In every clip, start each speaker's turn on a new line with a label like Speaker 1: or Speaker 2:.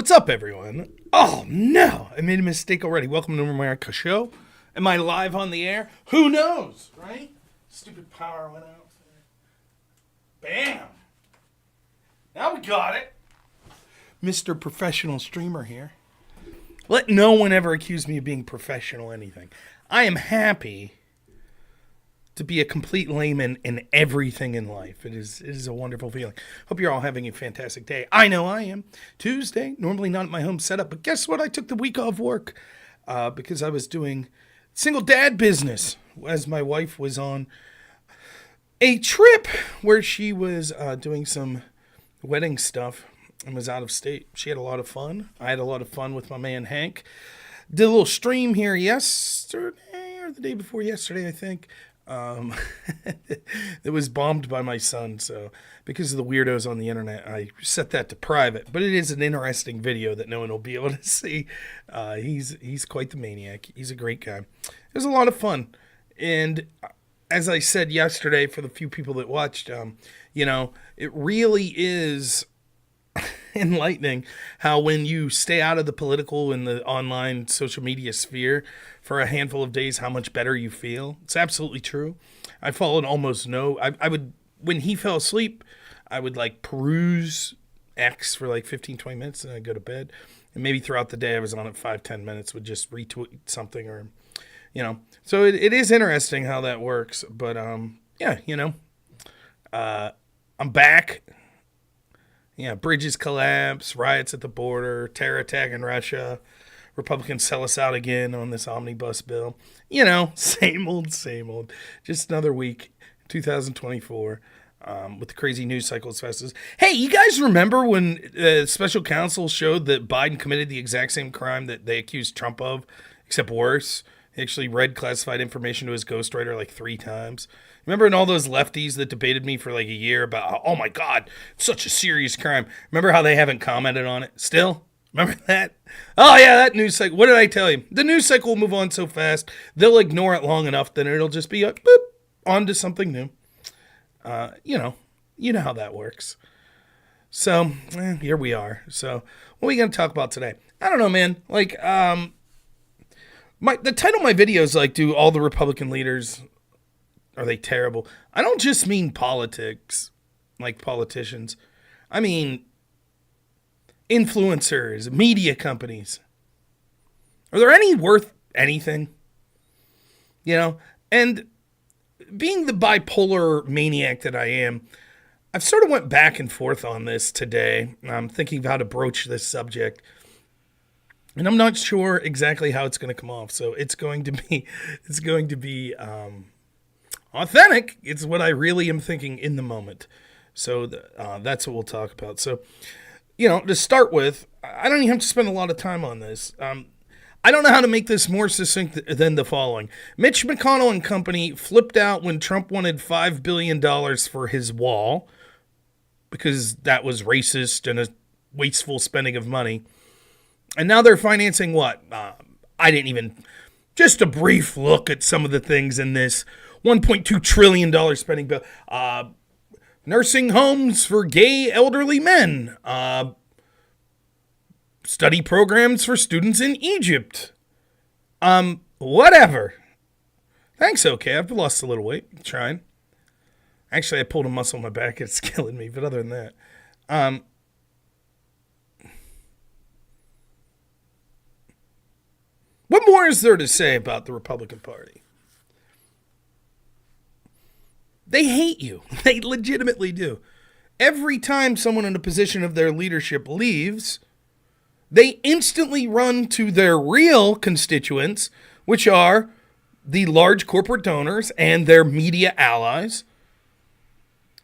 Speaker 1: What's up, everyone? Oh, no. I made a mistake already. Welcome to America Show. Am I live on the air? Who knows, right? Stupid power went out. Bam. Now we got it. Mr. Professional Streamer here. Let no one ever accuse me of being professional anything. I am happy to be a complete layman in everything in life. It is a wonderful feeling. Hope you're all having a fantastic day. I know I am. Tuesday, normally not at my home setup, but guess what? I took the week off work because I was doing single dad business as my wife was on a trip where she was doing some wedding stuff and was out of state. She had a lot of fun. I had a lot of fun with my man Hank. Did a little stream here yesterday or the day before yesterday, I think. It was bombed by my son, so because of the weirdos on the internet, I set that to private. But it is an interesting video that no one will be able to see. He's quite the maniac. He's a great guy. It was a lot of fun, and as I said yesterday, for the few people that watched, it really is enlightening how when you stay out of the political and the online social media sphere for a handful of days, how much better you feel. It's absolutely true. I followed almost I would, when he fell asleep, I would like peruse X for like 15, 20 minutes and I'd go to bed. And maybe throughout the day I was on it 5-10 minutes, would just retweet something or, so it is interesting how that works. But, I'm back. Yeah, bridges collapse, riots at the border, terror attack in Russia. Republicans sell us out again on this omnibus bill. Same old. Just another week, 2024, with the crazy news cycle as fast as... Hey, you guys remember when special counsel showed that Biden committed the exact same crime that they accused Trump of, except worse? He actually read classified information to his ghostwriter like 3 times. Remember in all those lefties that debated me for like a year about, oh my God, such a serious crime. Remember how they haven't commented on it still? Remember that? Oh yeah, that news cycle. What did I tell you? The news cycle will move on so fast, they'll ignore it long enough, then it'll just be like, boop, on to something new. You know how that works. So, here we are. So, what are we going to talk about today? I don't know, man. Like, the title of my video is like, do all the Republican leaders... Are they terrible? I don't just mean politics, like politicians. I mean influencers, media companies. Are there any worth anything? And being the bipolar maniac that I am, I've sort of went back and forth on this today. I'm thinking of how to broach this subject. And I'm not sure exactly how it's going to come off. So it's going to be authentic. It's what I really am thinking in the moment. So that's what we'll talk about. So, to start with, I don't even have to spend a lot of time on this. I don't know how to make this more succinct than the following. Mitch McConnell and company flipped out when Trump wanted $5 billion for his wall because that was racist and a wasteful spending of money. And now they're financing what? Just a brief look at some of the things in this $1.2 trillion spending bill. Nursing homes for gay elderly men. Study programs for students in Egypt. Whatever. Thanks, okay. I've lost a little weight. I'm trying. Actually, I pulled a muscle in my back. It's killing me. But other than that. What more is there to say about the Republican Party? They hate you. They legitimately do. Every time someone in a position of their leadership leaves, they instantly run to their real constituents, which are the large corporate donors and their media allies.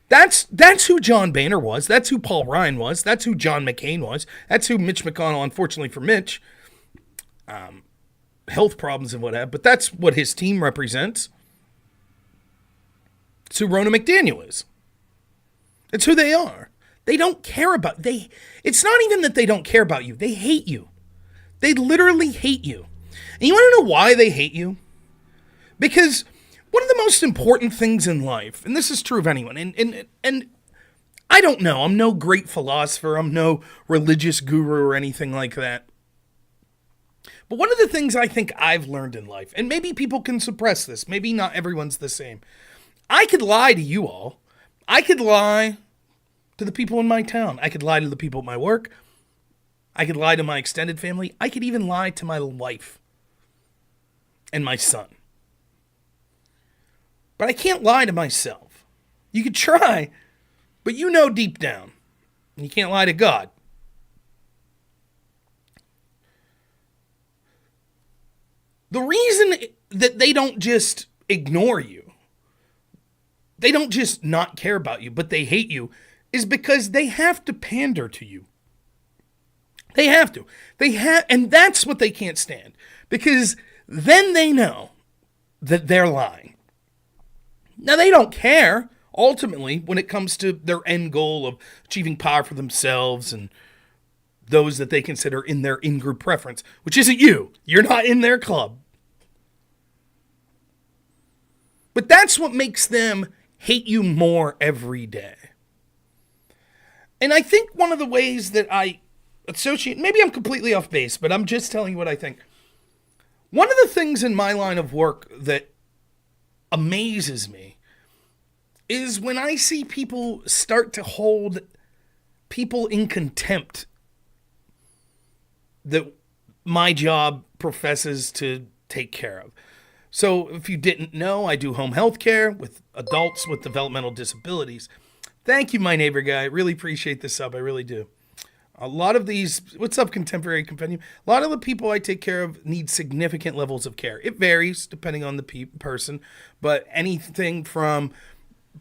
Speaker 1: That's who John Boehner was. That's who Paul Ryan was. That's who John McCain was. That's who Mitch McConnell, unfortunately for Mitch, health problems and what have, but that's what his team represents. It's who Ronna McDaniel is. It's who they are. They don't care about... It's not even that they don't care about you. They hate you. They literally hate you. And you want to know why they hate you? Because one of the most important things in life, and this is true of anyone, and I don't know. I'm no great philosopher. I'm no religious guru or anything like that. But one of the things I think I've learned in life, and maybe people can suppress this, maybe not everyone's the same. I could lie to you all. I could lie to the people in my town. I could lie to the people at my work. I could lie to my extended family. I could even lie to my wife and my son. But I can't lie to myself. You could try, but you know deep down, you can't lie to God. The reason that they don't just ignore you, they don't just not care about you, but they hate you, is because they have to pander to you. They have to. And that's what they can't stand. Because then they know that they're lying. Now, they don't care, ultimately, when it comes to their end goal of achieving power for themselves and those that they consider in their in-group preference, which isn't you. You're not in their club. But that's what makes them hate you more every day. And I think one of the ways that I associate, maybe I'm completely off base, but I'm just telling you what I think. One of the things in my line of work that amazes me is when I see people start to hold people in contempt that my job professes to take care of. So if you didn't know, I do home health care with adults with developmental disabilities. Thank you, my neighbor guy. I really appreciate this sub. I really do. A lot of these, what's up, Contemporary Compendium? A lot of the people I take care of need significant levels of care. It varies depending on the person, but anything from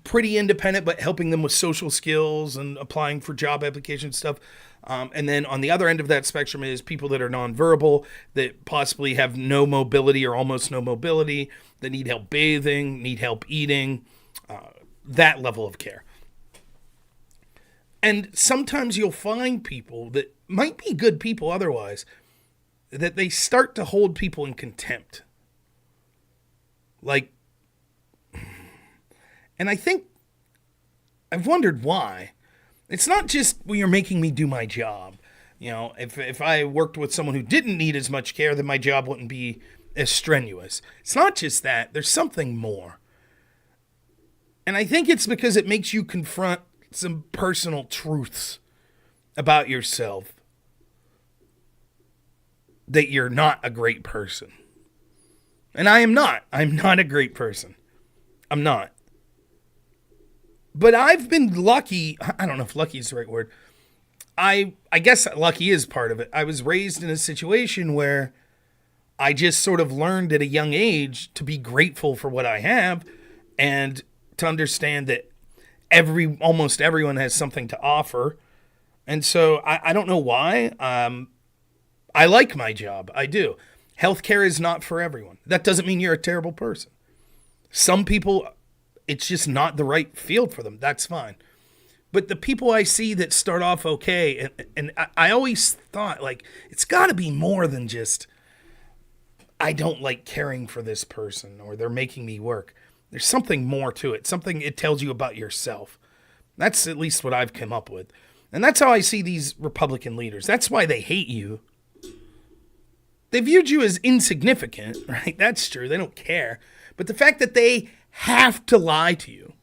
Speaker 1: pretty independent, but helping them with social skills and applying for job application stuff. And then on the other end of that spectrum is people that are nonverbal, that possibly have no mobility or almost no mobility, that need help bathing, need help eating, that level of care. And sometimes you'll find people that might be good people otherwise, that they start to hold people in contempt. Like, and I think, I've wondered why. It's not just, well, you're making me do my job. You know, if I worked with someone who didn't need as much care, then my job wouldn't be as strenuous. It's not just that. There's something more. And I think it's because it makes you confront some personal truths about yourself. That you're not a great person. And I am not. I'm not a great person. I'm not. But I've been lucky. I don't know if lucky is the right word. I guess lucky is part of it. I was raised in a situation where I just sort of learned at a young age to be grateful for what I have and to understand that almost everyone has something to offer. And so I don't know why. I like my job. I do. Healthcare is not for everyone. That doesn't mean you're a terrible person. Some people, it's just not the right field for them. That's fine. But the people I see that start off okay, and I always thought, like, it's got to be more than just, I don't like caring for this person, or they're making me work. There's something more to it. Something it tells you about yourself. That's at least what I've come up with. And that's how I see these Republican leaders. That's why they hate you. They viewed you as insignificant, right? That's true. They don't care. But the fact that they have to lie to you.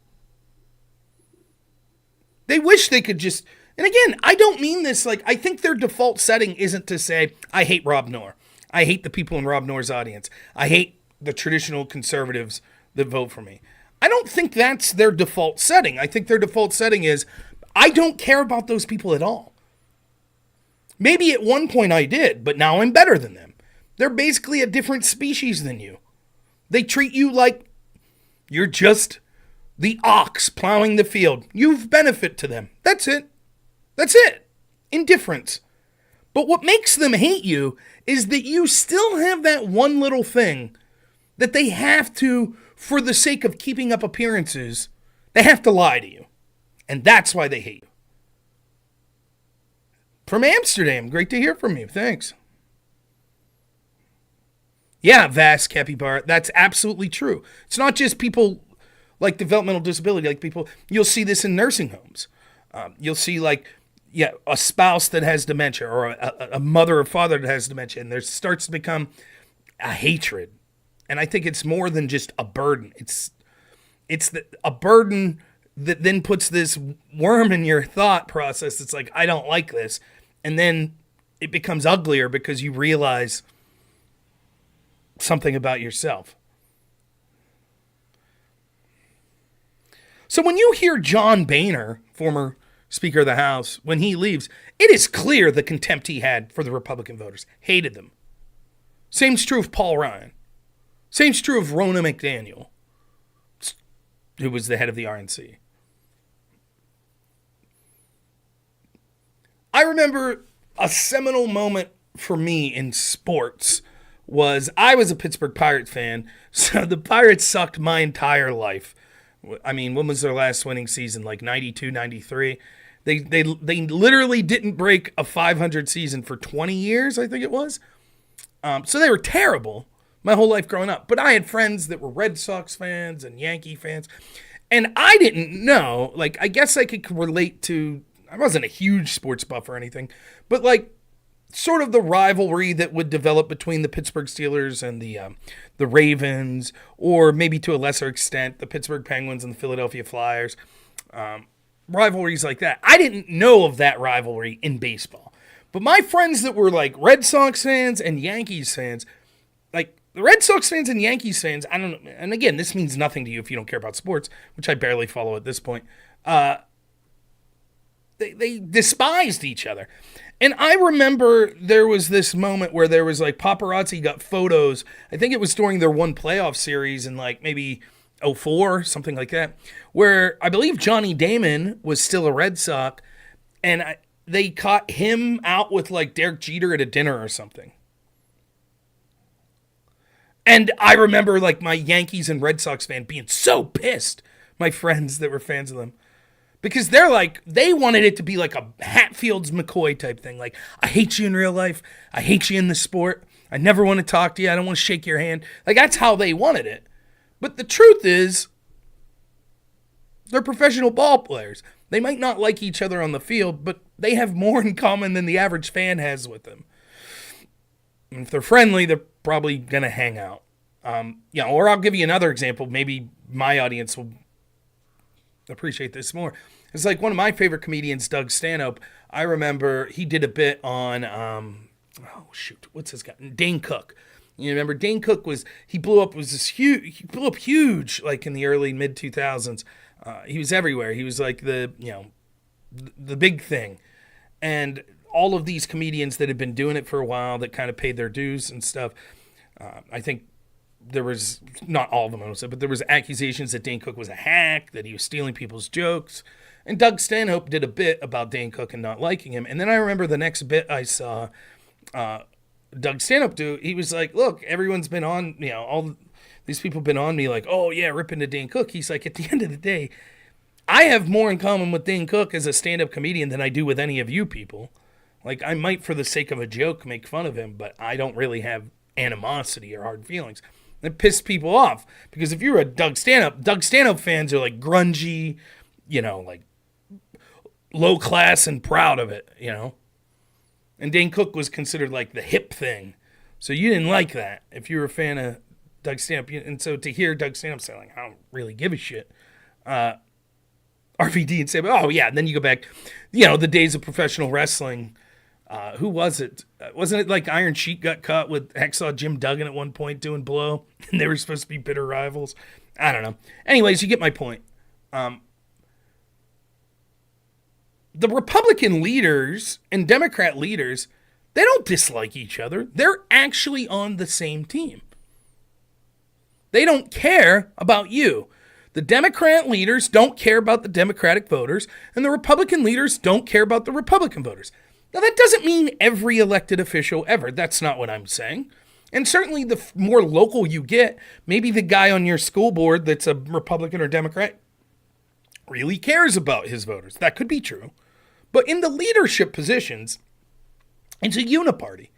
Speaker 1: They wish they could just, and again, I don't mean this like, I think their default setting isn't to say, I hate robnoerr. I hate the people in robnoerr's audience. I hate the traditional conservatives that vote for me. I don't think that's their default setting. I think their default setting is, I don't care about those people at all. Maybe at one point I did, but now I'm better than them. They're basically a different species than you. They treat you like you're just the ox plowing the field. You've benefit to them. That's it. That's it. Indifference. But what makes them hate you is that you still have that one little thing that they have to, for the sake of keeping up appearances, they have to lie to you. And that's why they hate you. From Amsterdam. Great to hear from you. Thanks. Yeah, vast capybara. That's absolutely true. It's not just people like developmental disability, like people, you'll see this in nursing homes. You'll see a spouse that has dementia, or a mother or father that has dementia, and there starts to become a hatred. And I think it's more than just a burden. It's a burden that then puts this worm in your thought process. It's like, I don't like this. And then it becomes uglier because you realize something about yourself. So when you hear John Boehner, former Speaker of the House, when he leaves, it is clear the contempt he had for the Republican voters. Hated them. Same's true of Paul Ryan. Same's true of Ronna McDaniel, who was the head of the RNC. I remember a seminal moment for me in sports was I was a Pittsburgh Pirates fan, so the Pirates sucked my entire life. I mean, when was their last winning season? Like 92, 93? They literally didn't break a 500 season for 20 years, I think it was. So they were terrible my whole life growing up. But I had friends that were Red Sox fans and Yankee fans. And I didn't know, I guess I could relate to, I wasn't a huge sports buff or anything, but sort of the rivalry that would develop between the Pittsburgh Steelers and the Ravens, or maybe to a lesser extent, the Pittsburgh Penguins and the Philadelphia Flyers. Rivalries like that. I didn't know of that rivalry in baseball. But my friends that were Red Sox fans and Yankees fans, the Red Sox fans and Yankees fans, I don't know, and again, this means nothing to you if you don't care about sports, which I barely follow at this point. They despised each other. And I remember there was this moment where there was paparazzi got photos. I think it was during their one playoff series in maybe 2004, something like that, where I believe Johnny Damon was still a Red Sox, and they caught him out with Derek Jeter at a dinner or something. And I remember my Yankees and Red Sox fan being so pissed, my friends that were fans of them. Because they wanted it to be a Hatfields McCoy type thing. I hate you in real life. I hate you in the sport. I never want to talk to you. I don't want to shake your hand. That's how they wanted it. But the truth is, they're professional ball players. They might not like each other on the field, but they have more in common than the average fan has with them. And if they're friendly, they're probably going to hang out. Or I'll give you another example. Maybe my audience will appreciate this more. It's one of my favorite comedians, Doug Stanhope. I remember he did a bit on, what's his guy? Dane Cook. You remember Dane Cook he blew up huge, in the early mid 2000s. He was everywhere. He was the big thing. And all of these comedians that had been doing it for a while that kind of paid their dues and stuff. I think there was, not all of them, but there was accusations that Dane Cook was a hack, that he was stealing people's jokes. And Doug Stanhope did a bit about Dane Cook and not liking him. And then I remember the next bit I saw Doug Stanhope do, he was look, everyone's been on, all these people have been on me oh yeah, rip into Dane Cook. He's at the end of the day, I have more in common with Dane Cook as a stand-up comedian than I do with any of you people. I might, for the sake of a joke, make fun of him, but I don't really have animosity or hard feelings. It pissed people off, because if you're a Doug Stanhope fans are grungy, low class and proud of it, And Dane Cook was considered the hip thing. So you didn't like that if you were a fan of Doug Stanhope. And so to hear Doug Stanhope say, I don't really give a shit, RVD and say, oh yeah, and then you go back, the days of professional wrestling. Who was it? Wasn't it Iron Sheik got caught with Hacksaw Jim Duggan at one point doing blow, and they were supposed to be bitter rivals? I don't know. Anyways, you get my point. The Republican leaders and Democrat leaders, they don't dislike each other. They're actually on the same team. They don't care about you. The Democrat leaders don't care about the Democratic voters, and the Republican leaders don't care about the Republican voters. Now, that doesn't mean every elected official ever. That's not what I'm saying. And certainly the more local you get, maybe the guy on your school board that's a Republican or Democrat really cares about his voters. That could be true. But in the leadership positions, it's a uniparty.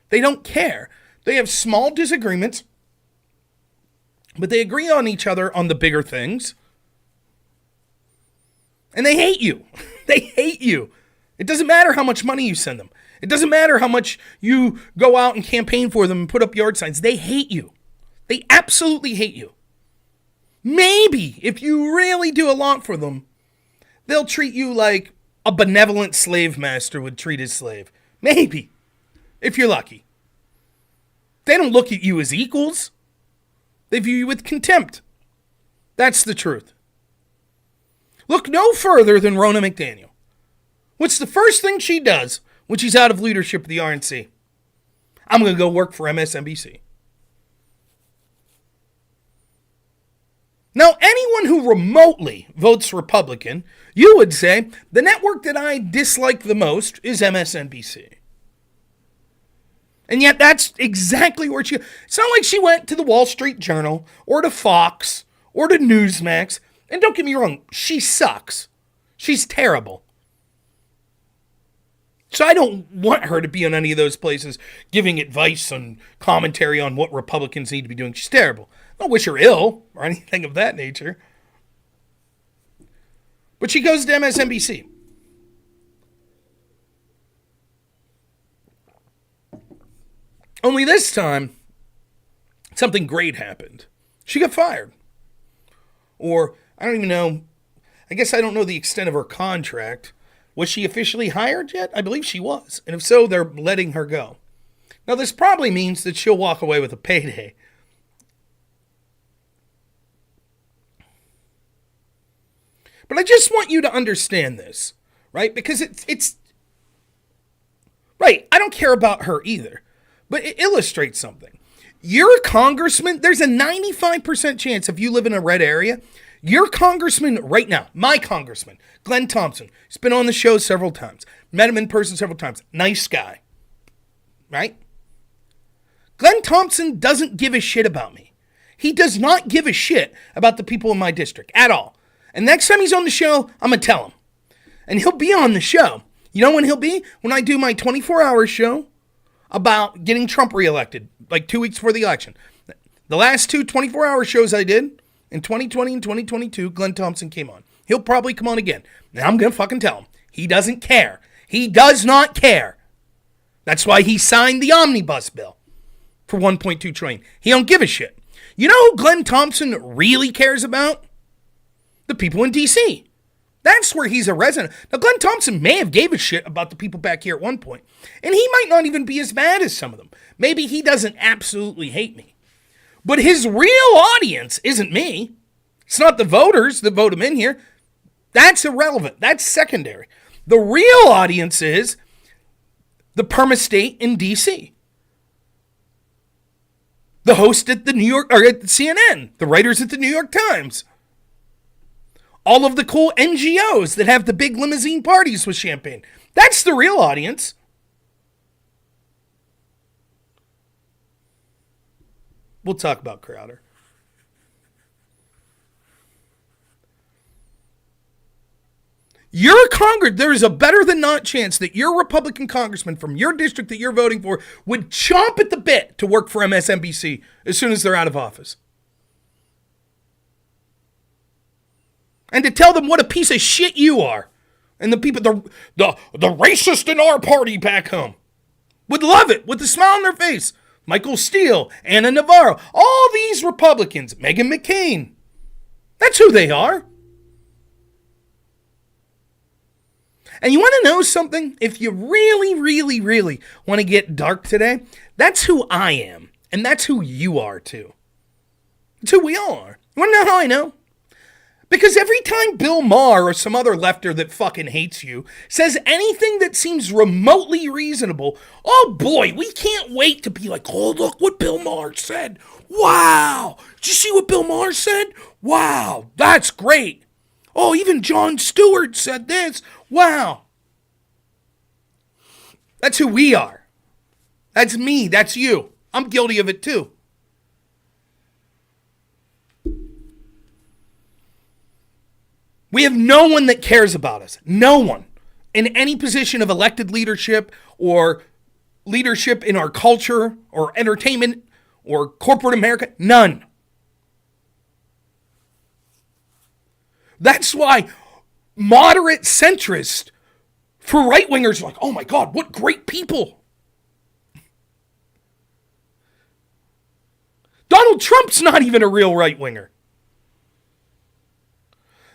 Speaker 1: They don't care. They have small disagreements, but they agree on each other on the bigger things. And they hate you. They hate you. It doesn't matter how much money you send them. It doesn't matter how much you go out and campaign for them and put up yard signs. They hate you. They absolutely hate you. Maybe if you really do a lot for them, they'll treat you like a benevolent slave master would treat his slave. Maybe. If you're lucky. They don't look at you as equals. They view you with contempt. That's the truth. Look no further than Ronna McDaniel. What's the first thing she does when she's out of leadership of the RNC? I'm going to go work for MSNBC. Now, anyone who remotely votes Republican, you would say the network that I dislike the most is MSNBC. And yet that's exactly where it's not like she went to the Wall Street Journal or to Fox or to Newsmax. And don't get me wrong, she sucks. She's terrible. So I don't want her to be on any of those places giving advice and commentary on what Republicans need to be doing. She's terrible. I don't wish her ill or anything of that nature. But she goes to MSNBC. Only this time, something great happened. She got fired. Or, I don't even know, I guess I don't know the extent of her contract. Was she officially hired yet? I believe she was. And if so, they're letting her go. Now, this probably means that she'll walk away with a payday. But I just want you to understand this, right? Because it's right, I don't care about her either. But it illustrates something. You're a congressman. There's a 95% chance if you live in a red area, your congressman right now, my congressman, Glenn Thompson, he's been on the show several times. Met him in person several times. Nice guy. Right? Glenn Thompson doesn't give a shit about me. He does not give a shit about the people in my district at all. And next time he's on the show, I'm going to tell him. And he'll be on the show. You know when he'll be? When I do my 24-hour show about getting Trump reelected, like 2 weeks before the election. The last two 24-hour shows I did, in 2020 and 2022, Glenn Thompson came on. He'll probably come on again. Now I'm going to fucking tell him. He doesn't care. He does not care. That's why he signed the omnibus bill for $1.2 trillion. He don't give a shit. You know who Glenn Thompson really cares about? The people in DC. That's where he's a resident. Now, Glenn Thompson may have gave a shit about the people back here at one point, and he might not even be as bad as some of them. Maybe he doesn't absolutely hate me. But his real audience isn't me. It's not the voters that vote him in here. That's irrelevant. That's secondary. The real audience is the perma-state in DC. The host at the New York, or at CNN, the writers at the New York Times. All of the cool NGOs that have the big limousine parties with champagne. That's the real audience. We'll talk about Crowder. You're a there is a better than not chance that your Republican congressman from your district that you're voting for would chomp at the bit to work for MSNBC as soon as they're out of office. And to tell them what a piece of shit you are. And the people, the racist in our party back home would love it with a smile on their face. Michael Steele, Anna Navarro, all these Republicans, Meghan McCain. That's who they are. And you want to know something? If you really, really, really want to get dark today, that's who I am. And that's who you are too. It's who we all are. You want to know how I know? Because every time Bill Maher or some other lefter that fucking hates you says anything that seems remotely reasonable, oh boy, we can't wait to be like, oh, look what Bill Maher said. Wow. Did you see what Bill Maher said? Wow, that's great. Oh, even Jon Stewart said this. Wow. That's who we are. That's me. That's you. I'm guilty of it too. We have no one that cares about us. No one in any position of elected leadership or leadership in our culture or entertainment or corporate America. None. That's why moderate centrist for right-wingers. Like, oh my God, what great people. Donald Trump's not even a real right-winger.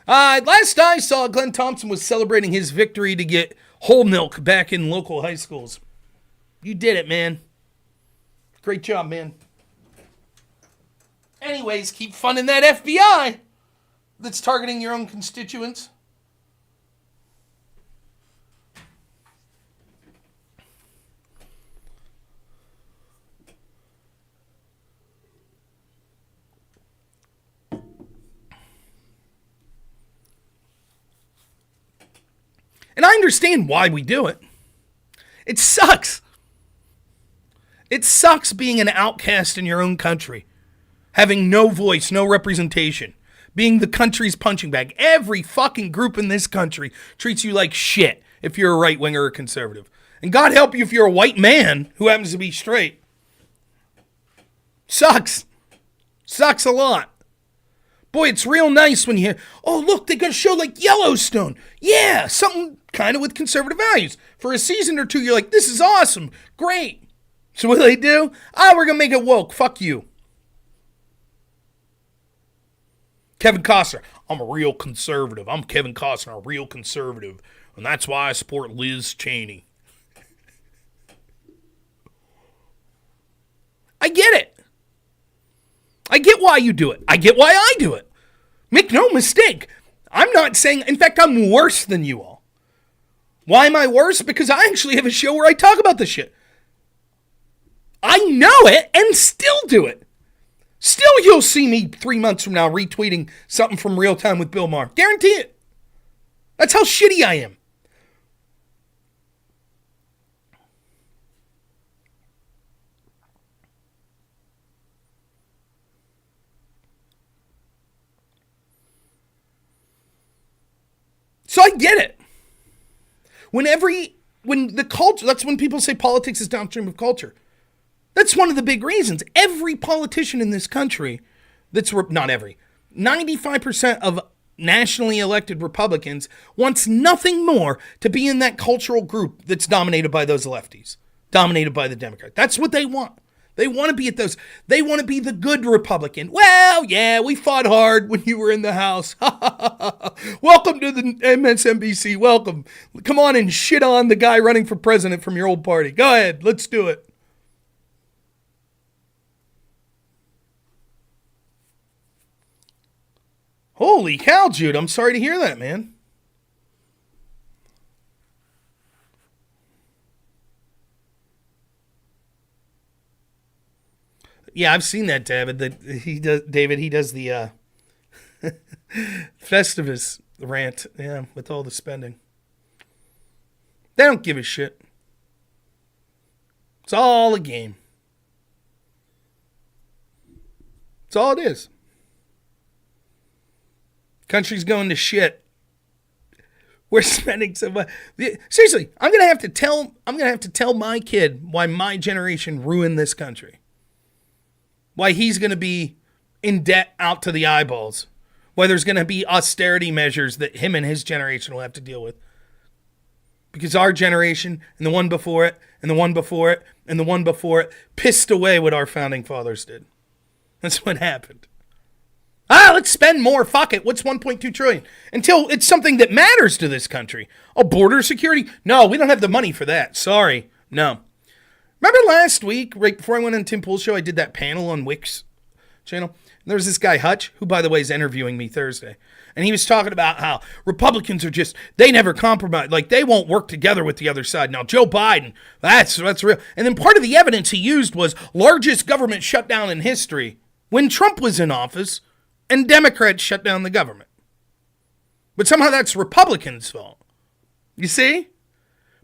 Speaker 1: Last I saw, Glenn Thompson was celebrating his victory to get whole milk back in local high schools. You did it, man. Great job, man. Anyways, keep funding that FBI that's targeting your own constituents. And I understand why we do it. It sucks. It sucks being an outcast in your own country. Having no voice, no representation. Being the country's punching bag. Every fucking group in this country treats you like shit if you're a right winger or conservative. And God help you if you're a white man who happens to be straight. Sucks. Sucks a lot. Boy, it's real nice when you hear, oh, look, they got a show like Yellowstone. Yeah, something kind of with conservative values. For a season or two, you're like, this is awesome. Great. So what do? We're going to make it woke. Fuck you. Kevin Costner, I'm a real conservative. I'm Kevin Costner, a real conservative. And that's why I support Liz Cheney. I get it. I get why you do it. I get why I do it. Make no mistake. I'm not saying, in fact, I'm worse than you all. Why am I worse? Because I actually have a show where I talk about this shit. I know it and still do it. Still, you'll see me 3 months from now retweeting something from Real Time with Bill Maher. Guarantee it. That's how shitty I am. So I get it. When the culture, that's when people say politics is downstream of culture. That's one of the big reasons. Every politician in this country, not every, 95% of nationally elected Republicans wants nothing more to be in that cultural group that's dominated by those lefties, dominated by the Democrats. That's what they want. They want to be at those. They want to be the good Republican. Well, yeah, we fought hard when you were in the House. Welcome to the MSNBC. Welcome. Come on and shit on the guy running for president from your old party. Go ahead. Let's do it. Holy cow, Jude. I'm sorry to hear that, man. Yeah, I've seen that, David. He does the Festivus rant, yeah, with all the spending. They don't give a shit. It's all a game. It's all it is. Country's going to shit. We're spending so much. Seriously, I'm gonna have to tell my kid why my generation ruined this country. Why he's gonna be in debt out to the eyeballs. Why there's gonna be austerity measures that him and his generation will have to deal with. Because our generation and the one before it and the one before it and the one before it pissed away what our founding fathers did. That's what happened. Let's spend more. Fuck it. What's 1.2 trillion? Until it's something that matters to this country. Oh, border security? No, we don't have the money for that. Sorry. No. Remember last week, right before I went on Tim Pool's show, I did that panel on Wix channel. And there was this guy, Hutch, who, by the way, is interviewing me Thursday. And he was talking about how Republicans are they never compromise. Like, they won't work together with the other side. Now, Joe Biden, that's real. And then part of the evidence he used was largest government shutdown in history when Trump was in office and Democrats shut down the government. But somehow that's Republicans' fault. You see?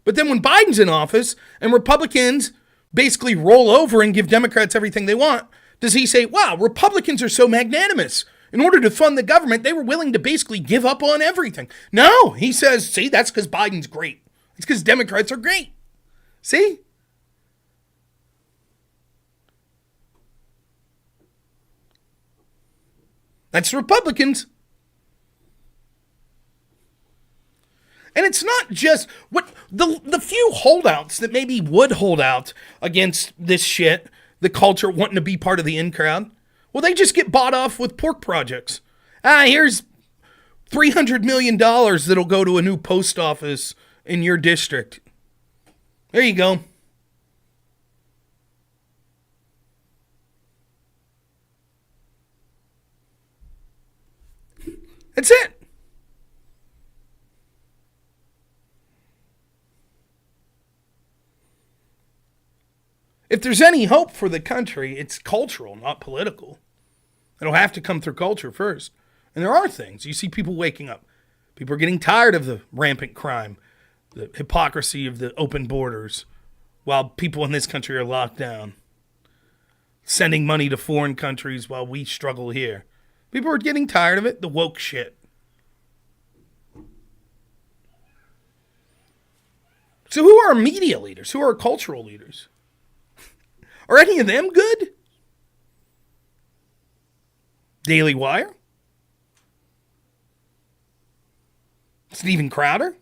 Speaker 1: But then when Biden's in office and Republicans basically roll over and give Democrats everything they want, does he say, wow, Republicans are so magnanimous. In order to fund the government, they were willing to basically give up on everything. No, he says, see, that's because Biden's great. It's because Democrats are great. See? That's Republicans. not just what the few holdouts that maybe would hold out against this shit, the culture wanting to be part of the in crowd. Well, they just get bought off with pork projects. Here's $300 million that'll go to a new post office in your district. There you go. That's it. If there's any hope for the country, it's cultural, not political. It'll have to come through culture first. And there are things. You see people waking up. People are getting tired of the rampant crime, the hypocrisy of the open borders, while people in this country are locked down, sending money to foreign countries while we struggle here. People are getting tired of it, the woke shit. So who are our media leaders? Who are our cultural leaders? Are any of them good? Daily Wire? Steven Crowder?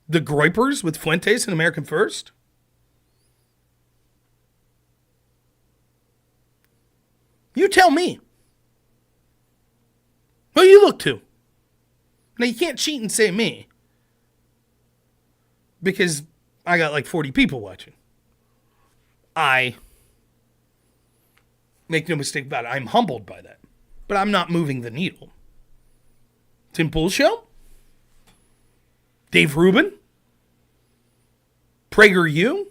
Speaker 1: The Groypers with Fuentes and American First? You tell me. Who you look to? Now, you can't cheat and say me, because I got like 40 people watching. I make no mistake about it. I'm humbled by that. But I'm not moving the needle. Tim Pool Show? Dave Rubin? PragerU?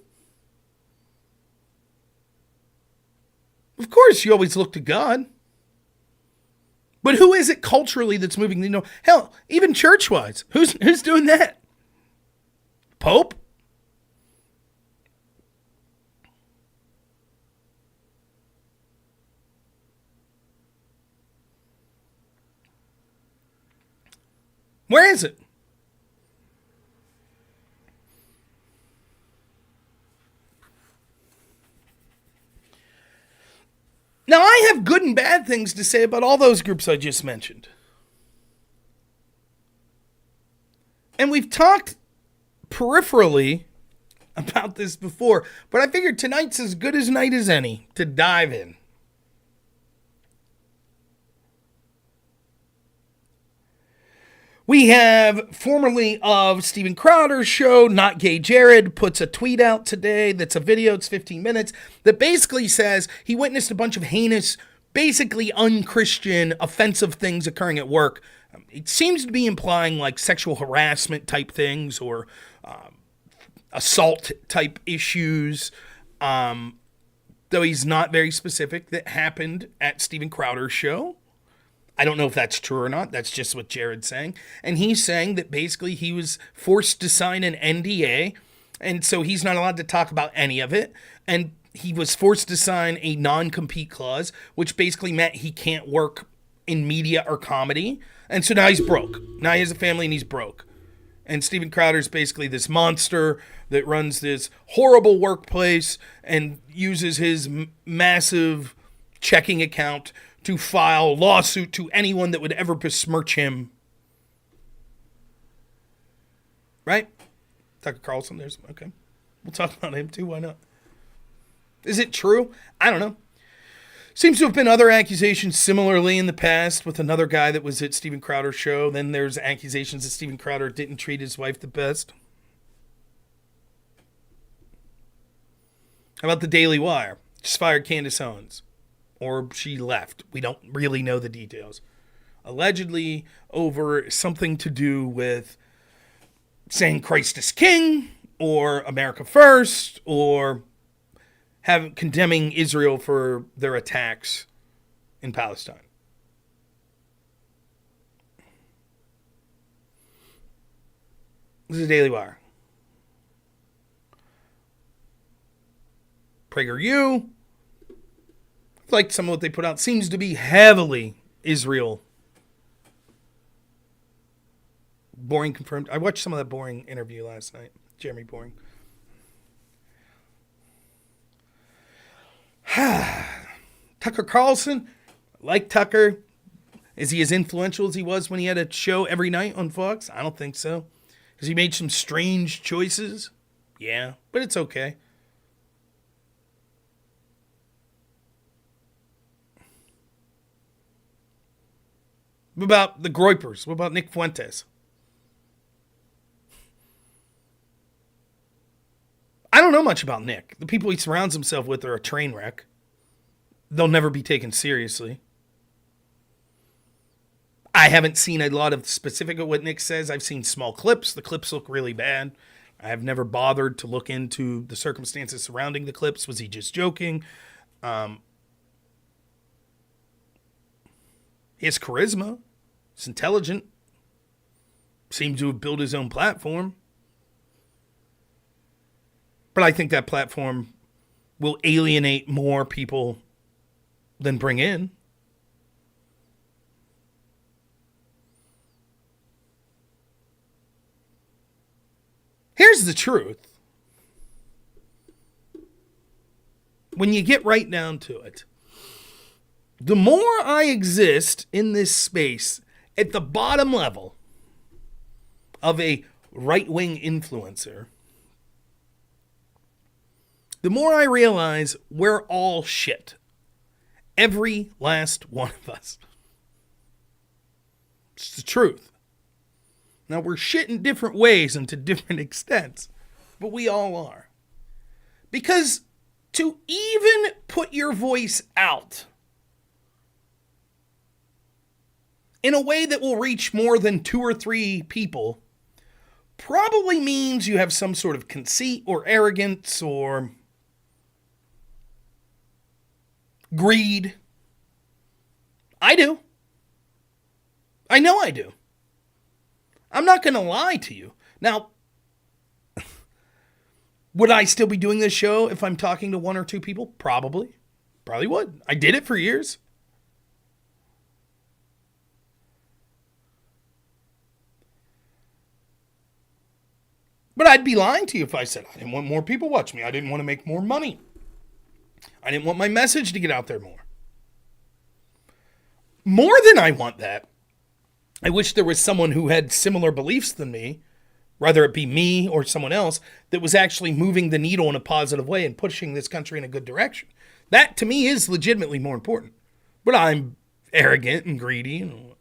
Speaker 1: Of course, you always look to God. But who is it culturally that's moving the needle? Hell, even church-wise. Who's doing that? Pope? Where is it? Now, I have good and bad things to say about all those groups I just mentioned. And we've talked peripherally about this before, but I figured tonight's as good a night as any to dive in. We have formerly of Steven Crowder's show, Not Gay Jared, puts a tweet out today that's a video, it's 15 minutes, that basically says he witnessed a bunch of heinous, basically unchristian, offensive things occurring at work. It seems to be implying like sexual harassment type things or assault type issues, though he's not very specific, that happened at Steven Crowder's show. I don't know if that's true or not. That's just what Jared's saying. And he's saying that basically he was forced to sign an NDA, and so he's not allowed to talk about any of it. And he was forced to sign a non-compete clause, which basically meant he can't work in media or comedy. And so now he's broke. Now he has a family and he's broke. And Steven Crowder's basically this monster that runs this horrible workplace and uses his massive checking account to file lawsuit to anyone that would ever besmirch him. Right? Tucker Carlson, okay. We'll talk about him too, why not? Is it true? I don't know. Seems to have been other accusations similarly in the past with another guy that was at Steven Crowder's show. Then there's accusations that Steven Crowder didn't treat his wife the best. How about the Daily Wire? Just fired Candace Owens. Or she left. We don't really know the details. Allegedly over something to do with saying Christ is King, or America First, or condemning Israel for their attacks in Palestine. This is the Daily Wire. PragerU. Like some of what they put out seems to be heavily Israel. Boring confirmed. I watched some of that Boring interview last night. Jeremy Boring. Tucker Carlson. Like Tucker. Is he as influential as he was when he had a show every night on Fox? I don't think so. Has he made some strange choices? Yeah, but it's okay. What about the Groypers? What about Nick Fuentes? I don't know much about Nick. The people he surrounds himself with are a train wreck. They'll never be taken seriously. I haven't seen a lot of specific of what Nick says. I've seen small clips. The clips look really bad. I have never bothered to look into the circumstances surrounding the clips. Was he just joking? He has charisma. He's intelligent. Seems to have built his own platform. But I think that platform will alienate more people than bring in. Here's the truth. When you get right down to it, the more I exist in this space at the bottom level of a right-wing influencer, the more I realize we're all shit. Every last one of us. It's the truth. Now, we're shit in different ways and to different extents, but we all are. Because to even put your voice out in a way that will reach more than 2 or 3 people probably means you have some sort of conceit or arrogance or greed. I do. I know I do. I'm not going to lie to you. Now, would I still be doing this show if I'm talking to 1 or 2 people? Probably. Probably would. I did it for years. But I'd be lying to you if I said I didn't want more people watch me. I didn't want to make more money. I didn't want my message to get out there more. More than I want that, I wish there was someone who had similar beliefs than me, whether it be me or someone else, that was actually moving the needle in a positive way and pushing this country in a good direction. That, to me, is legitimately more important. But I'm arrogant and greedy, and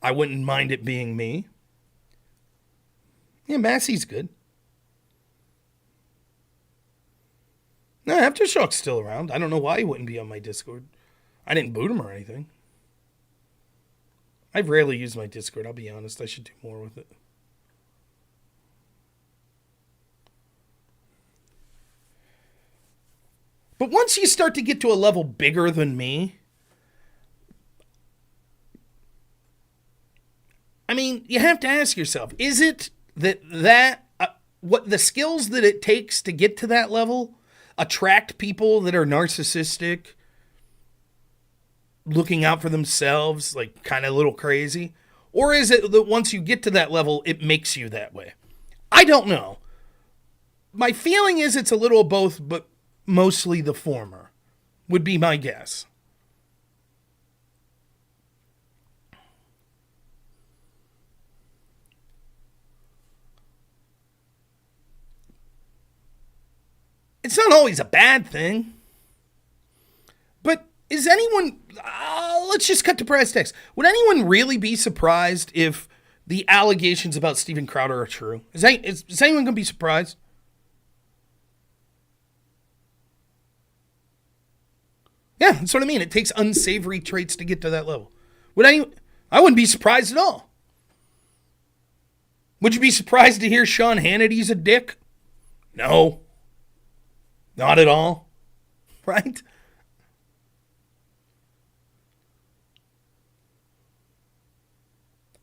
Speaker 1: I wouldn't mind it being me. Yeah, Massey's good. No, Aftershock's still around. I don't know why he wouldn't be on my Discord. I didn't boot him or anything. I've rarely used my Discord, I'll be honest. I should do more with it. But once you start to get to a level bigger than me, I mean, you have to ask yourself, is it that what the skills that it takes to get to that level attract people that are narcissistic, looking out for themselves, like kind of a little crazy? Or is it that once you get to that level, it makes you that way? I don't know. My feeling is it's a little of both, but mostly the former would be my guess. It's not always a bad thing. But is anyone... let's just cut to brass tacks. Would anyone really be surprised if the allegations about Steven Crowder are true? Is anyone going to be surprised? Yeah, that's what I mean. It takes unsavory traits to get to that level. I wouldn't be surprised at all. Would you be surprised to hear Sean Hannity's a dick? No. Not at all. Right?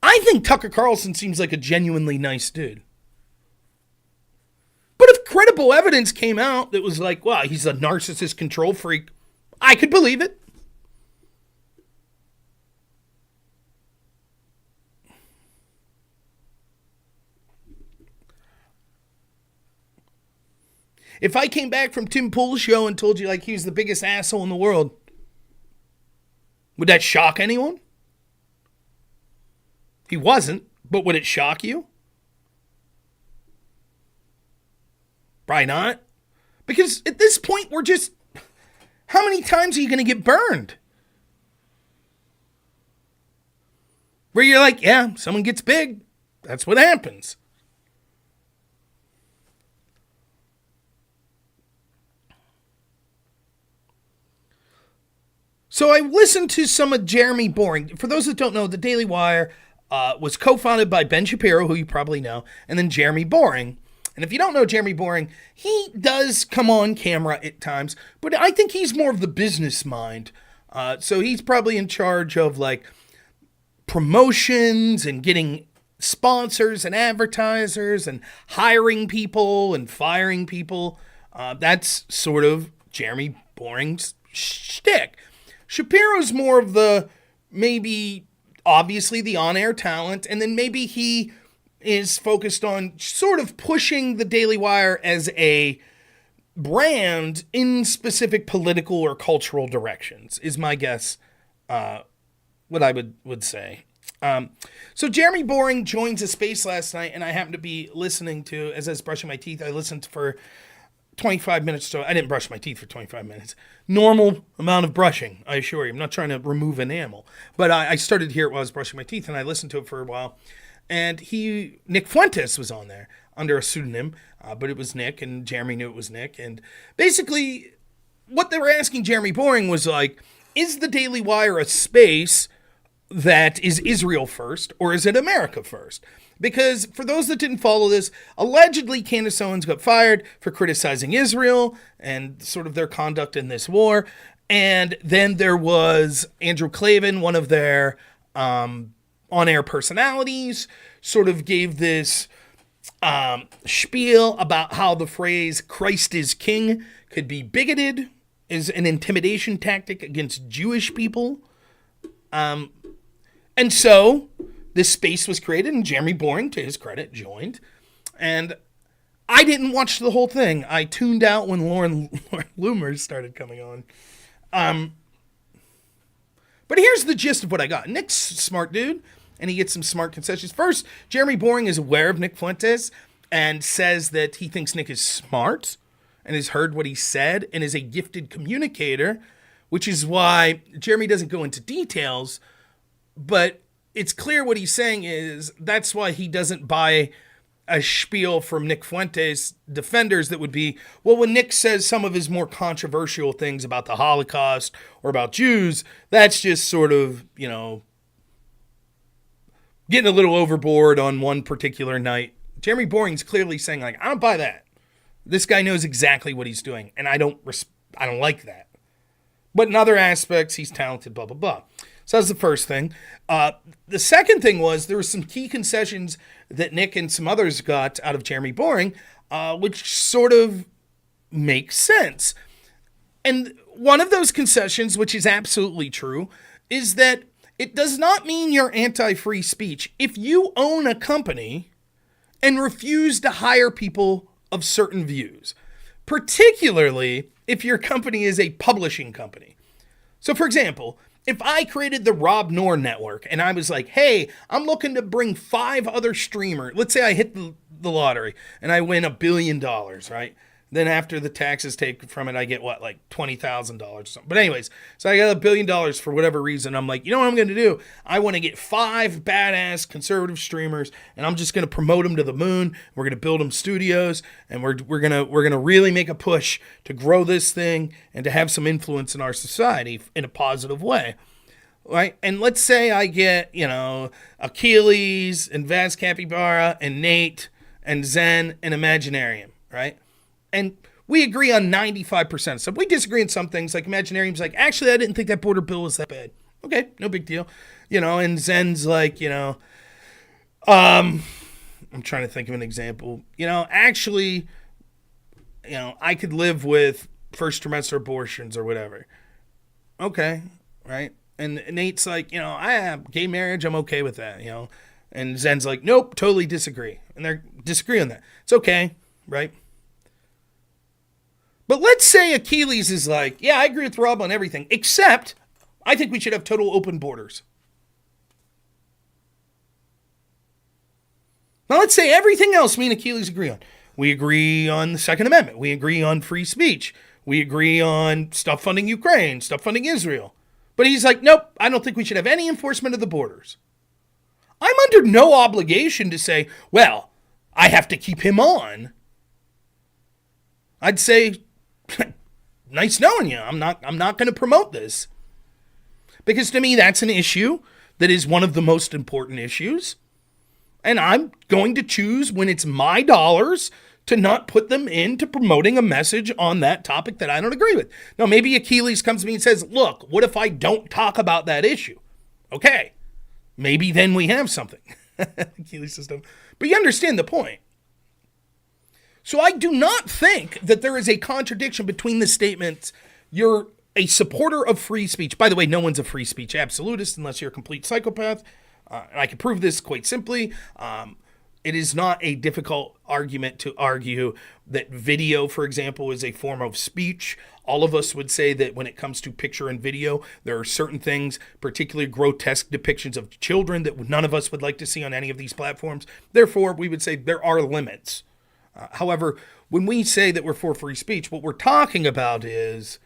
Speaker 1: I think Tucker Carlson seems like a genuinely nice dude. But if credible evidence came out that was like, wow, he's a narcissist control freak, I could believe it. If I came back from Tim Pool's show and told you like he was the biggest asshole in the world, would that shock anyone? He wasn't, but would it shock you? Probably not. Because at this point, we're just, how many times are you going to get burned? Where you're like, yeah, someone gets big. That's what happens. So I listened to some of Jeremy Boring. For those that don't know, the Daily Wire was co-founded by Ben Shapiro, who you probably know, and then Jeremy Boring. And if you don't know Jeremy Boring, he does come on camera at times, but I think he's more of the business mind. So he's probably in charge of like promotions and getting sponsors and advertisers and hiring people and firing people. That's sort of Jeremy Boring's shtick. Shapiro's more of the, maybe, obviously the on-air talent, and then maybe he is focused on sort of pushing the Daily Wire as a brand in specific political or cultural directions, is my guess, what I would say. So Jeremy Boring joins a space last night, and I happened to be listening to, as I was brushing my teeth, I listened for 25 minutes. So I didn't brush my teeth for 25 minutes. Normal amount of brushing, I assure you. I'm not trying to remove enamel. But I started to hear it while I was brushing my teeth, and I listened to it for a while. And Nick Fuentes was on there under a pseudonym, but it was Nick, and Jeremy knew it was Nick. And basically, what they were asking Jeremy Boring was like, is the Daily Wire a space that is Israel first, or is it America first? Because for those that didn't follow this, allegedly Candace Owens got fired for criticizing Israel and sort of their conduct in this war. And then there was Andrew Klavan, one of their on-air personalities, sort of gave this spiel about how the phrase Christ is King could be bigoted, is an intimidation tactic against Jewish people. And so this space was created, and Jeremy Boring, to his credit, joined. And I didn't watch the whole thing. I tuned out when Lauren Loomer started coming on. But here's the gist of what I got. Nick's a smart dude, and he gets some smart concessions. First, Jeremy Boring is aware of Nick Fuentes and says that he thinks Nick is smart and has heard what he said and is a gifted communicator, which is why Jeremy doesn't go into details, but it's clear what he's saying is that's why he doesn't buy a spiel from Nick Fuentes' defenders that would be, well, when Nick says some of his more controversial things about the Holocaust or about Jews, that's just sort of, you know, getting a little overboard on one particular night. Jeremy Boring's clearly saying, like, I don't buy that. This guy knows exactly what he's doing, and I don't like that. But in other aspects, he's talented, blah, blah, blah. So that's the first thing. The second thing was there were some key concessions that Nick and some others got out of Jeremy Boring, which sort of makes sense. And one of those concessions, which is absolutely true, is that it does not mean you're anti-free speech if you own a company and refuse to hire people of certain views, particularly if your company is a publishing company. So, for example, if I created the robnoerr network and I was like, hey, I'm looking to bring 5 other streamers. Let's say I hit the lottery and I win $1 billion, right? Then after the taxes taken from it, I get what, like $20,000 or something. But anyways, so I got $1 billion for whatever reason. I'm like, you know what I'm going to do? I want to get 5 badass conservative streamers, and I'm just going to promote them to the moon. We're going to build them studios, and we're going to really make a push to grow this thing and to have some influence in our society in a positive way. Right? And let's say I get, you know, Achilles and Vaz Capybara and Nate and Zen and Imaginarium, right? And we agree on 95%. So if we disagree on some things, like Imaginarium's like, actually, I didn't think that border bill was that bad. Okay, no big deal. You know, and Zen's like, you know, I'm trying to think of an example. You know, actually, you know, I could live with first trimester abortions or whatever. Okay, right? And Nate's like, you know, I have gay marriage. I'm okay with that, you know. And Zen's like, nope, totally disagree. And they're disagree on that. It's okay, right? But let's say Achilles is like, yeah, I agree with Rob on everything, except I think we should have total open borders. Now let's say everything else me and Achilles agree on. We agree on the Second Amendment. We agree on free speech. We agree on stuff funding Ukraine, stuff funding Israel. But he's like, nope, I don't think we should have any enforcement of the borders. I'm under no obligation to say, well, I have to keep him on. I'd say, nice knowing you. I'm not going to promote this. Because to me, that's an issue that is one of the most important issues. And I'm going to choose when it's my dollars to not put them into promoting a message on that topic that I don't agree with. Now, maybe Achilles comes to me and says, look, what if I don't talk about that issue? Okay, maybe then we have something. Achilles system. But you understand the point. So I do not think that there is a contradiction between the statements, you're a supporter of free speech. By the way, no one's a free speech absolutist unless you're a complete psychopath. And I can prove this quite simply. It is not a difficult argument to argue that video, for example, is a form of speech. All of us would say that when it comes to picture and video, there are certain things, particularly grotesque depictions of children, that none of us would like to see on any of these platforms. Therefore, we would say there are limits. However, when we say that we're for free speech, what we're talking about is,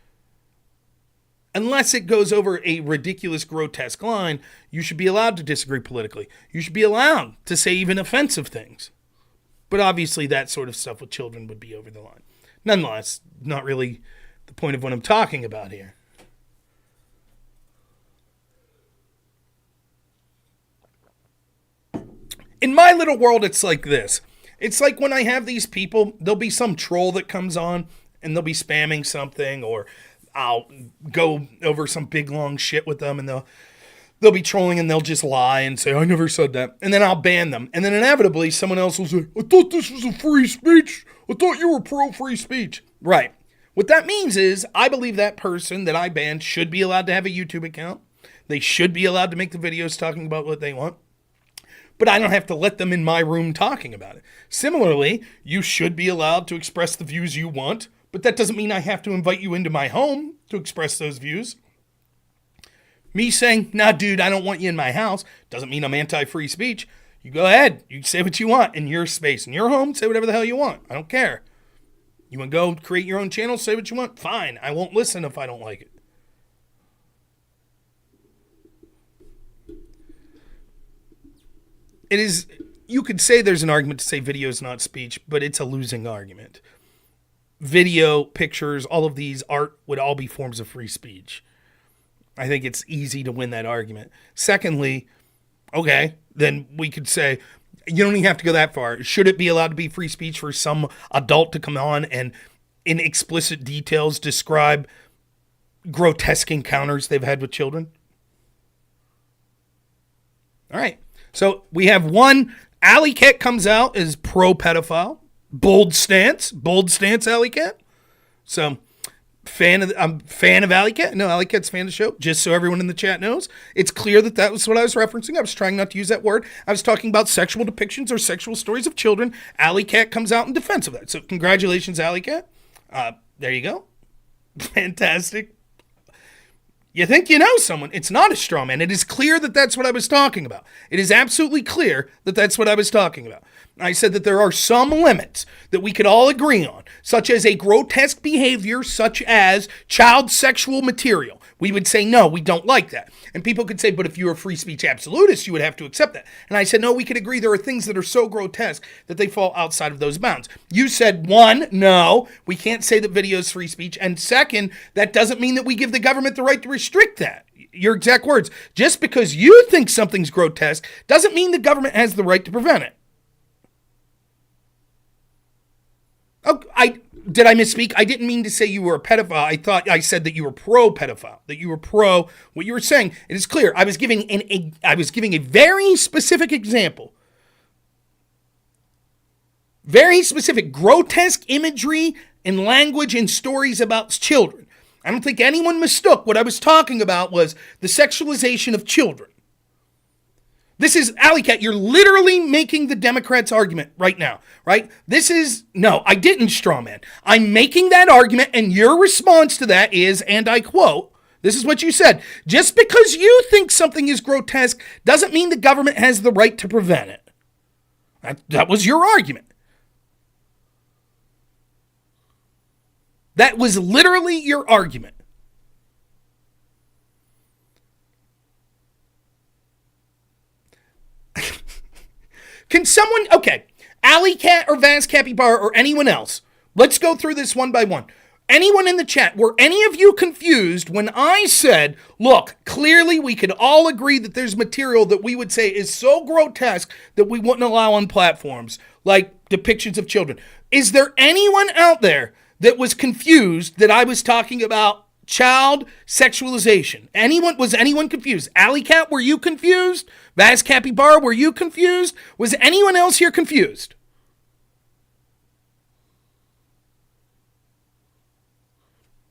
Speaker 1: unless it goes over a ridiculous, grotesque line, you should be allowed to disagree politically. You should be allowed to say even offensive things. But obviously that sort of stuff with children would be over the line. Nonetheless, not really the point of what I'm talking about here. In my little world, it's like this. It's like when I have these people, there'll be some troll that comes on and they'll be spamming something, or I'll go over some big long shit with them and they'll be trolling and they'll just lie and say, I never said that. And then I'll ban them. And then inevitably someone else will say, I thought this was a free speech. I thought you were pro free speech. Right. What that means is I believe that person that I banned should be allowed to have a YouTube account. They should be allowed to make the videos talking about what they want. But I don't have to let them in my room talking about it. Similarly, you should be allowed to express the views you want, but that doesn't mean I have to invite you into my home to express those views. Me saying, nah, dude, I don't want you in my house, doesn't mean I'm anti-free speech. You go ahead. You say what you want in your space, in your home, say whatever the hell you want. I don't care. You want to go create your own channel, say what you want? Fine. I won't listen if I don't like it. It is, you could say there's an argument to say video is not speech, but it's a losing argument. Video, pictures, all of these, art would all be forms of free speech. I think it's easy to win that argument. Secondly, okay, then we could say, you don't even have to go that far. Should it be allowed to be free speech for some adult to come on and in explicit details describe grotesque encounters they've had with children? All right. So we have one, Alley Cat comes out as pro-pedophile. Bold stance, Alley Cat. So, I'm fan of Alley Cat. No, Alley Cat's fan of the show, just so everyone in the chat knows. It's clear that that was what I was referencing. I was trying not to use that word. I was talking about sexual depictions or sexual stories of children. Alley Cat comes out in defense of that. So, congratulations, Alley Cat. There you go. Fantastic. You think you know someone. It's not a straw man. It is clear that that's what I was talking about. It is absolutely clear that that's what I was talking about. I said that there are some limits that we could all agree on, such as a grotesque behavior, such as child sexual material. We would say, no, we don't like that. And people could say, but if you're a free speech absolutist, you would have to accept that. And I said, no, we could agree there are things that are so grotesque that they fall outside of those bounds. You said, one, no, we can't say that video is free speech. And second, that doesn't mean that we give the government the right to restrict that. Your exact words. Just because you think something's grotesque doesn't mean the government has the right to prevent it. Oh, did I misspeak? I didn't mean to say you were a pedophile. I thought I said that you were pro-pedophile, that you were pro what you were saying. It is clear. I was giving a very specific example. Very specific, grotesque imagery and language and stories about children. I don't think anyone mistook what I was talking about was the sexualization of children. This is, Alley Cat, you're literally making the Democrats' argument right now, right? No, I didn't, straw man. I'm making that argument, and your response to that is, and I quote, this is what you said, just because you think something is grotesque doesn't mean the government has the right to prevent it. That was your argument. That was literally your argument. Can someone, okay, Alley Cat or Vaz Capybara or anyone else, let's go through this one by one. Anyone in the chat, were any of you confused when I said, look, clearly we could all agree that there's material that we would say is so grotesque that we wouldn't allow on platforms, like depictions of children. Is there anyone out there that was confused that I was talking about child sexualization? Was anyone confused? Alley Cat, were you confused? Vaz Capybara, were you confused? Was anyone else here confused?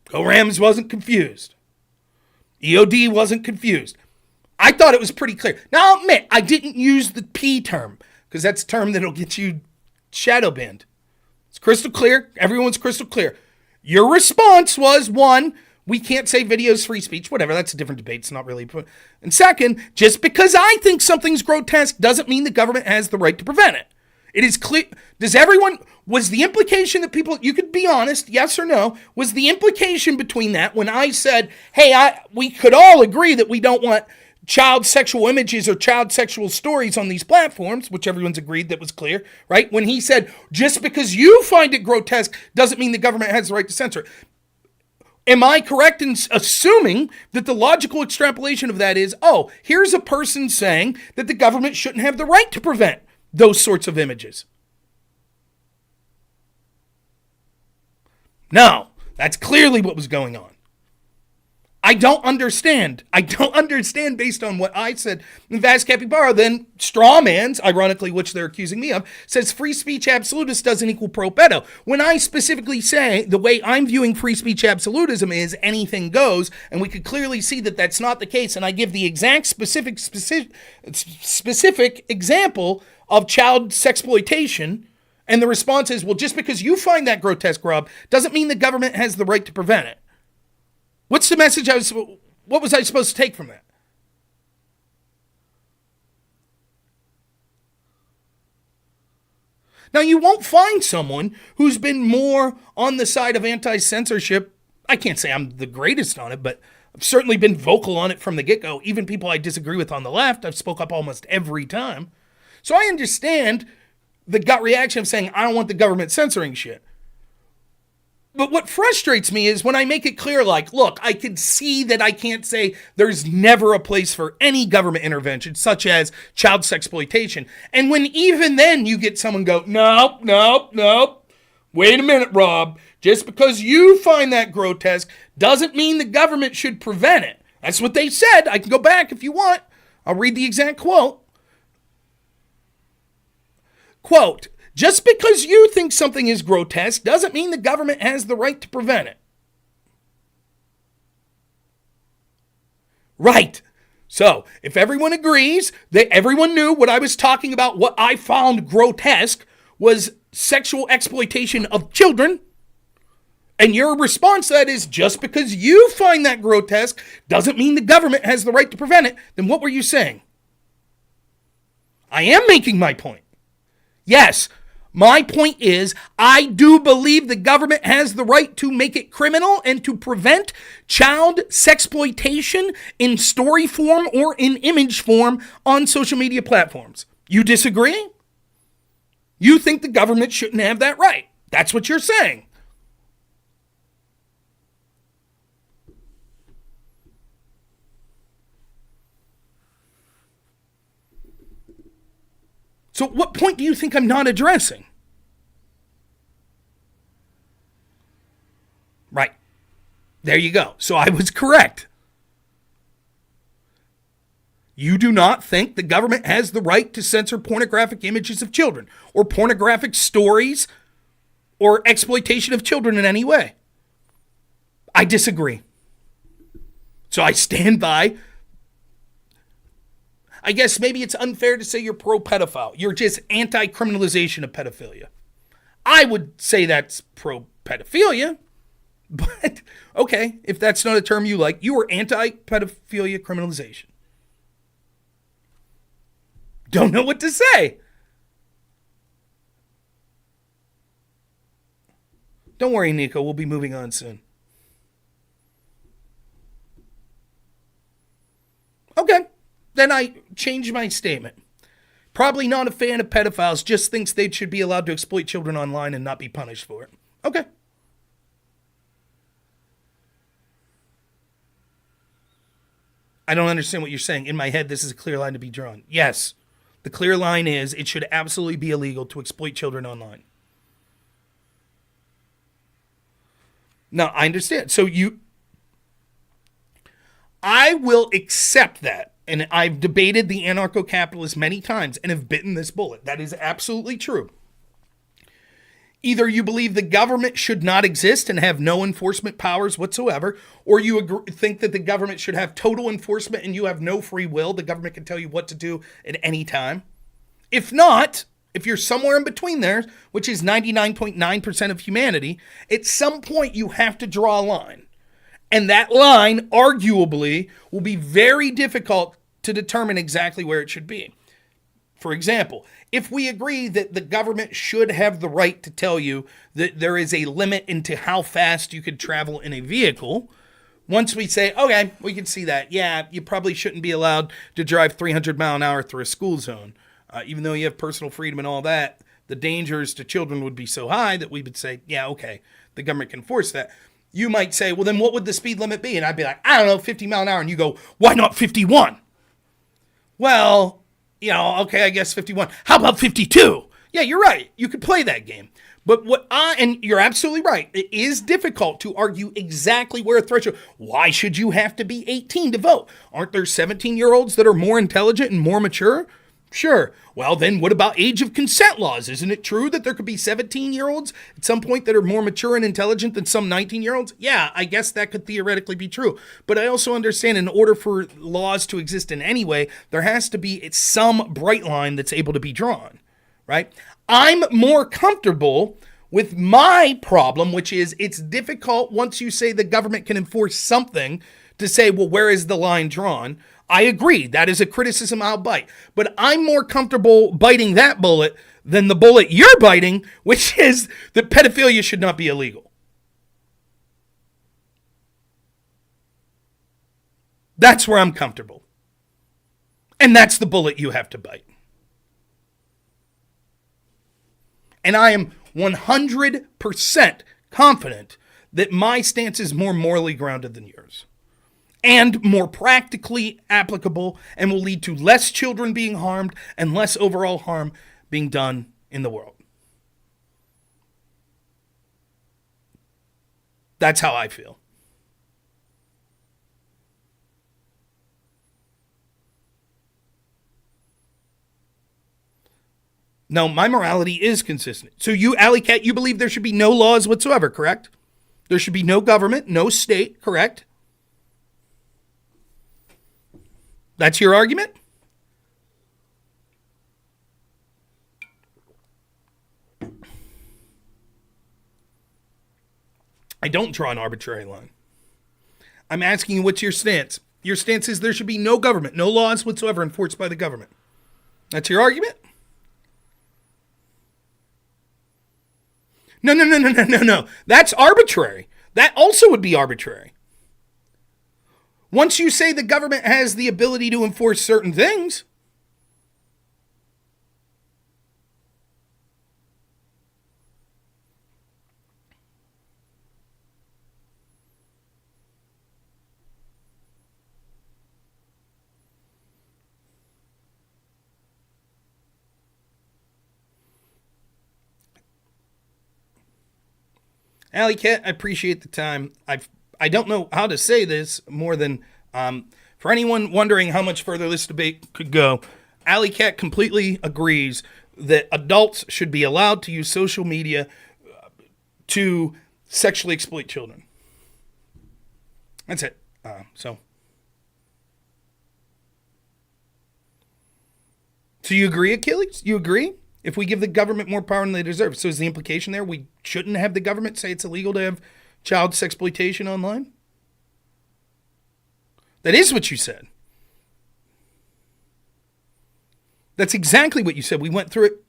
Speaker 1: Go Rams wasn't confused. EOD wasn't confused. I thought it was pretty clear. Now, I'll admit, I didn't use the P term, because that's a term that'll get you shadow banned. It's crystal clear. Everyone's crystal clear. Your response was, one, we can't say video's free speech. Whatever, that's a different debate. It's not really. And second, just because I think something's grotesque doesn't mean the government has the right to prevent it. It is clear. Was the implication that people, you could be honest, yes or no, was the implication between that when I said, hey, we could all agree that we don't want child sexual images or child sexual stories on these platforms, which everyone's agreed that was clear, right? When he said, just because you find it grotesque doesn't mean the government has the right to censor it. Am I correct in assuming that the logical extrapolation of that is, oh, here's a person saying that the government shouldn't have the right to prevent those sorts of images? No, that's clearly what was going on. I don't understand based on what I said. Vaz Capybara, then straw man's, ironically, which they're accusing me of, says free speech absolutist doesn't equal pro pedo. When I specifically say the way I'm viewing free speech absolutism is anything goes, and we could clearly see that that's not the case, and I give the exact specific example of child sexploitation, and the response is, well, just because you find that grotesque, Rob, doesn't mean the government has the right to prevent it. What's the message what was I supposed to take from that? Now, you won't find someone who's been more on the side of anti-censorship. I can't say I'm the greatest on it, but I've certainly been vocal on it from the get-go. Even people I disagree with on the left, I've spoke up almost every time. So I understand the gut reaction of saying, I don't want the government censoring shit. But what frustrates me is when I make it clear, like, look, I can see that I can't say there's never a place for any government intervention, such as child sexploitation. And when even then you get someone go, nope. Wait a minute, Rob. Just because you find that grotesque doesn't mean the government should prevent it. That's what they said. I can go back if you want. I'll read the exact quote. Quote, just because you think something is grotesque doesn't mean the government has the right to prevent it. Right. So, if everyone agrees that everyone knew what I was talking about, what I found grotesque was sexual exploitation of children, and your response to that is just because you find that grotesque doesn't mean the government has the right to prevent it, then what were you saying? I am making my point. Yes. My point is, I do believe the government has the right to make it criminal and to prevent child sexploitation in story form or in image form on social media platforms. You disagree? You think the government shouldn't have that right. That's what you're saying. So what point do you think I'm not addressing? Right. There you go. So I was correct. You do not think the government has the right to censor pornographic images of children or pornographic stories or exploitation of children in any way. I disagree. So I stand by. I guess maybe it's unfair to say you're pro-pedophile. You're just anti-criminalization of pedophilia. I would say that's pro-pedophilia, but okay, if that's not a term you like, you are anti-pedophilia criminalization. Don't know what to say. Don't worry, Nico. We'll be moving on soon. Okay. Then I change my statement. Probably not a fan of pedophiles, just thinks they should be allowed to exploit children online and not be punished for it. Okay. I don't understand what you're saying. In my head, this is a clear line to be drawn. Yes. The clear line is it should absolutely be illegal to exploit children online. Now, I understand. I will accept that. And I've debated the anarcho-capitalist many times and have bitten this bullet. That is absolutely true. Either you believe the government should not exist and have no enforcement powers whatsoever, or you think that the government should have total enforcement and you have no free will. The government can tell you what to do at any time. If not, if you're somewhere in between there, which is 99.9% of humanity, at some point you have to draw a line. And that line, arguably, will be very difficult to determine exactly where it should be. For example, if we agree that the government should have the right to tell you that there is a limit into how fast you could travel in a vehicle, once we say, okay, we can see that. Yeah, you probably shouldn't be allowed to drive 300 mile an hour through a school zone. Even though you have personal freedom and all that, the dangers to children would be so high that we would say, yeah, okay, the government can force that. You might say, well, then what would the speed limit be? And I'd be like, I don't know, 50 mile an hour. And you go, why not 51? Well, okay, I guess 51. How about 52? Yeah, you're right. You could play that game. But and you're absolutely right. It is difficult to argue exactly where a threshold. Why should you have to be 18 to vote? Aren't there 17-year-olds that are more intelligent and more mature? Sure. Well, then what about age of consent laws? Isn't it true that there could be 17-year-olds at some point that are more mature and intelligent than some 19-year-olds? Yeah, I guess that could theoretically be true. But I also understand in order for laws to exist in any way, there has to be some bright line that's able to be drawn, right? I'm more comfortable with my problem, which is it's difficult once you say the government can enforce something to say, well, where is the line drawn? I agree. That is a criticism I'll bite. But I'm more comfortable biting that bullet than the bullet you're biting, which is that pedophilia should not be illegal. That's where I'm comfortable. And that's the bullet you have to bite. And I am 100% confident that my stance is more morally grounded than yours. And more practically applicable, and will lead to less children being harmed and less overall harm being done in the world. That's how I feel. No, my morality is consistent. So you, Alley Cat, you believe there should be no laws whatsoever, correct? There should be no government, no state, correct? That's your argument? I don't draw an arbitrary line. I'm asking you, what's your stance? Your stance is there should be no government, no laws whatsoever enforced by the government. That's your argument? No. That's arbitrary. That also would be arbitrary. Once you say the government has the ability to enforce certain things, Alley Cat, I appreciate the time. I don't know how to say this more than for anyone wondering how much further this debate could go. Alley Cat completely agrees that adults should be allowed to use social media to sexually exploit children. That's it. So you agree, Achilles? You agree? If we give the government more power than they deserve. So is the implication there we shouldn't have the government say it's illegal to have child sexploitation online? That is what you said. That's exactly what you said. We went through it.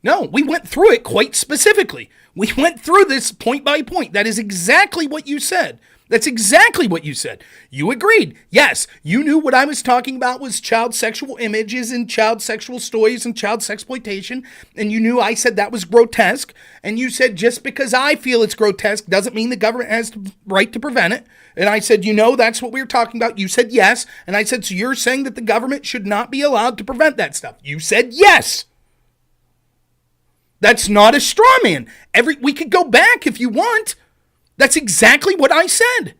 Speaker 1: No, we went through it quite specifically. We went through this point by point. That is exactly what you said. That's exactly what you said. You agreed. Yes, you knew what I was talking about was child sexual images and child sexual stories and child sexploitation. And you knew I said that was grotesque. And you said just because I feel it's grotesque doesn't mean the government has the right to prevent it. And I said, that's what we were talking about. You said yes. And I said, so you're saying that the government should not be allowed to prevent that stuff. You said yes. That's not a straw man. We could go back if you want. That's exactly what I said.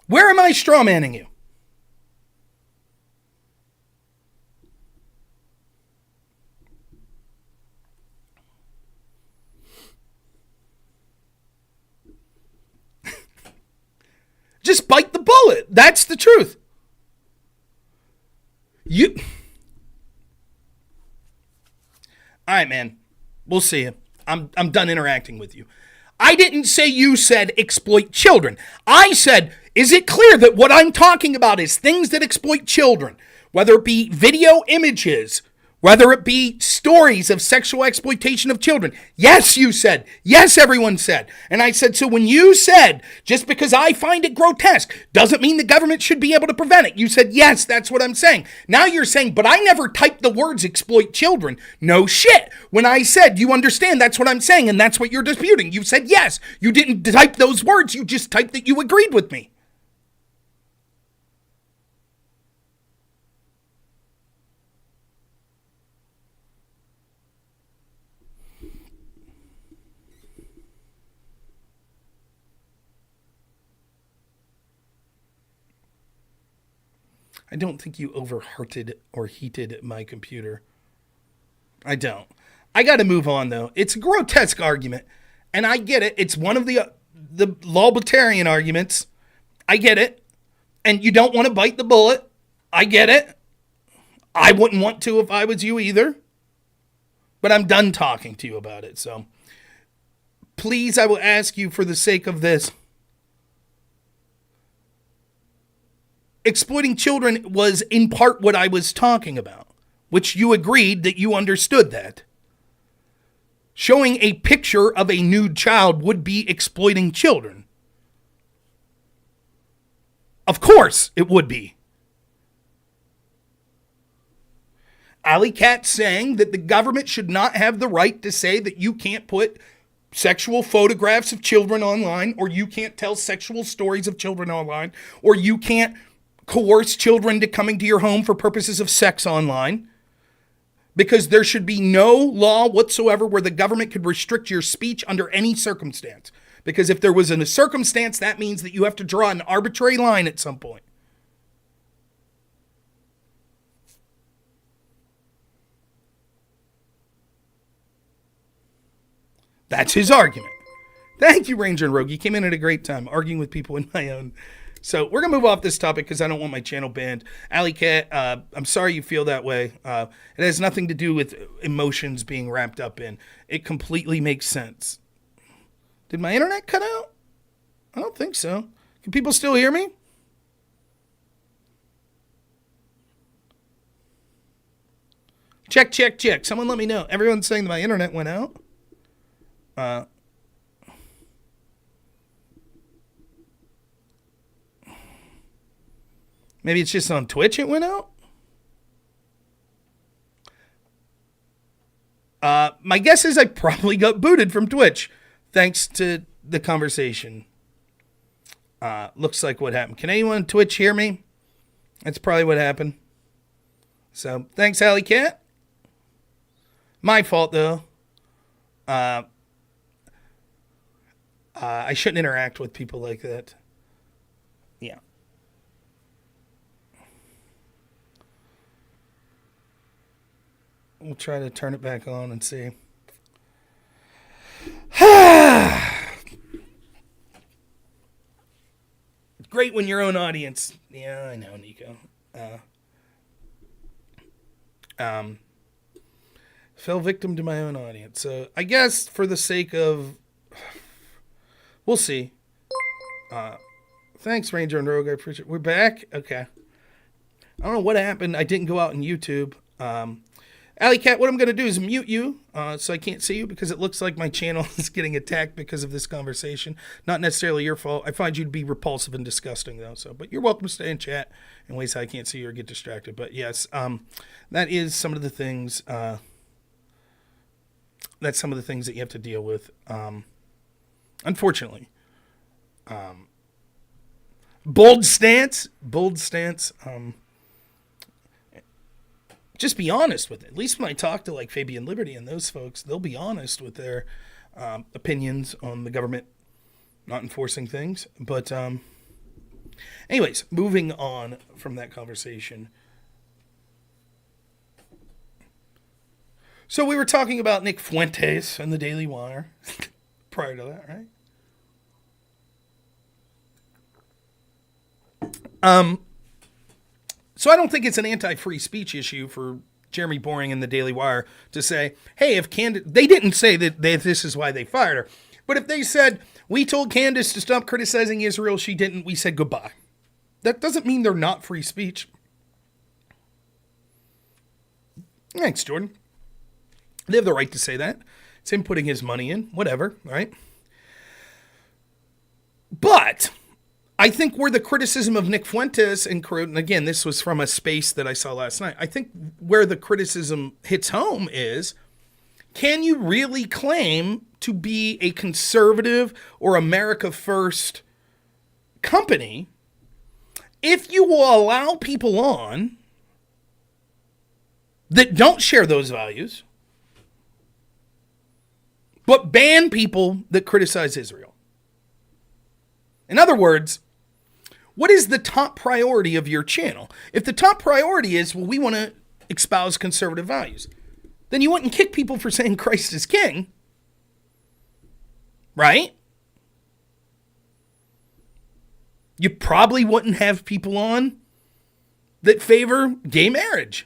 Speaker 1: Where am I straw manning you? Just bite the bullet. That's the truth. All right, man. We'll see you. I'm done interacting with you. I didn't say you said exploit children. I said, is it clear that what I'm talking about is things that exploit children? Whether it be video images, whether it be stories of sexual exploitation of children. Yes, you said. Yes, everyone said. And I said, so when you said, just because I find it grotesque, doesn't mean the government should be able to prevent it. You said, yes, that's what I'm saying. Now you're saying, but I never typed the words exploit children. No shit. When I said, you understand, that's what I'm saying, and that's what you're disputing. You said, yes. You didn't type those words. You just typed that you agreed with me. I don't think you overheated or heated my computer. I don't. I got to move on, though. It's a grotesque argument, and I get it. It's one of the libertarian arguments. I get it. And you don't want to bite the bullet. I get it. I wouldn't want to if I was you either. But I'm done talking to you about it. So please, I will ask you for the sake of this. Exploiting children was in part what I was talking about, which you agreed that you understood that. Showing a picture of a nude child would be exploiting children. Of course it would be. Alley Cat saying that the government should not have the right to say that you can't put sexual photographs of children online, or you can't tell sexual stories of children online, or you can't coerce children to coming to your home for purposes of sex online, because there should be no law whatsoever where the government could restrict your speech under any circumstance. Because if there was a circumstance, that means that you have to draw an arbitrary line at some point. That's his argument. Thank you, Ranger and Rogue. You came in at a great time, arguing with people in my own. So we're going to move off this topic because I don't want my channel banned. Alley Cat, I'm sorry you feel that way. It has nothing to do with emotions being wrapped up in. It completely makes sense. Did my internet cut out? I don't think so. Can people still hear me? Check, check, check. Someone let me know. Everyone's saying that my internet went out. Maybe it's just on Twitch it went out? My guess is I probably got booted from Twitch thanks to the conversation. Looks like what happened. Can anyone on Twitch hear me? That's probably what happened. So, thanks, Alley Cat. My fault, though. I shouldn't interact with people like that. Yeah. We'll try to turn it back on and see. It's great when your own audience. Yeah, I know, Nico. Fell victim to my own audience. So I guess for the sake of, we'll see. Thanks, Ranger and Rogue. I appreciate it. We're back? Okay. I don't know what happened. I didn't go out on YouTube. Alley Cat, what I'm going to do is mute you so I can't see you because it looks like my channel is getting attacked because of this conversation. Not necessarily your fault. I find you to be repulsive and disgusting, though. But you're welcome to stay and chat in ways I can't see you or get distracted. But yes, that is some of the things. That's some of the things that you have to deal with. Unfortunately. Bold stance. Just be honest with it. At least when I talk to like Fabian Liberty and those folks, they'll be honest with their opinions on the government not enforcing things. But anyways, moving on from that conversation. So we were talking about Nick Fuentes and the Daily Wire prior to that, right? So I don't think it's an anti-free speech issue for Jeremy Boring and the Daily Wire to say, hey, if Candace, they didn't say that this is why they fired her, but if they said, we told Candace to stop criticizing Israel, she didn't, we said goodbye. That doesn't mean they're not free speech. Thanks, Jordan. They have the right to say that. It's him putting his money in, whatever, right? But I think where the criticism of Nick Fuentes, and again, this was from a space that I saw last night, I think where the criticism hits home is, can you really claim to be a conservative or America First company if you will allow people on that don't share those values, but ban people that criticize Israel? In other words, what is the top priority of your channel? If the top priority is, well, we want to espouse conservative values, then you wouldn't kick people for saying Christ is king, right? You probably wouldn't have people on that favor gay marriage.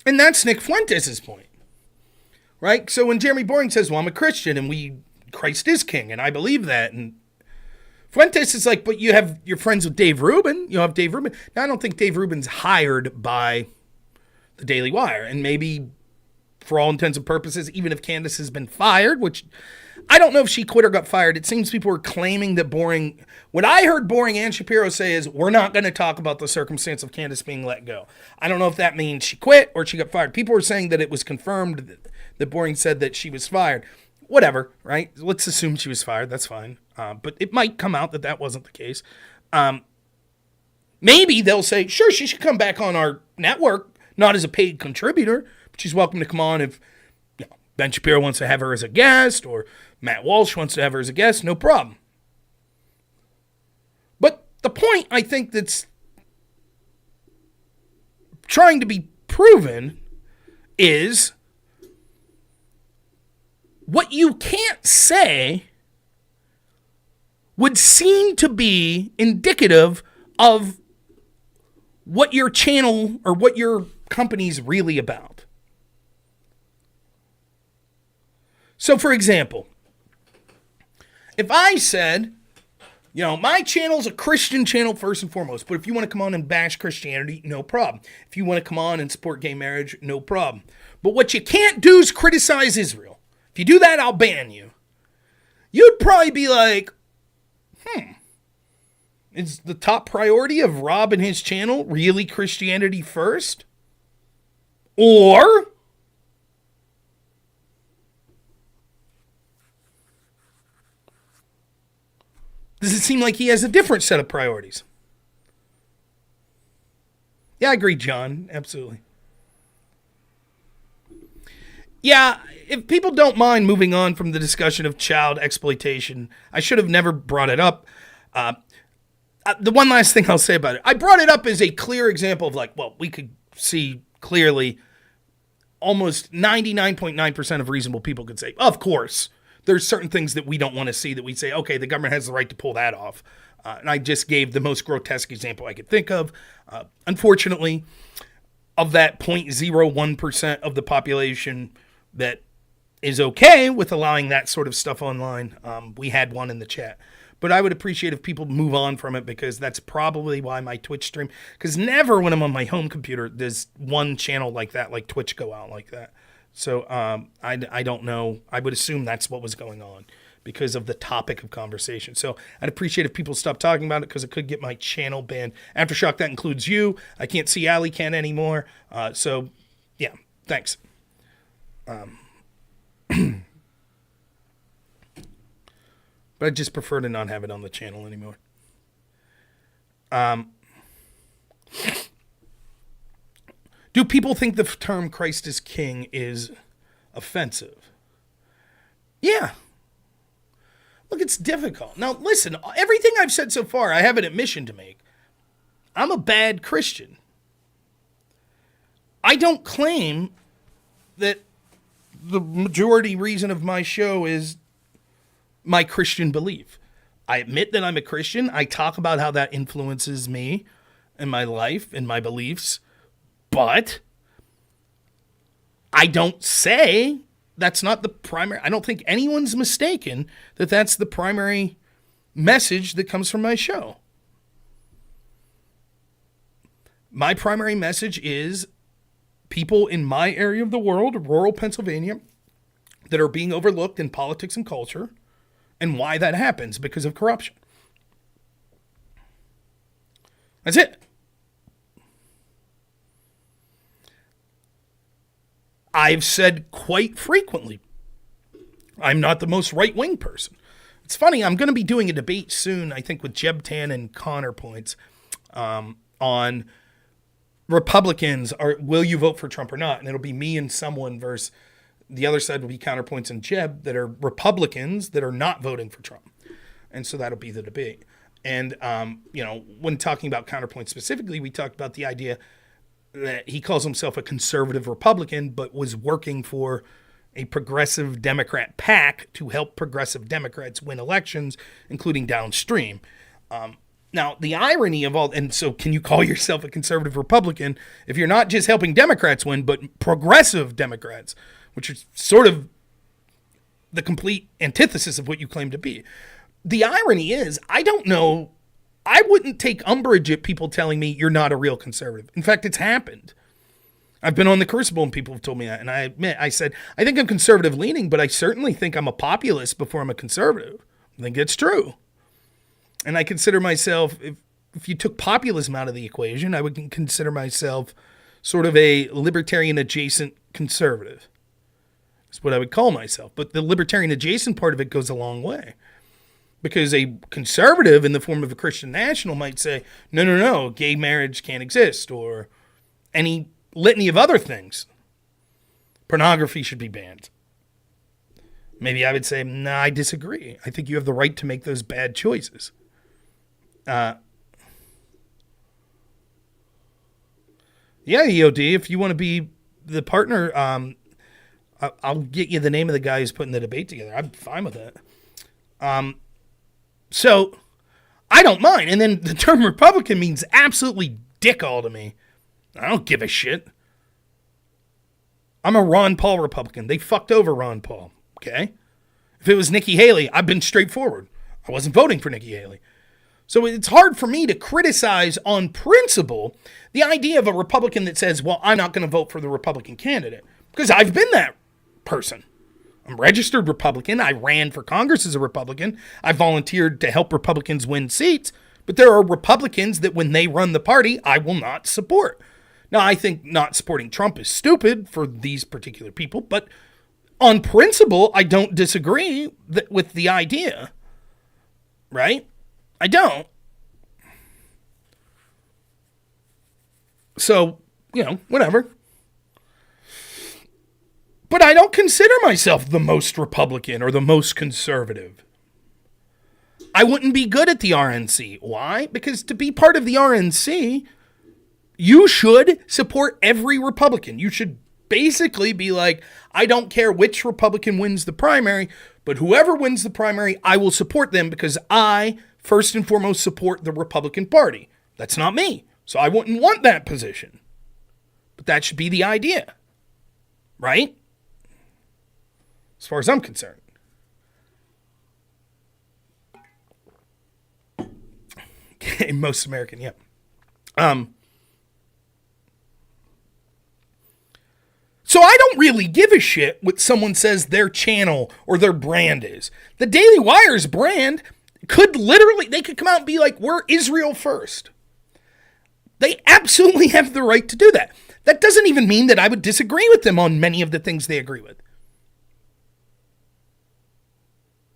Speaker 1: And that's Nick Fuentes' point, right? So when Jeremy Boring says, well, I'm a Christian and Christ is king, and I believe that, and Fuentes is like, but you're friends with Dave Rubin. You have Dave Rubin. Now, I don't think Dave Rubin's hired by the Daily Wire, and maybe for all intents and purposes, even if Candace has been fired, which I don't know if she quit or got fired. It seems people were claiming that Boring, what I heard Boring and Shapiro say is, we're not going to talk about the circumstance of Candace being let go. I don't know if that means she quit or she got fired. People were saying that it was confirmed that Boring said that she was fired. Whatever, right? Let's assume she was fired. That's fine. But it might come out that was-not the case. Maybe they'll say, sure, she should come back on our network, not as a paid contributor, but she's welcome to come on if Ben Shapiro wants to have her as a guest, or Matt Walsh wants to have her as a guest, no problem. But the point, I think, that's trying to be proven is what you can't say would seem to be indicative of what your channel or what your company's really about. So, for example, if I said, my channel's a Christian channel first and foremost, but if you want to come on and bash Christianity, no problem. If you want to come on and support gay marriage, no problem. But what you can't do is criticize Israel. If you do that, I'll ban you. You'd probably be like, is the top priority of Rob and his channel really Christianity first? Or does it seem like he has a different set of priorities? Yeah, I agree, John. Absolutely. Yeah, if people don't mind moving on from the discussion of child exploitation, I should have never brought it up. The one last thing I'll say about it, I brought it up as a clear example of we could see clearly almost 99.9% of reasonable people could say, of course, there's certain things that we don't want to see that we say, okay, the government has the right to pull that off. And I just gave the most grotesque example I could think of. Unfortunately, of that 0.01% of the population that is okay with allowing that sort of stuff online, we had one in the chat. But I would appreciate if people move on from it, because that's probably why my Twitch stream, because never when I'm on my home computer does one channel like that, like Twitch, go out like that. So I don't know. I would assume that's what was going on because of the topic of conversation. So I'd appreciate if people stop talking about it, because it could get my channel banned. Aftershock, that includes you. I can't see Ali Can anymore. So yeah, thanks. But I just prefer to not have it on the channel anymore. Do people think the term Christ is King is offensive? Yeah. Look, it's difficult. Now, listen, everything I've said so far, I have an admission to make. I'm a bad Christian. I don't claim that the majority reason of my show is my Christian belief. I admit that I'm a Christian. I talk about how that influences me and my life and my beliefs, but I don't say that's not the primary. I don't think anyone's mistaken that that's the primary message that comes from my show. My primary message is people in my area of the world, rural Pennsylvania, that are being overlooked in politics and culture, and why that happens because of corruption. That's it. I've said quite frequently, I'm not the most right-wing person. It's funny, I'm going to be doing a debate soon, I think with Jeb Tan and Connor Points, on Republicans, will you vote for Trump or not? And it'll be me and someone versus the other side will be Counterpoints and Jeb that are Republicans that are not voting for Trump. And so that'll be the debate. And, when talking about Counterpoint specifically, we talked about the idea that he calls himself a conservative Republican, but was working for a progressive Democrat PAC to help progressive Democrats win elections, including downstream. Now, the irony of all, and so can you call yourself a conservative Republican if you're not just helping Democrats win, but progressive Democrats, which is sort of the complete antithesis of what you claim to be. The irony is, I don't know, I wouldn't take umbrage at people telling me you're not a real conservative. In fact, it's happened. I've been on the Crucible and people have told me that. And I admit, I said, I think I'm conservative leaning, but I certainly think I'm a populist before I'm a conservative. I think it's true. And I consider myself, if you took populism out of the equation, I would consider myself sort of a libertarian adjacent conservative. That's what I would call myself. But the libertarian adjacent part of it goes a long way. Because a conservative in the form of a Christian national might say, no, gay marriage can't exist, or any litany of other things. Pornography should be banned. Maybe I would say, nah, I disagree. I think you have the right to make those bad choices. Yeah, EOD, if you want to be the partner, I'll get you the name of the guy who's putting the debate together. I'm fine with that. So I don't mind. And then the term Republican means absolutely dick all to me. I don't give a shit. I'm a Ron Paul Republican. They fucked over Ron Paul. Okay. If it was Nikki Haley, I've been straightforward. I wasn't voting for Nikki Haley. So it's hard for me to criticize on principle the idea of a Republican that says, well, I'm not going to vote for the Republican candidate, because I've been that person. I'm registered Republican. I ran for Congress as a Republican. I volunteered to help Republicans win seats. But there are Republicans that when they run the party, I will not support. Now, I think not supporting Trump is stupid for these particular people. But on principle, I don't disagree with the idea. Right? I don't. So, whatever. But I don't consider myself the most Republican or the most conservative. I wouldn't be good at the RNC. Why? Because to be part of the RNC, you should support every Republican. You should basically be like, I don't care which Republican wins the primary, but whoever wins the primary, I will support them because I, first and foremost, support the Republican Party. That's not me. So I wouldn't want that position. But that should be the idea. Right? As far as I'm concerned. Okay, most American, yeah. So I don't really give a shit what someone says their channel or their brand is. The Daily Wire's brand could literally, they could come out and be like, we're Israel first. They absolutely have the right to do that. That doesn't even mean that I would disagree with them on many of the things they agree with.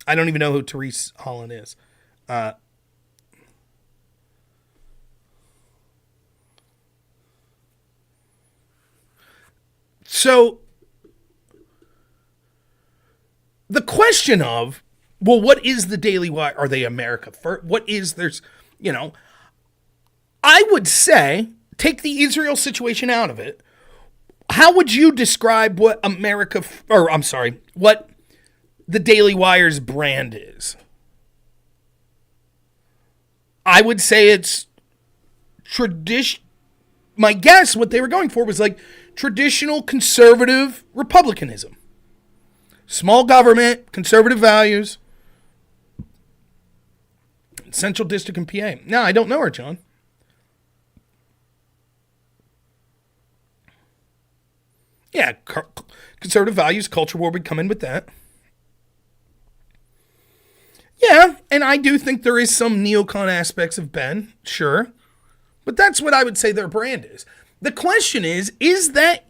Speaker 1: I don't even know who Therese Holland is. So, the question of, well, what is the Daily Wire? Are they America first? What is there's, I would say, take the Israel situation out of it. How would you describe what what the Daily Wire's brand is? I would say it's tradition. My guess, what they were going for was like traditional conservative republicanism. Small government, conservative values. Central District in PA. No, I don't know her, John. Yeah, conservative values, culture war would come in with that. Yeah, and I do think there is some neocon aspects of Ben, sure. But that's what I would say their brand is. The question is that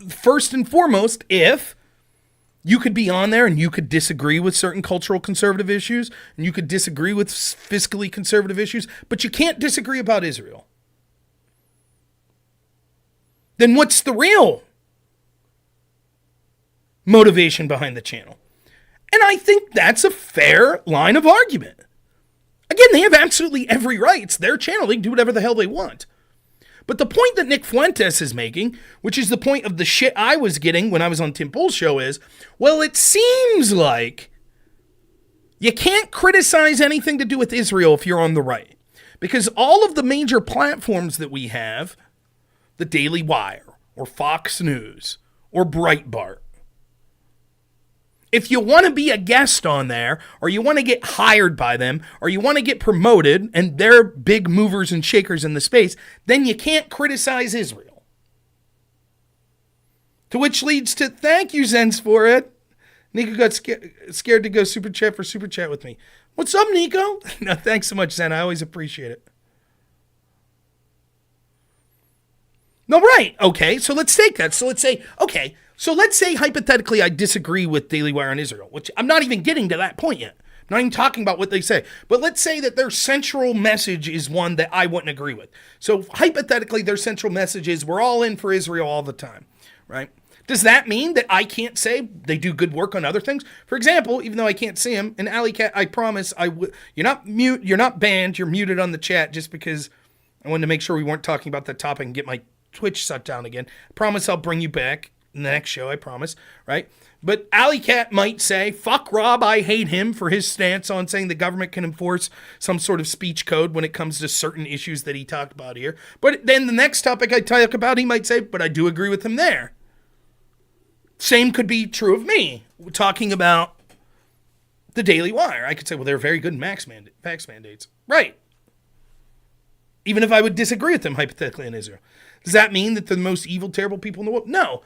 Speaker 1: first and foremost, if you could be on there and you could disagree with certain cultural conservative issues, and you could disagree with fiscally conservative issues, but you can't disagree about Israel, then what's the real motivation behind the channel? And I think that's a fair line of argument. Again, they have absolutely every right. It's their channel. They can do whatever the hell they want. But the point that Nick Fuentes is making, which is the point of the shit I was getting when I was on Tim Pool's show, is, well, it seems like you can't criticize anything to do with Israel if you're on the right. Because all of the major platforms that we have, the Daily Wire, or Fox News, or Breitbart, if you want to be a guest on there, or you want to get hired by them, or you want to get promoted, and they're big movers and shakers in the space, then you can't criticize Israel. To which leads to, thank you, Zens, for it. Nico got scared to go super chat with me. What's up, Nico? No, thanks so much, Zen. I always appreciate it. No, right. Okay, so let's take that. So let's say, hypothetically, I disagree with Daily Wire on Israel, which I'm not even getting to that point yet. I'm not even talking about what they say. But let's say that their central message is one that I wouldn't agree with. So hypothetically, their central message is we're all in for Israel all the time, right? Does that mean that I can't say they do good work on other things? For example, even though I can't see him, and Alley Cat, I promise you're not banned, you're muted on the chat just because I wanted to make sure we weren't talking about that topic and get my Twitch shut down again. I promise I'll bring you back in the next show, I promise, right? But Alley Cat might say, fuck Rob, I hate him for his stance on saying the government can enforce some sort of speech code when it comes to certain issues that he talked about here. But then the next topic I talk about, he might say, but I do agree with him there. Same could be true of me, talking about the Daily Wire. I could say, well, they're very good in vax mandates. Right. Even if I would disagree with them, hypothetically, in Israel. Does that mean that they're the most evil, terrible people in the world? No.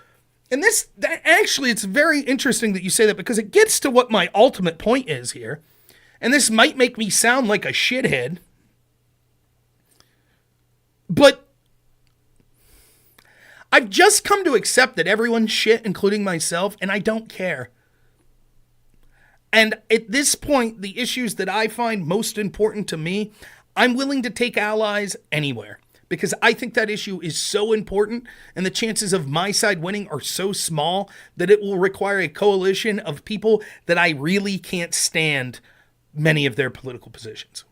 Speaker 1: And actually, it's very interesting that you say that because it gets to what my ultimate point is here. And this might make me sound like a shithead. But I've just come to accept that everyone's shit, including myself, and I don't care. And at this point, the issues that I find most important to me, I'm willing to take allies anywhere. Because I think that issue is so important, and the chances of my side winning are so small that it will require a coalition of people that I really can't stand many of their political positions.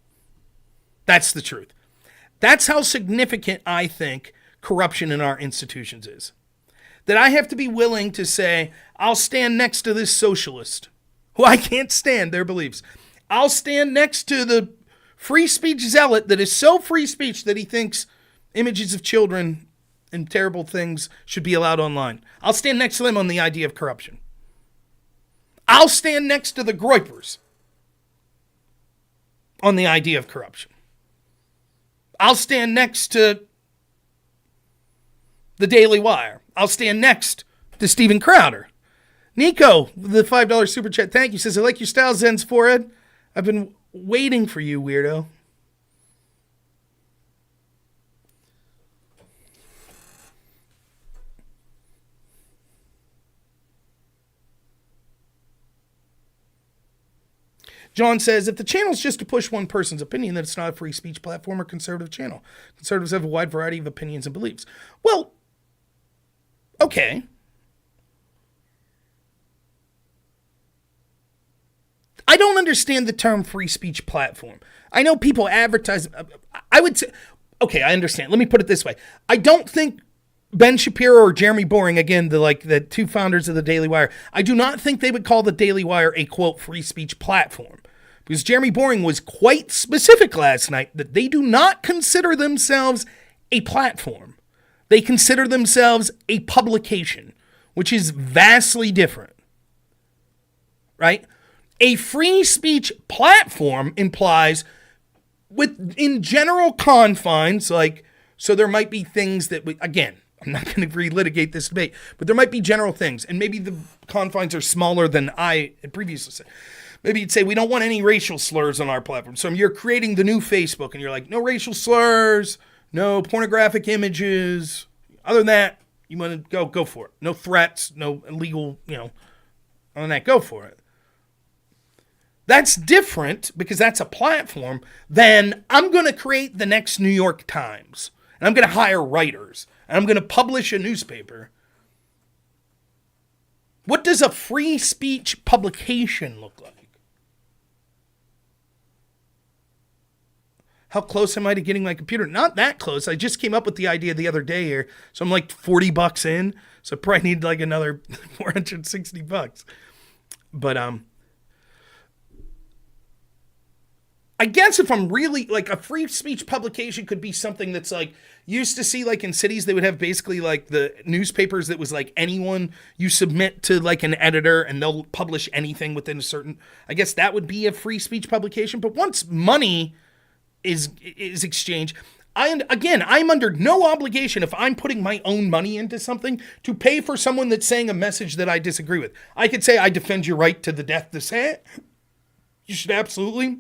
Speaker 1: That's the truth. That's how significant I think corruption in our institutions is. that I have to be willing to say, I'll stand next to this socialist who I can't stand their beliefs. I'll stand next to the free speech zealot that is so free speech that he thinks images of children and terrible things should be allowed online. I'll stand next to them on the idea of corruption. I'll stand next to the Groypers on the idea of corruption. I'll stand next to the Daily Wire. I'll stand next to Steven Crowder. Nico, the $5 super chat, thank you, says, I like your style, Zen's forehead. I've been waiting for you, weirdo. John says, if the channel's just to push one person's opinion, then it's not a free speech platform or conservative channel. Conservatives have a wide variety of opinions and beliefs. Well, okay. I don't understand the term free speech platform. I know people advertise. I would say, okay, I understand. Let me put it this way. I don't think Ben Shapiro or Jeremy Boring, again, the two founders of the Daily Wire, I do not think they would call the Daily Wire a, quote, free speech platform. Because Jeremy Boring was quite specific last night that they do not consider themselves a platform. They consider themselves a publication, which is vastly different. Right? A free speech platform implies, in general confines, so there might be things that, again, I'm not going to relitigate this debate, but there might be general things, and maybe the confines are smaller than I had previously said. Maybe you'd say, we don't want any racial slurs on our platform. So you're creating the new Facebook, and you're like, no racial slurs, no pornographic images. Other than that, you want to go for it. No threats, no illegal, other than that, go for it. That's different, because that's a platform, than I'm going to create the next New York Times, and I'm going to hire writers, and I'm going to publish a newspaper. What does a free speech publication look like? How close am I to getting my computer? Not that close. I just came up with the idea the other day here, so I'm like $40 in, so I probably need like another $460. But I guess if I'm really, like, a free speech publication could be something that's like, used to see like in cities, they would have basically like the newspapers that was like anyone you submit to like an editor and they'll publish anything within a certain, I guess that would be a free speech publication. But once money is exchanged, I'm under no obligation, if I'm putting my own money into something, to pay for someone that's saying a message that I disagree with. I could say, I defend your right to the death to say it. You should absolutely,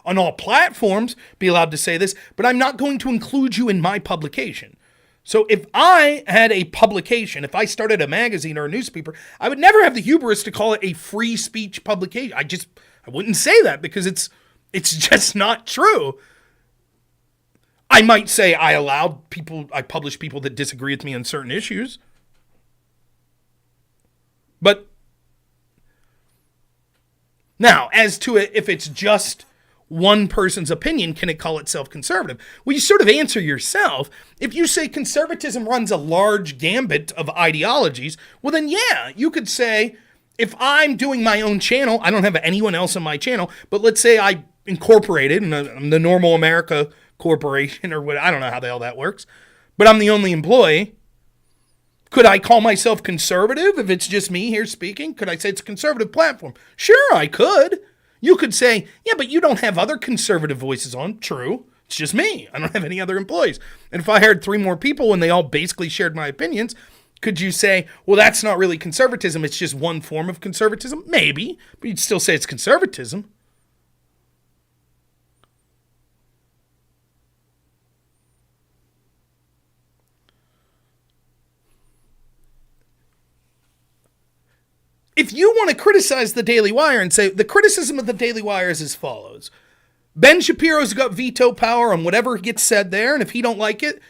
Speaker 1: on all platforms, be allowed to say this, but I'm not going to include you in my publication. So if I had a publication, if I started a magazine or a newspaper, I would never have the hubris to call it a free speech publication. I wouldn't say that, because it's just not true. I might say I publish people that disagree with me on certain issues. But now, as to it, if it's just one person's opinion, can it call itself conservative? Well, you sort of answer yourself. If you say conservatism runs a large gambit of ideologies, well then yeah, you could say, if I'm doing my own channel, I don't have anyone else on my channel, but let's say I incorporated, and I'm the Normal America Corporation, or what, I don't know how the hell that works, but I'm the only employee. Could I call myself conservative if it's just me here speaking? Could I say it's a conservative platform? Sure, I could. You could say, yeah, but you don't have other conservative voices on. True. It's just me. I don't have any other employees. And if I hired 3 more people and they all basically shared my opinions, could you say, well, that's not really conservatism, it's just one form of conservatism? Maybe, but you'd still say it's conservatism. If you want to criticize the Daily Wire and say, the criticism of the Daily Wire is as follows. Ben Shapiro's got veto power on whatever gets said there, and if he don't like it,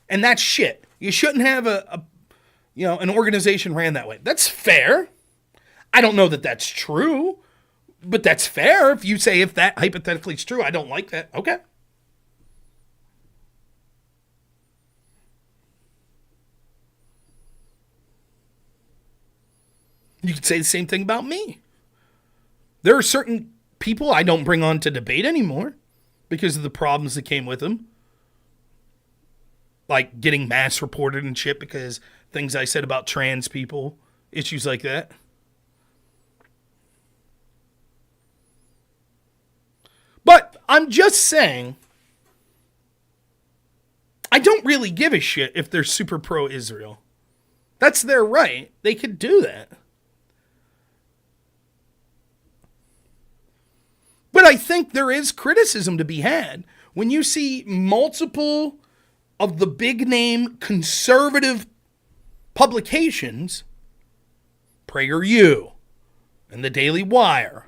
Speaker 1: and that's shit. You shouldn't have an organization ran that way. That's fair. I don't know that that's true, but that's fair. If you say, if that hypothetically is true, I don't like that. Okay. You could say the same thing about me. There are certain people I don't bring on to debate anymore because of the problems that came with them. Like getting mass reported and shit because things I said about trans people, issues like that. But I'm just saying, I don't really give a shit if they're super pro-Israel. That's their right. They could do that. But I think there is criticism to be had when you see multiple of the big name conservative publications, PragerU and the Daily Wire.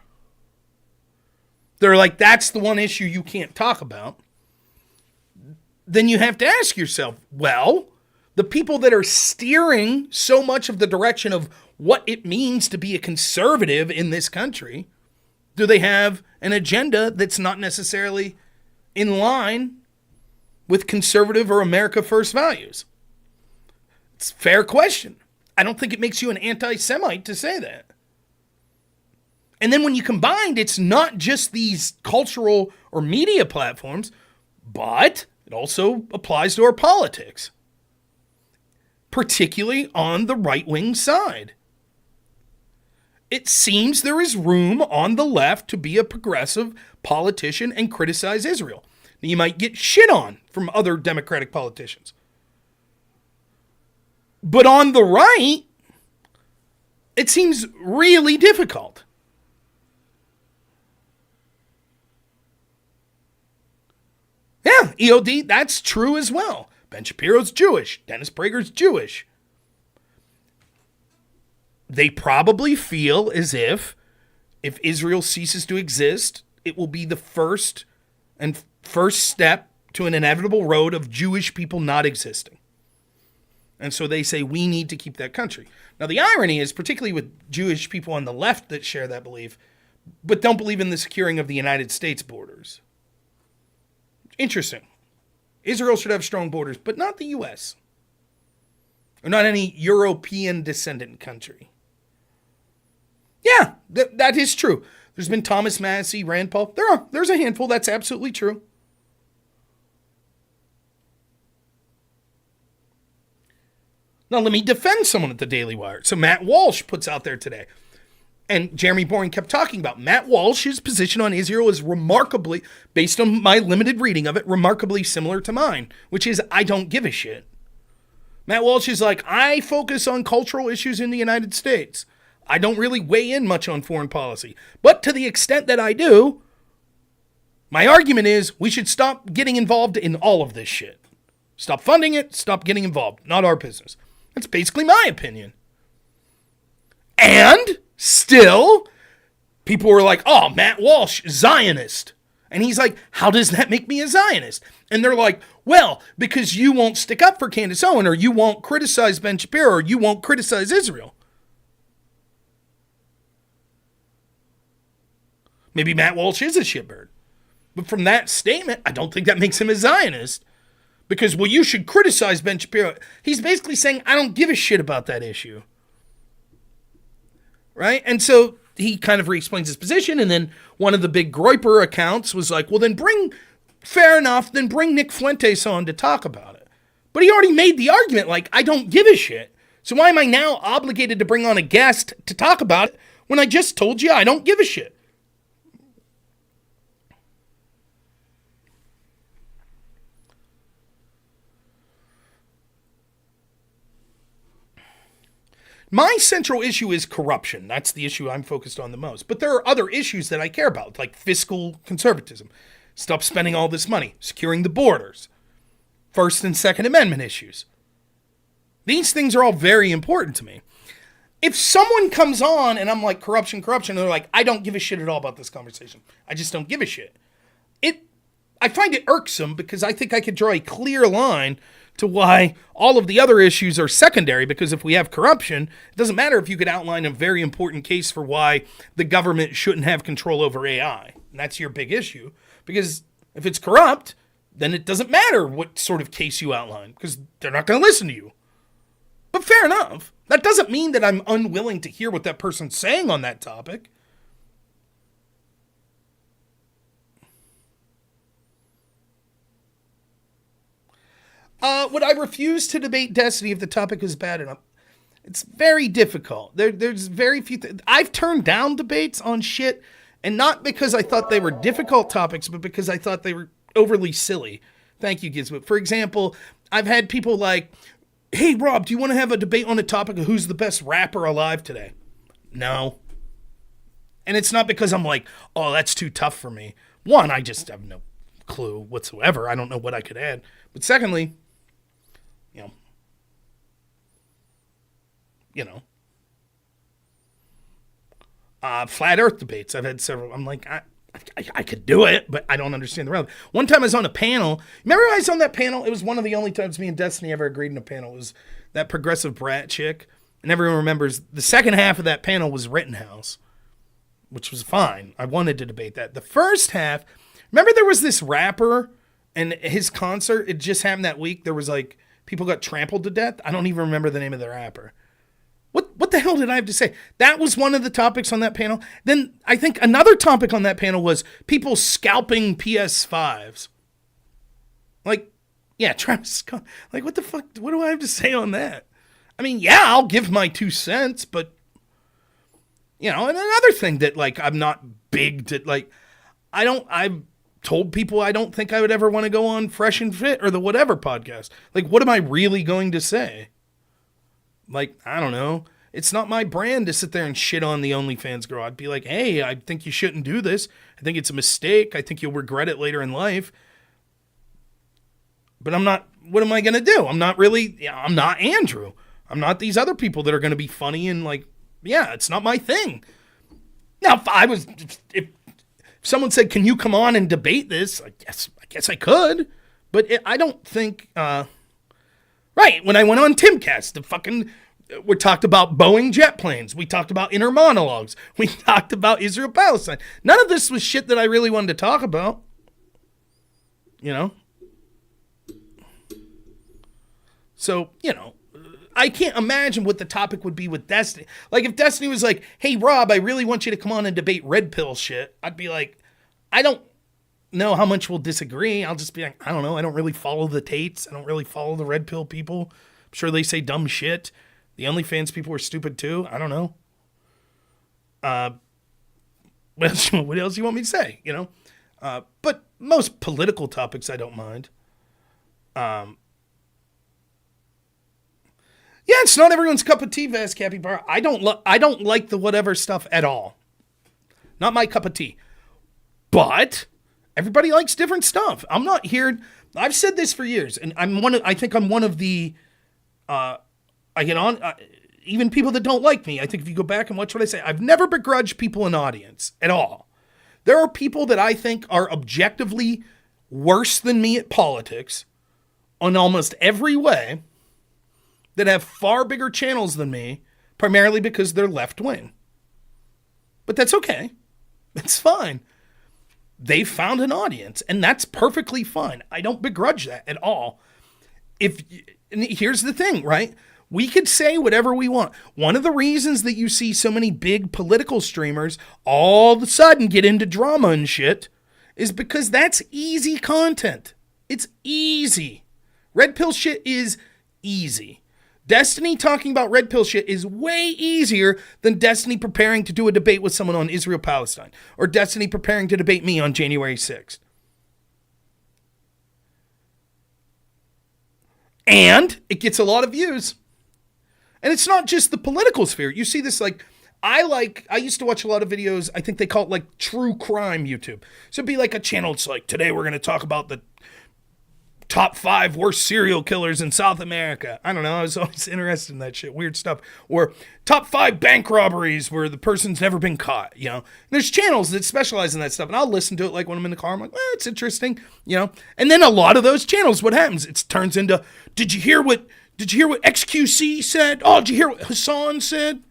Speaker 1: They're like, that's the one issue you can't talk about. Then you have to ask yourself, well, the people that are steering so much of the direction of what it means to be a conservative in this country, do they have an agenda that's not necessarily in line with conservative or America First values? It's a fair question. I don't think it makes you an anti-Semite to say that. And then when you combine, it's not just these cultural or media platforms, but it also applies to our politics, particularly on the right-wing side. It seems there is room on the left to be a progressive politician and criticize Israel. Now, you might get shit on from other Democratic politicians. But on the right, it seems really difficult. Yeah, EOD, that's true as well. Ben Shapiro's Jewish. Dennis Prager's Jewish. They probably feel as if Israel ceases to exist, it will be the first step to an inevitable road of Jewish people not existing. And so they say we need to keep that country. Now the irony is, particularly with Jewish people on the left that share that belief, but don't believe in the securing of the United States borders. Interesting. Israel should have strong borders, but not the U.S. Or not any European descendant country. Yeah, that is true. There's been Thomas Massie, Rand Paul. There's a handful. That's absolutely true. Now, let me defend someone at the Daily Wire. So Matt Walsh puts out there today, and Jeremy Boring kept talking about Matt Walsh's position on Israel is remarkably, based on my limited reading of it, remarkably similar to mine, which is I don't give a shit. Matt Walsh is like, I focus on cultural issues in the United States. I don't really weigh in much on foreign policy. But to the extent that I do, my argument is we should stop getting involved in all of this shit. Stop funding it, stop getting involved. Not our business. That's basically my opinion. And still, people were like, oh, Matt Walsh, Zionist. And he's like, how does that make me a Zionist? And they're like, well, because you won't stick up for Candace Owen, or you won't criticize Ben Shapiro, or you won't criticize Israel. Maybe Matt Walsh is a shitbird. But from that statement, I don't think that makes him a Zionist. Because, well, you should criticize Ben Shapiro. He's basically saying, I don't give a shit about that issue. Right? And so he kind of re-explains his position. And then one of the big Groyper accounts was like, well, then fair enough, then bring Nick Fuentes on to talk about it. But he already made the argument, like, I don't give a shit. So why am I now obligated to bring on a guest to talk about it when I just told you I don't give a shit? My central issue is corruption. That's the issue I'm focused on the most. But there are other issues that I care about, like fiscal conservatism. Stop spending all this money, securing the borders, First and Second Amendment issues. These things are all very important to me. If someone comes on and I'm like, corruption, and they're like, I don't give a shit at all about this conversation. I just don't give a shit. I find it irksome because I think I could draw a clear line to why all of the other issues are secondary, because if we have corruption, it doesn't matter if you could outline a very important case for why the government shouldn't have control over AI. And that's your big issue, because if it's corrupt, then it doesn't matter what sort of case you outline, because they're not going to listen to you. But fair enough. That doesn't mean that I'm unwilling to hear what that person's saying on that topic. Would I refuse to debate Destiny if the topic is bad enough? It's very difficult. There's very few. I've turned down debates on shit, and not because I thought they were difficult topics, but because I thought they were overly silly. Thank you, Gizmo. For example, I've had people like, hey, Rob, do you want to have a debate on the topic of who's the best rapper alive today? No. And it's not because I'm like, oh, that's too tough for me. One, I just have no clue whatsoever. I don't know what I could add. But secondly, flat earth debates. I've had several. I'm like, I could do it, but I don't understand the relevance. One time I was on a panel. Remember I was on that panel? It was one of the only times me and Destiny ever agreed in a panel. It was that progressive brat chick. And everyone remembers the second half of that panel was Rittenhouse, which was fine. I wanted to debate that. The first half, remember there was this rapper and his concert, it just happened that week. There was like, people got trampled to death. I don't even remember the name of the rapper. What the hell did I have to say? That was one of the topics on that panel. Then I think another topic on that panel was people scalping PS5s. Like, yeah, Travis Scott. Like, what the fuck? What do I have to say on that? I mean, yeah, I'll give my 2 cents, but, and another thing that, like, I'm not big to, like, I've told people I don't think I would ever want to go on Fresh and Fit or the whatever podcast. Like, what am I really going to say? Like, I don't know. It's not my brand to sit there and shit on the OnlyFans girl. I'd be like, hey, I think you shouldn't do this. I think it's a mistake. I think you'll regret it later in life. But I'm not, what am I going to do? I'm not Andrew. I'm not these other people that are going to be funny and like, yeah, it's not my thing. Now, if someone said, can you come on and debate this? I guess I could. But I don't think, right, when I went on Timcast, we talked about Boeing jet planes. We talked about inner monologues. We talked about Israel-Palestine. None of this was shit that I really wanted to talk about. So, I can't imagine what the topic would be with Destiny. Like, if Destiny was like, hey, Rob, I really want you to come on and debate red pill shit, I'd be like, I don't know how much we'll disagree. I'll just be like, I don't know. I don't really follow the Tates. I don't really follow the red pill people. I'm sure they say dumb shit. The OnlyFans people are stupid too. I don't know. What else do you want me to say? But most political topics I don't mind. Yeah, it's not everyone's cup of tea, Vast Capybara. I don't like the whatever stuff at all. Not my cup of tea. But everybody likes different stuff. I'm not here. I've said this for years, and I think I'm one of the. I get on even people that don't like me. I think if you go back and watch what I say, I've never begrudged people an audience at all. There are people that I think are objectively worse than me at politics on almost every way that have far bigger channels than me, primarily because they're left wing. But that's okay. It's fine. They found an audience, and that's perfectly fine. I don't begrudge that at all. And here's the thing, right? We could say whatever we want. One of the reasons that you see so many big political streamers all of a sudden get into drama and shit is because that's easy content. It's easy. Red pill shit is easy. Destiny talking about red pill shit is way easier than Destiny preparing to do a debate with someone on Israel-Palestine or Destiny preparing to debate me on January 6th. And it gets a lot of views. And it's not just the political sphere. You see this I used to watch a lot of videos, I think they call it like true crime YouTube. So it'd be like a channel, it's like, today we're going to talk about the top 5 worst serial killers in South America. I don't know. I was always interested in that shit. Weird stuff. Or top 5 bank robberies where the person's never been caught, There's channels that specialize in that stuff. And I'll listen to it like when I'm in the car. I'm like, it's interesting, And then a lot of those channels, what happens? It turns into, did you hear what XQC said? Oh, did you hear what Hassan said?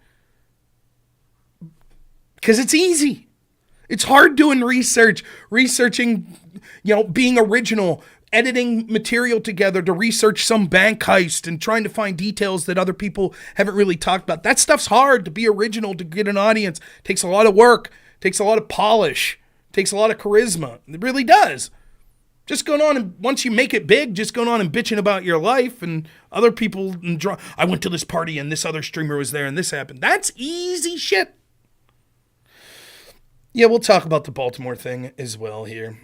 Speaker 1: Because it's easy. It's hard doing researching, being original, editing material together to research some bank heist and trying to find details that other people haven't really talked about. That stuff's hard to be original, to get an audience. It takes a lot of work, takes a lot of polish, takes a lot of charisma. It really does. Just going on and once you make it big, just going on and bitching about your life and other people and I went to this party and this other streamer was there and this happened. That's easy shit. Yeah, we'll talk about the Baltimore thing as well here.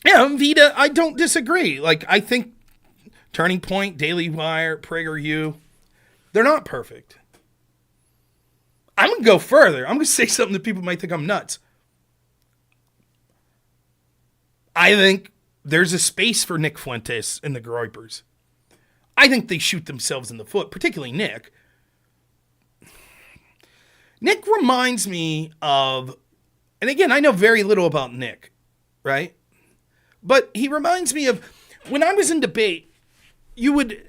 Speaker 1: Yeah, Vita, I don't disagree. Like, I think Turning Point, Daily Wire, PragerU, they're not perfect. I'm going to go further. I'm going to say something that people might think I'm nuts. I think there's a space for Nick Fuentes and the Groypers. I think they shoot themselves in the foot, particularly Nick. Nick reminds me of, and again, I know very little about Nick, right? But he reminds me of when I was in debate, you would,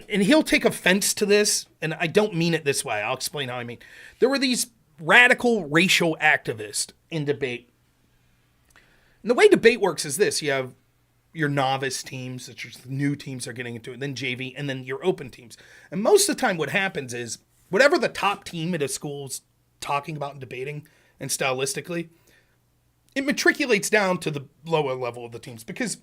Speaker 1: and he'll take offense to this, and I don't mean it this way. I'll explain how I mean. There were these radical racial activists in debate. And the way debate works is this. You have your novice teams, that your new teams are getting into it, then JV, and then your open teams. And most of the time what happens is, whatever the top team at a school's talking about and debating, and stylistically, it matriculates down to the lower level of the teams because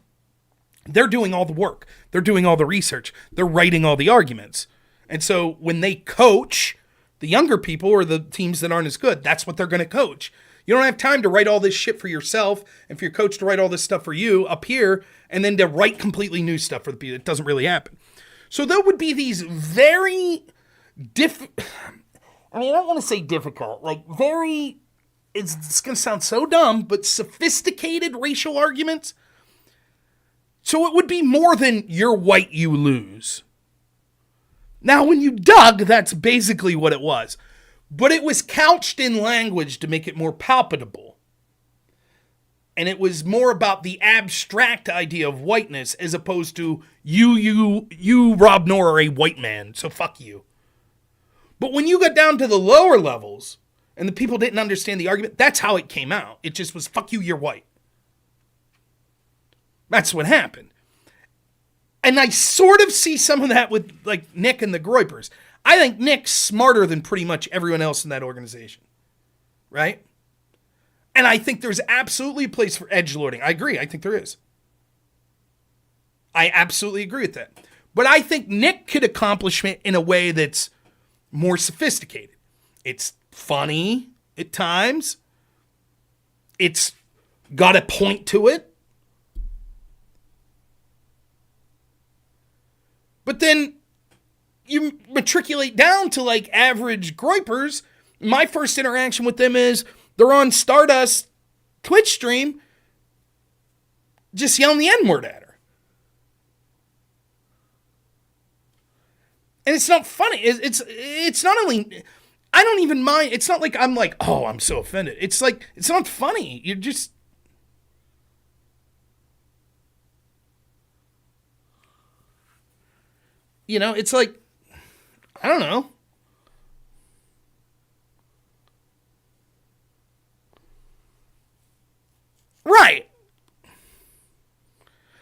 Speaker 1: they're doing all the work. They're doing all the research. They're writing all the arguments. And so when they coach the younger people or the teams that aren't as good, that's what they're going to coach. You don't have time to write all this shit for yourself and for your coach to write all this stuff for you up here and then to write completely new stuff for the people. It doesn't really happen. So there would be these very I don't want to say difficult, like very, it's going to sound so dumb, but sophisticated racial arguments. So it would be more than you're white, you lose. Now, when you dug, that's basically what it was. But it was couched in language to make it more palpable. And it was more about the abstract idea of whiteness as opposed to you, robnoerr, are a white man, so fuck you. But when you got down to the lower levels and the people didn't understand the argument, that's how it came out. It just was, fuck you, you're white. That's what happened. And I sort of see some of that with like Nick and the Groypers. I think Nick's smarter than pretty much everyone else in that organization. Right? And I think there's absolutely a place for edgelording. I agree. I think there is. I absolutely agree with that. But I think Nick could accomplish it in a way that's more sophisticated. It's funny at times. It's got a point to it. But then you matriculate down to like average Groypers. My first interaction with them is they're on Stardust Twitch stream just yelling the N-word at her. And it's not funny. It's not only, I don't even mind. It's not like I'm like, oh, I'm so offended. It's like, it's not funny. You're just, you know, it's like, I don't know. Right.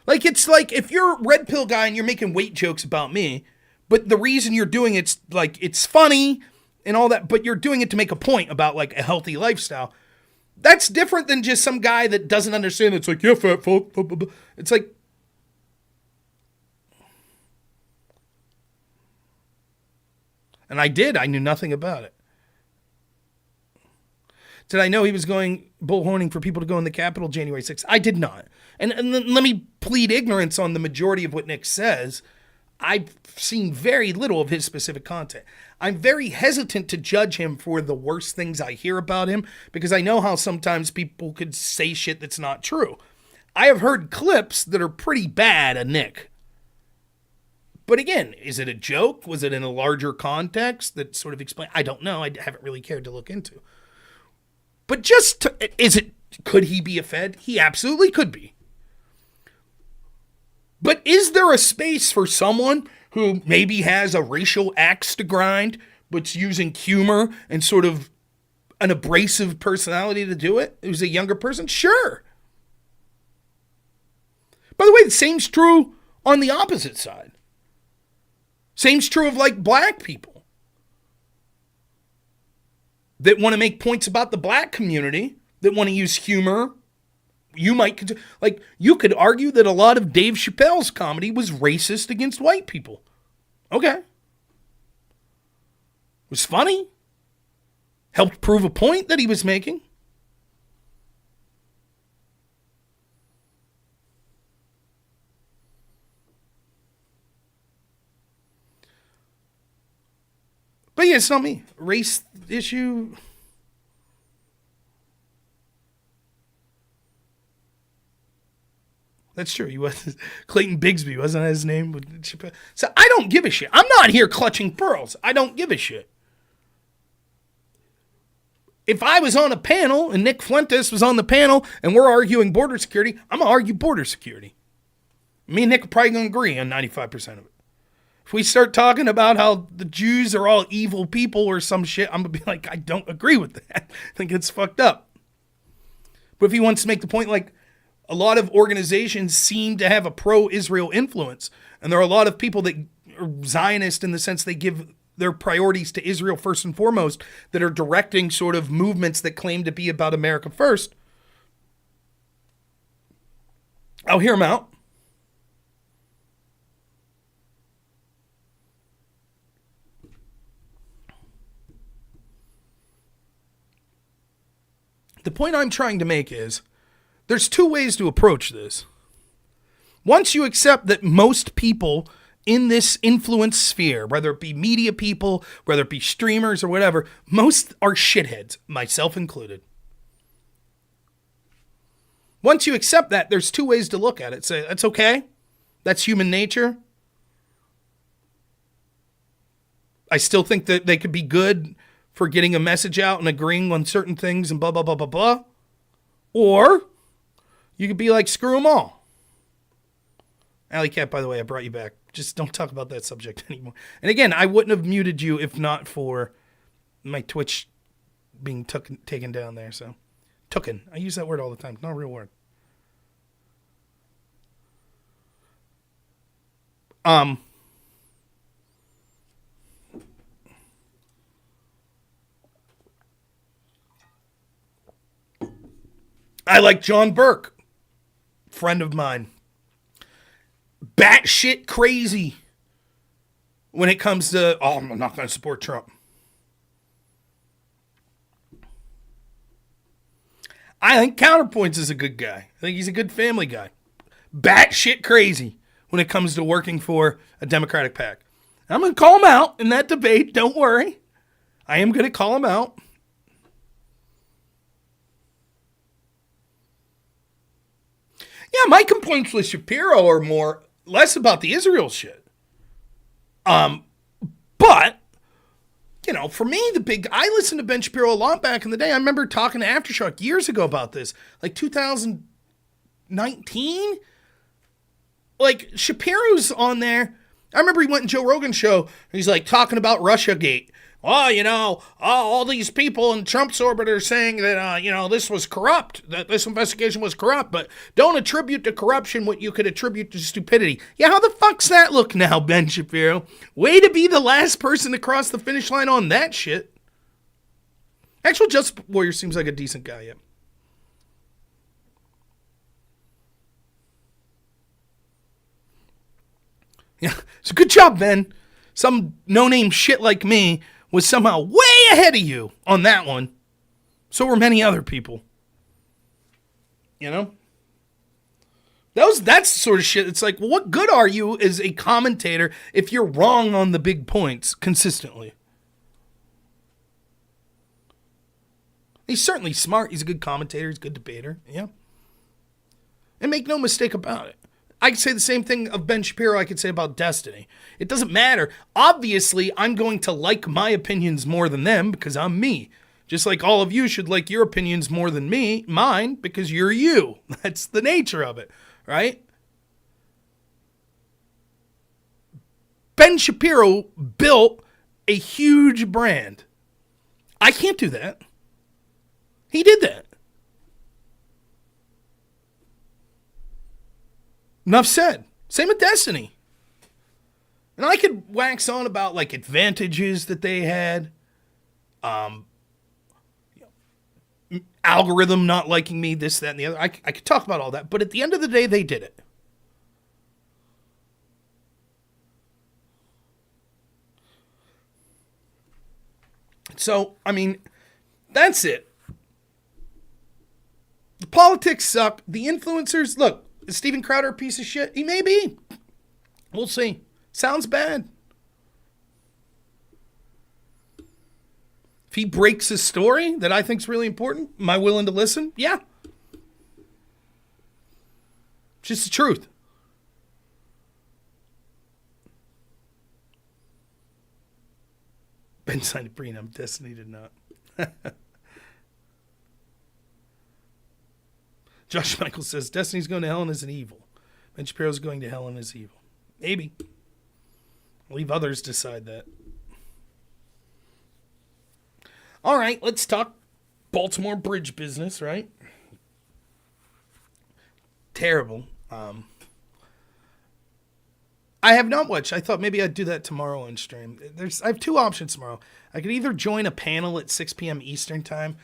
Speaker 1: Like, it's like if you're a red pill guy and you're making weight jokes about me, but the reason you're doing it's like, it's funny and all that, but you're doing it to make a point about like a healthy lifestyle. That's different than just some guy that doesn't understand. It's like, yeah, fat folk. Blah, blah, blah. It's like, and I knew nothing about it. Did I know he was going bullhorning for people to go in the Capitol January 6th? I did not. And let me plead ignorance on the majority of what Nick says. I've seen very little of his specific content. I'm very hesitant to judge him for the worst things I hear about him because I know how sometimes people could say shit that's not true. I have heard clips that are pretty bad of Nick. But again, is it a joke? Was it in a larger context that sort of explain? I don't know. I haven't really cared to look into. But could he be a Fed? He absolutely could be. But is there a space for someone who maybe has a racial axe to grind, but's using humor and sort of an abrasive personality to do it, who's a younger person, sure. By the way, the same's true on the opposite side. Same's true of like black people that want to make points about the black community, that want to use humor. You could argue that a lot of Dave Chappelle's comedy was racist against white people. Okay. It was funny. Helped prove a point that he was making. But yeah, it's not me. Race issue. That's true. He was Clayton Bigsby, wasn't that his name? So I don't give a shit. I'm not here clutching pearls. I don't give a shit. If I was on a panel and Nick Fuentes was on the panel and we're arguing border security, I'm going to argue border security. Me and Nick are probably going to agree on 95% of it. If we start talking about how the Jews are all evil people or some shit, I'm going to be like, I don't agree with that. I think it's fucked up. But if he wants to make the point, like, a lot of organizations seem to have a pro-Israel influence, and there are a lot of people that are Zionist in the sense they give their priorities to Israel first and foremost, that are directing sort of movements that claim to be about America first. I'll hear them out. The point I'm trying to make is there's two ways to approach this. Once you accept that most people in this influence sphere, whether it be media people, whether it be streamers or whatever, most are shitheads, myself included. Once you accept that, there's two ways to look at it. Say, that's okay. That's human nature. I still think that they could be good for getting a message out and agreeing on certain things and blah, blah, blah, blah, blah. Or you could be like, screw them all. Alley Cat, by the way, I brought you back. Just don't talk about that subject anymore. And again, I wouldn't have muted you if not for my Twitch being taken down there. So, tooken. I use that word all the time. It's not a real word. I like John Burke, friend of mine. Batshit crazy when it comes to, I'm not going to support Trump. I think Counterpoints is a good guy. I think he's a good family guy. Batshit crazy when it comes to working for a Democratic PAC. I'm going to call him out in that debate. Don't worry. I am going to call him out. Yeah, my complaints with Shapiro are less about the Israel shit. But, you know, for me, I listened to Ben Shapiro a lot back in the day. I remember talking to Aftershock years ago about this, like 2019. Like, Shapiro's on there. I remember he went on Joe Rogan's show. He's like talking about Russiagate. Oh, you know, all these people in Trump's orbit are saying that, this was corrupt, that this investigation was corrupt, but don't attribute to corruption what you could attribute to stupidity. Yeah, how the fuck's that look now, Ben Shapiro? Way to be the last person to cross the finish line on that shit. Actual Justice Warrior seems like a decent guy, yeah. Yeah, so good job, Ben. Some no-name shit like me was somehow way ahead of you on that one. So were many other people. You know? That's the sort of shit. It's like, well, what good are you as a commentator if you're wrong on the big points consistently? He's certainly smart. He's a good commentator. He's a good debater. Yeah. And make no mistake about it. I could say the same thing of Ben Shapiro I could say about Destiny. It doesn't matter. Obviously, I'm going to like my opinions more than them because I'm me. Just like all of you should like your opinions more than mine, because you're you. That's the nature of it, right? Ben Shapiro built a huge brand. I can't do that. He did that. Enough said. Same with Destiny. And I could wax on about like advantages that they had. Algorithm not liking me, this, that, and the other. I could talk about all that. But at the end of the day, they did it. So, I mean, that's it. The politics suck. The influencers, look, is Steven Crowder a piece of shit? He may be. We'll see. Sounds bad. If he breaks his story that I think is really important, am I willing to listen? Yeah. It's just the truth. Ben signed a prenup. Destiny did not. Josh Michael says, Destiny's going to hell and is an evil. Ben Shapiro's going to hell and is evil. Maybe. I'll leave others decide that. All right, let's talk Baltimore bridge business, right? Terrible. I have not watched. I thought maybe I'd do that tomorrow on stream. I have two options tomorrow. I could either join a panel at 6 p.m. Eastern time.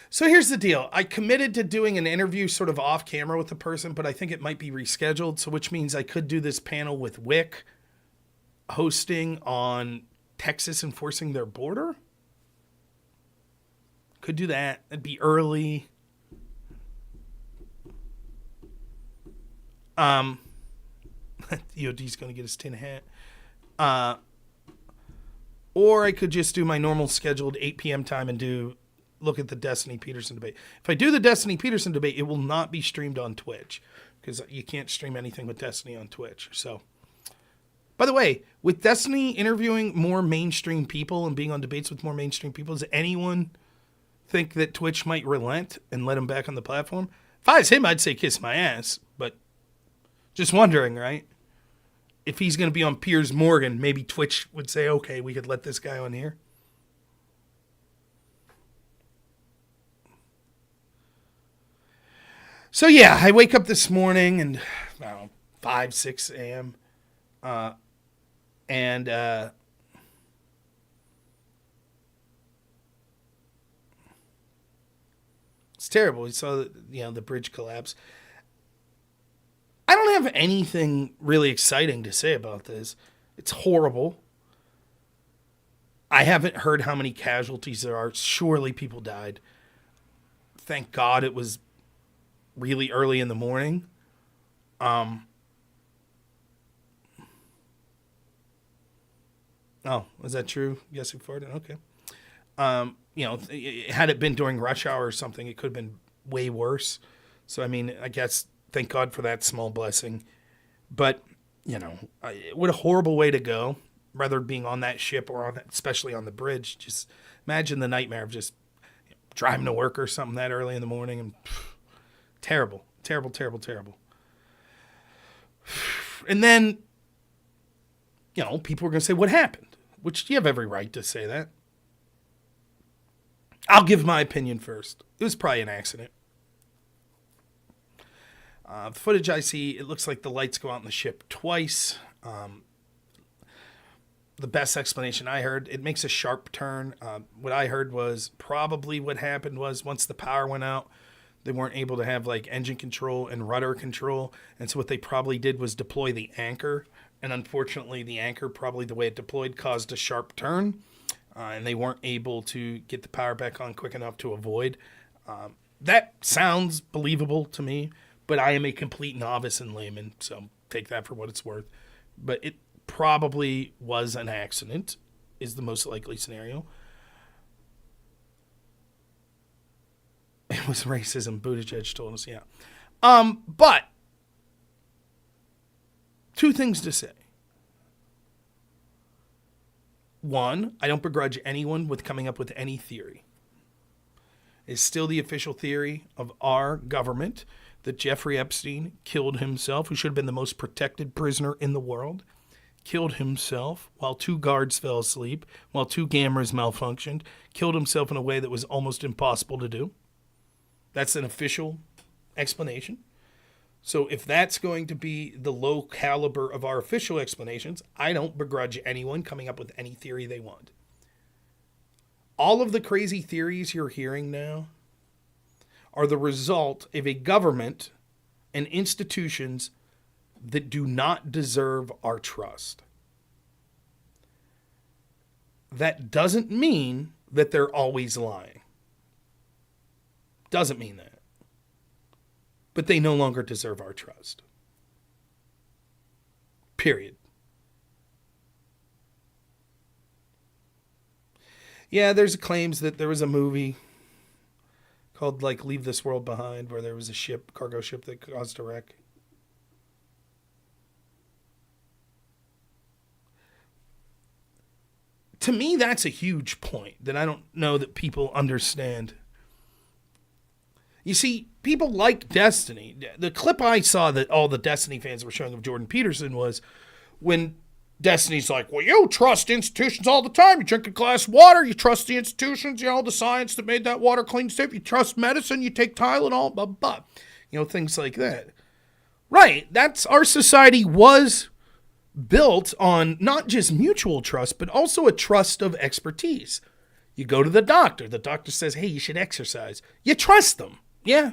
Speaker 1: So here's the deal. I committed to doing an interview sort of off camera with the person, but I think it might be rescheduled. So which means I could do this panel with Wick hosting on Texas enforcing their border. Could do that. It'd be early. EOD's going to get his tin hat. Or I could just do my normal scheduled 8 p.m. time and look at the Destiny Peterson debate. If I do the Destiny Peterson debate, it will not be streamed on Twitch because you can't stream anything with Destiny on Twitch. So, by the way, with Destiny interviewing more mainstream people and being on debates with more mainstream people, does anyone think that Twitch might relent and let him back on the platform? If I was him, I'd say kiss my ass, but just wondering, right? If he's going to be on Piers Morgan, maybe Twitch would say, okay, we could let this guy on here. So yeah, I wake up this morning and I don't know, 5, 6 a.m. And it's terrible. We saw the bridge collapse. I don't have anything really exciting to say about this. It's horrible. I haven't heard how many casualties there are. Surely people died. Thank God it was really early in the morning. Oh, is that true? Yes, he farted. Okay. Had it been during rush hour or something, it could have been way worse. So, I mean, I guess thank God for that small blessing. But, what a horrible way to go. Rather being on that ship or especially on the bridge. Just imagine the nightmare of just driving to work or something that early in the morning. And terrible, terrible, terrible, terrible. And then, people are going to say, what happened? Which you have every right to say that. I'll give my opinion first. It was probably an accident. The footage I see, it looks like the lights go out on the ship twice. The best explanation I heard, it makes a sharp turn. What I heard was probably what happened was once the power went out, they weren't able to have like engine control and rudder control. And so what they probably did was deploy the anchor. And unfortunately, the anchor, probably the way it deployed, caused a sharp turn. And they weren't able to get the power back on quick enough to avoid. That sounds believable to me. But I am a complete novice and layman, so take that for what it's worth. But it probably was an accident, is the most likely scenario. It was racism, Buttigieg told us, yeah. But, two things to say. One, I don't begrudge anyone with coming up with any theory. It's still the official theory of our government that Jeffrey Epstein killed himself, who should have been the most protected prisoner in the world, killed himself while 2 guards fell asleep, while 2 cameras malfunctioned, killed himself in a way that was almost impossible to do. That's an official explanation. So if that's going to be the low caliber of our official explanations, I don't begrudge anyone coming up with any theory they want. All of the crazy theories you're hearing now are the result of a government and institutions that do not deserve our trust. That doesn't mean that they're always lying. Doesn't mean that. But they no longer deserve our trust. Period. Yeah, there's claims that there was a movie called like Leave This World Behind where there was a ship, cargo ship that caused a wreck. To me, that's a huge point that I don't know that people understand. You see, people like Destiny. The clip I saw that all the Destiny fans were showing of Jordan Peterson was when Destiny's like, well, you trust institutions all the time. You drink a glass of water, you trust the institutions, the science that made that water clean, safe. You trust medicine, you take Tylenol, blah, blah. Things like that. Right, that's our society was built on not just mutual trust, but also a trust of expertise. You go to the doctor says, hey, you should exercise. You trust them. Yeah.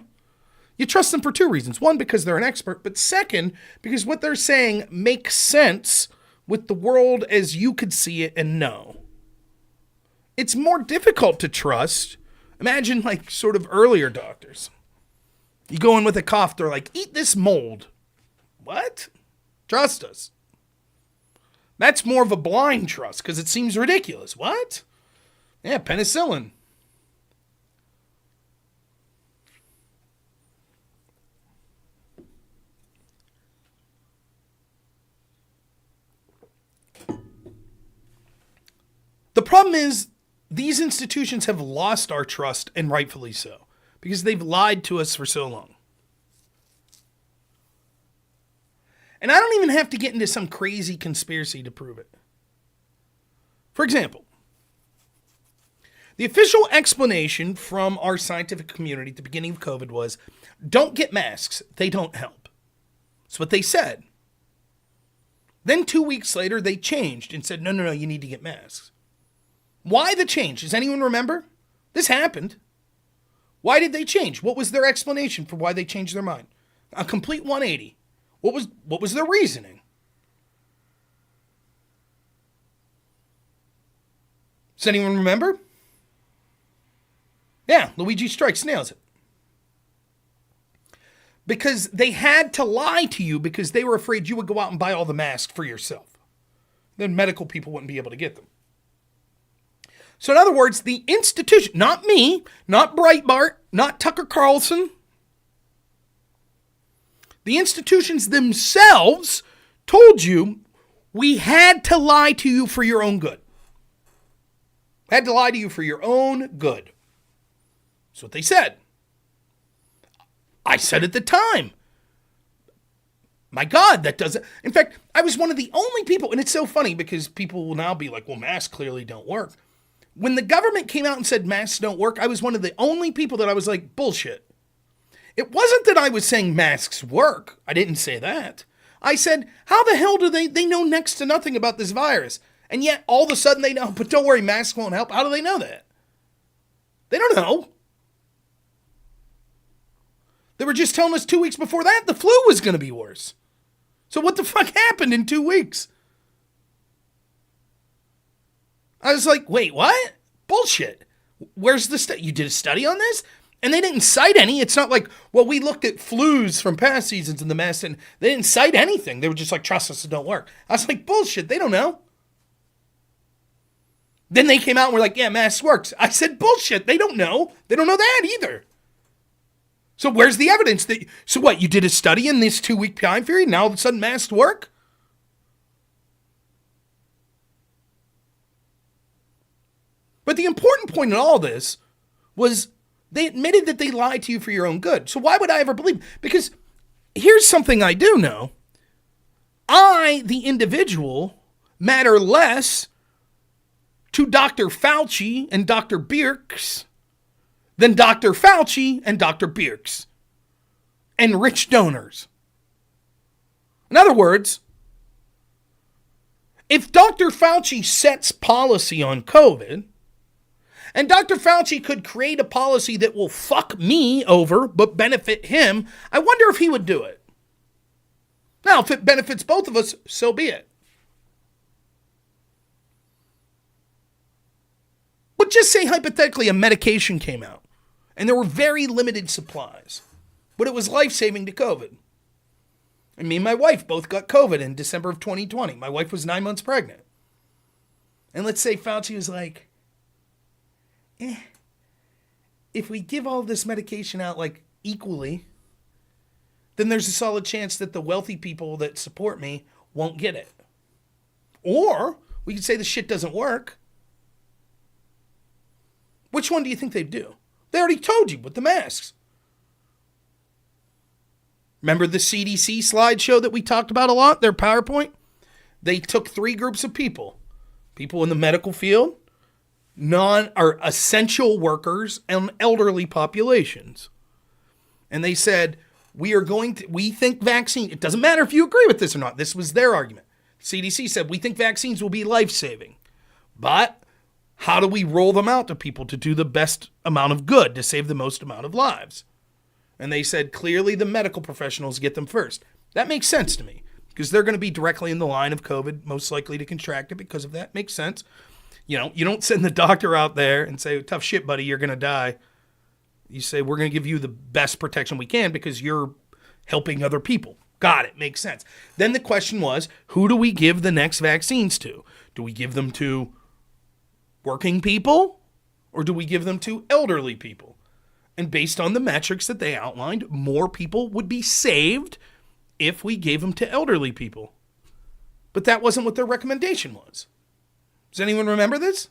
Speaker 1: You trust them for two reasons. One, because they're an expert, but second, because what they're saying makes sense with the world as you could see it and know. It's more difficult to trust. Imagine like sort of earlier doctors. You go in with a cough, they're like, eat this mold. What? Trust us. That's more of a blind trust because it seems ridiculous. What? Yeah, penicillin. The problem is these institutions have lost our trust, and rightfully so, because they've lied to us for so long. And I don't even have to get into some crazy conspiracy to prove it. For example, the official explanation from our scientific community at the beginning of COVID was, don't get masks, they don't help. That's what they said. Then 2 weeks later, they changed and said, no, you need to get masks. Why the change? Does anyone remember? This happened. Why did they change? What was their explanation for why they changed their mind? A complete 180. What was their reasoning? Does anyone remember? Yeah, Luigi Strikes nails it. Because they had to lie to you because they were afraid you would go out and buy all the masks for yourself. Then medical people wouldn't be able to get them. So in other words, the institution, not me, not Breitbart, not Tucker Carlson, the institutions themselves told you we had to lie to you for your own good. Had to lie to you for your own good. That's what they said. I said at the time, my God, that doesn't... In fact, I was one of the only people, and it's so funny because people will now be like, well, masks clearly don't work. When the government came out and said masks don't work, I was one of the only people that I was like, bullshit. It wasn't that I was saying masks work. I didn't say that. I said, how the hell do they know next to nothing about this virus? And yet all of a sudden they know, but don't worry, masks won't help. How do they know that? They don't know. They were just telling us 2 weeks before that the flu was going to be worse. So what the fuck happened in 2 weeks? I was like, wait, what? Bullshit. Where's the study? You did a study on this? And they didn't cite any. It's not like, well, we looked at flus from past seasons in the mask and they didn't cite anything. They were just like, trust us, it don't work. I was like, bullshit. They don't know. Then they came out and were like, yeah, masks works. I said, bullshit. They don't know. They don't know that either. So where's the evidence that, so what, you did a study in this 2 week time period? Now all of a sudden masks work? But the important point in all this was they admitted that they lied to you for your own good. So why would I ever believe? Because here's something I do know. I, the individual, matter less to Dr. Fauci and Dr. Birx than Dr. Fauci and Dr. Birx and rich donors. In other words, if Dr. Fauci sets policy on COVID, and Dr. Fauci could create a policy that will fuck me over but benefit him, I wonder if he would do it. Now, if it benefits both of us, so be it. But just say hypothetically a medication came out and there were very limited supplies, but it was life-saving to COVID. And me and my wife both got COVID in December of 2020. My wife was 9 months pregnant. And let's say Fauci was like, if we give all this medication out like equally, then there's a solid chance that the wealthy people that support me won't get it. Or we could say the shit doesn't work. Which one do you think they'd do? They already told you with the masks. Remember the CDC slideshow that we talked about a lot, their PowerPoint? They took 3 groups of people. People in the medical field, essential workers, and elderly populations. And they said, we think vaccine, it doesn't matter if you agree with this or not. This was their argument. CDC said, we think vaccines will be life-saving. But how do we roll them out to people to do the best amount of good, to save the most amount of lives? And they said, clearly the medical professionals get them first. That makes sense to me, because they're going to be directly in the line of COVID, most likely to contract it because of that. Makes sense. You know, you don't send the doctor out there and say, tough shit, buddy, you're going to die. You say, we're going to give you the best protection we can because you're helping other people. Got it. Makes sense. Then the question was, who do we give the next vaccines to? Do we give them to working people or do we give them to elderly people? And based on the metrics that they outlined, more people would be saved if we gave them to elderly people. But that wasn't what their recommendation was. Does anyone remember this?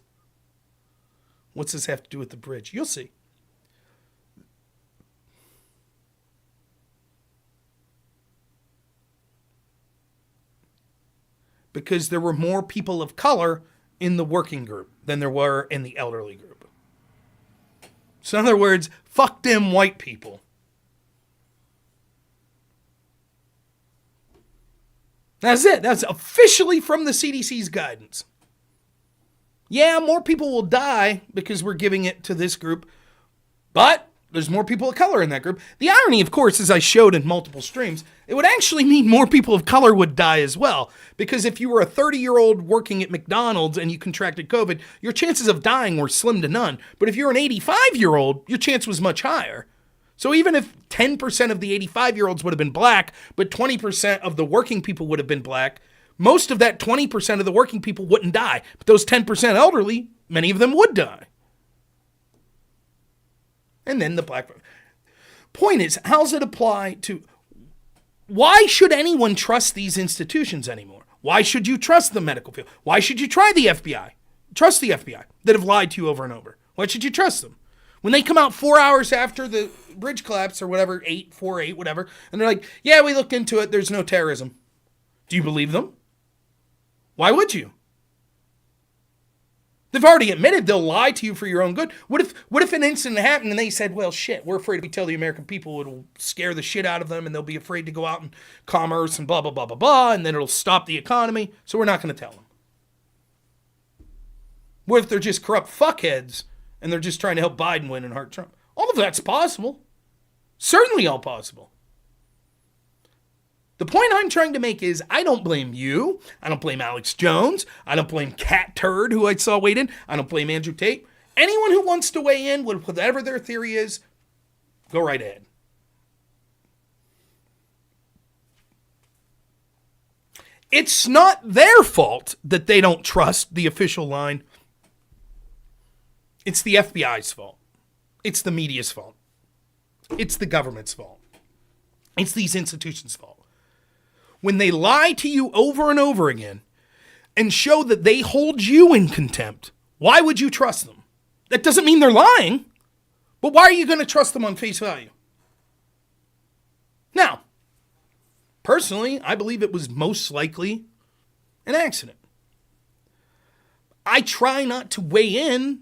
Speaker 1: What's this have to do with the bridge? You'll see. Because there were more people of color in the working group than there were in the elderly group. So in other words, fuck them white people. That's it. That's officially from the CDC's guidance. Yeah, more people will die because we're giving it to this group, but there's more people of color in that group. The irony, of course, as I showed in multiple streams, it would actually mean more people of color would die as well. Because if you were a 30-year-old working at McDonald's and you contracted COVID, your chances of dying were slim to none. But if you're an 85-year-old, your chance was much higher. So even if 10% of the 85-year-olds would have been black, but 20% of the working people would have been black, most of that 20% of the working people wouldn't die. But those 10% elderly, many of them would die. And then the black point is, how does it apply to, why should anyone trust these institutions anymore? Why should you trust the medical field? Why should you try the FBI? Trust the FBI that have lied to you over and over. Why should you trust them? When they come out 4 hours after the bridge collapse or whatever, 8, whatever, and they're like, yeah, we looked into it, there's no terrorism. Do you believe them? Why would you? They've already admitted they'll lie to you for your own good. What if an incident happened and they said, well, shit, we're afraid if we tell the American people it'll scare the shit out of them and they'll be afraid to go out and commerce and blah, blah, blah, blah, blah, and then it'll stop the economy, so we're not going to tell them. What if they're just corrupt fuckheads and they're just trying to help Biden win and hurt Trump? All of that's possible. Certainly all possible. The point I'm trying to make is I don't blame you. I don't blame Alex Jones. I don't blame Cat Turd, who I saw weighed in. I don't blame Andrew Tate. Anyone who wants to weigh in with whatever their theory is, go right ahead. It's not their fault that they don't trust the official line. It's the FBI's fault. It's the media's fault. It's the government's fault. It's these institutions' fault. When they lie to you over and over again and show that they hold you in contempt, why would you trust them? That doesn't mean they're lying, but why are you going to trust them on face value? Now, personally, I believe it was most likely an accident. I try not to weigh in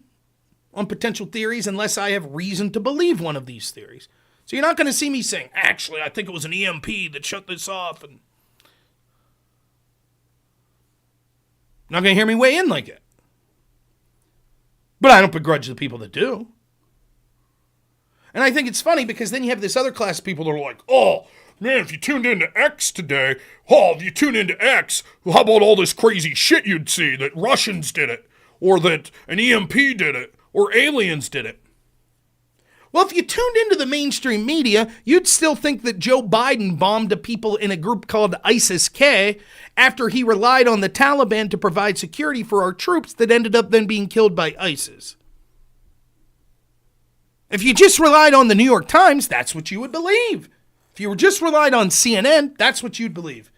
Speaker 1: on potential theories unless I have reason to believe one of these theories. So you're not going to see me saying, actually, I think it was an EMP that shut this off. And not going to hear me weigh in like it. But I don't begrudge the people that do. And I think it's funny because then you have this other class of people that are like, oh, man, if you tuned into X today, if you tune into X, how about all this crazy shit you'd see that Russians did it, or that an EMP did it, or aliens did it? Well, if you tuned into the mainstream media, you'd still think that Joe Biden bombed a people in a group called ISIS-K after he relied on the Taliban to provide security for our troops that ended up then being killed by ISIS. If you just relied on the New York Times, that's what you would believe. If you were just relied on CNN, that's what you'd believe.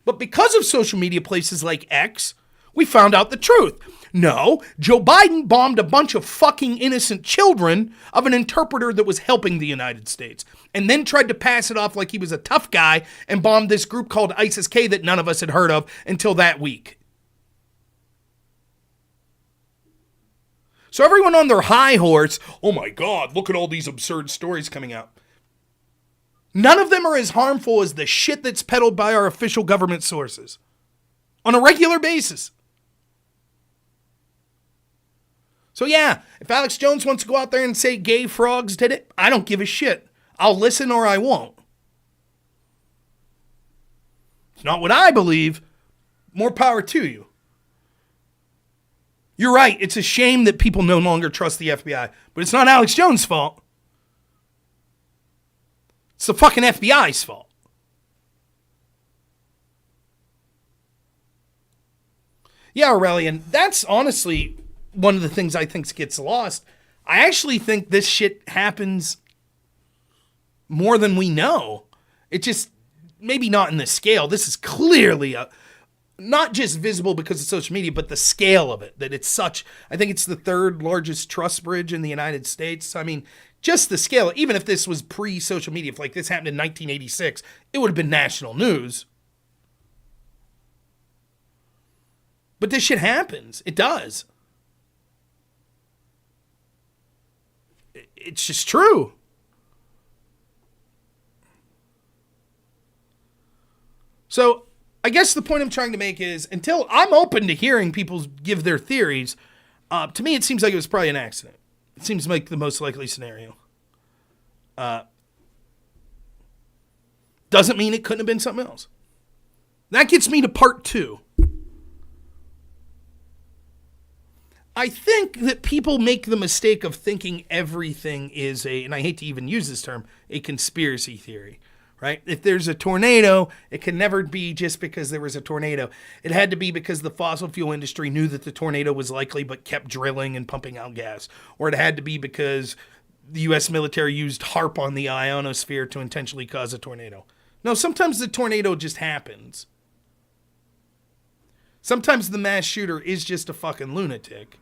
Speaker 1: But because of social media places like X, we found out the truth. No, Joe Biden bombed a bunch of fucking innocent children of an interpreter that was helping the United States, and then tried to pass it off like he was a tough guy and bombed this group called ISIS-K that none of us had heard of until that week. So everyone on their high horse, oh my God, look at all these absurd stories coming out. None of them are as harmful as the shit that's peddled by our official government sources on a regular basis. So yeah, if Alex Jones wants to go out there and say gay frogs did it, I don't give a shit. I'll listen or I won't. It's not what I believe. More power to you. You're right. It's a shame that people no longer trust the FBI, but it's not Alex Jones' fault. It's the fucking FBI's fault. Yeah, Aurelian, that's honestly one of the things I think gets lost. I actually think this shit happens more than we know. It just, maybe not in the scale. This is clearly not just visible because of social media, but the scale of it, that it's such, I think it's the third largest trust bridge in the United States. I mean, just the scale, even if this was pre-social media, if like this happened in 1986, it would have been national news. But this shit happens. It does. It's just true. So I guess the point I'm trying to make is, until I'm open to hearing people give their theories, to me it seems like it was probably an accident. It seems like the most likely scenario. Doesn't mean it couldn't have been something else. That gets me to part 2. I think that people make the mistake of thinking everything is and I hate to even use this term, a conspiracy theory, right? If there's a tornado, it can never be just because there was a tornado. It had to be because the fossil fuel industry knew that the tornado was likely but kept drilling and pumping out gas. Or it had to be because the U.S. military used HAARP on the ionosphere to intentionally cause a tornado. No, sometimes the tornado just happens. Sometimes the mass shooter is just a fucking lunatic.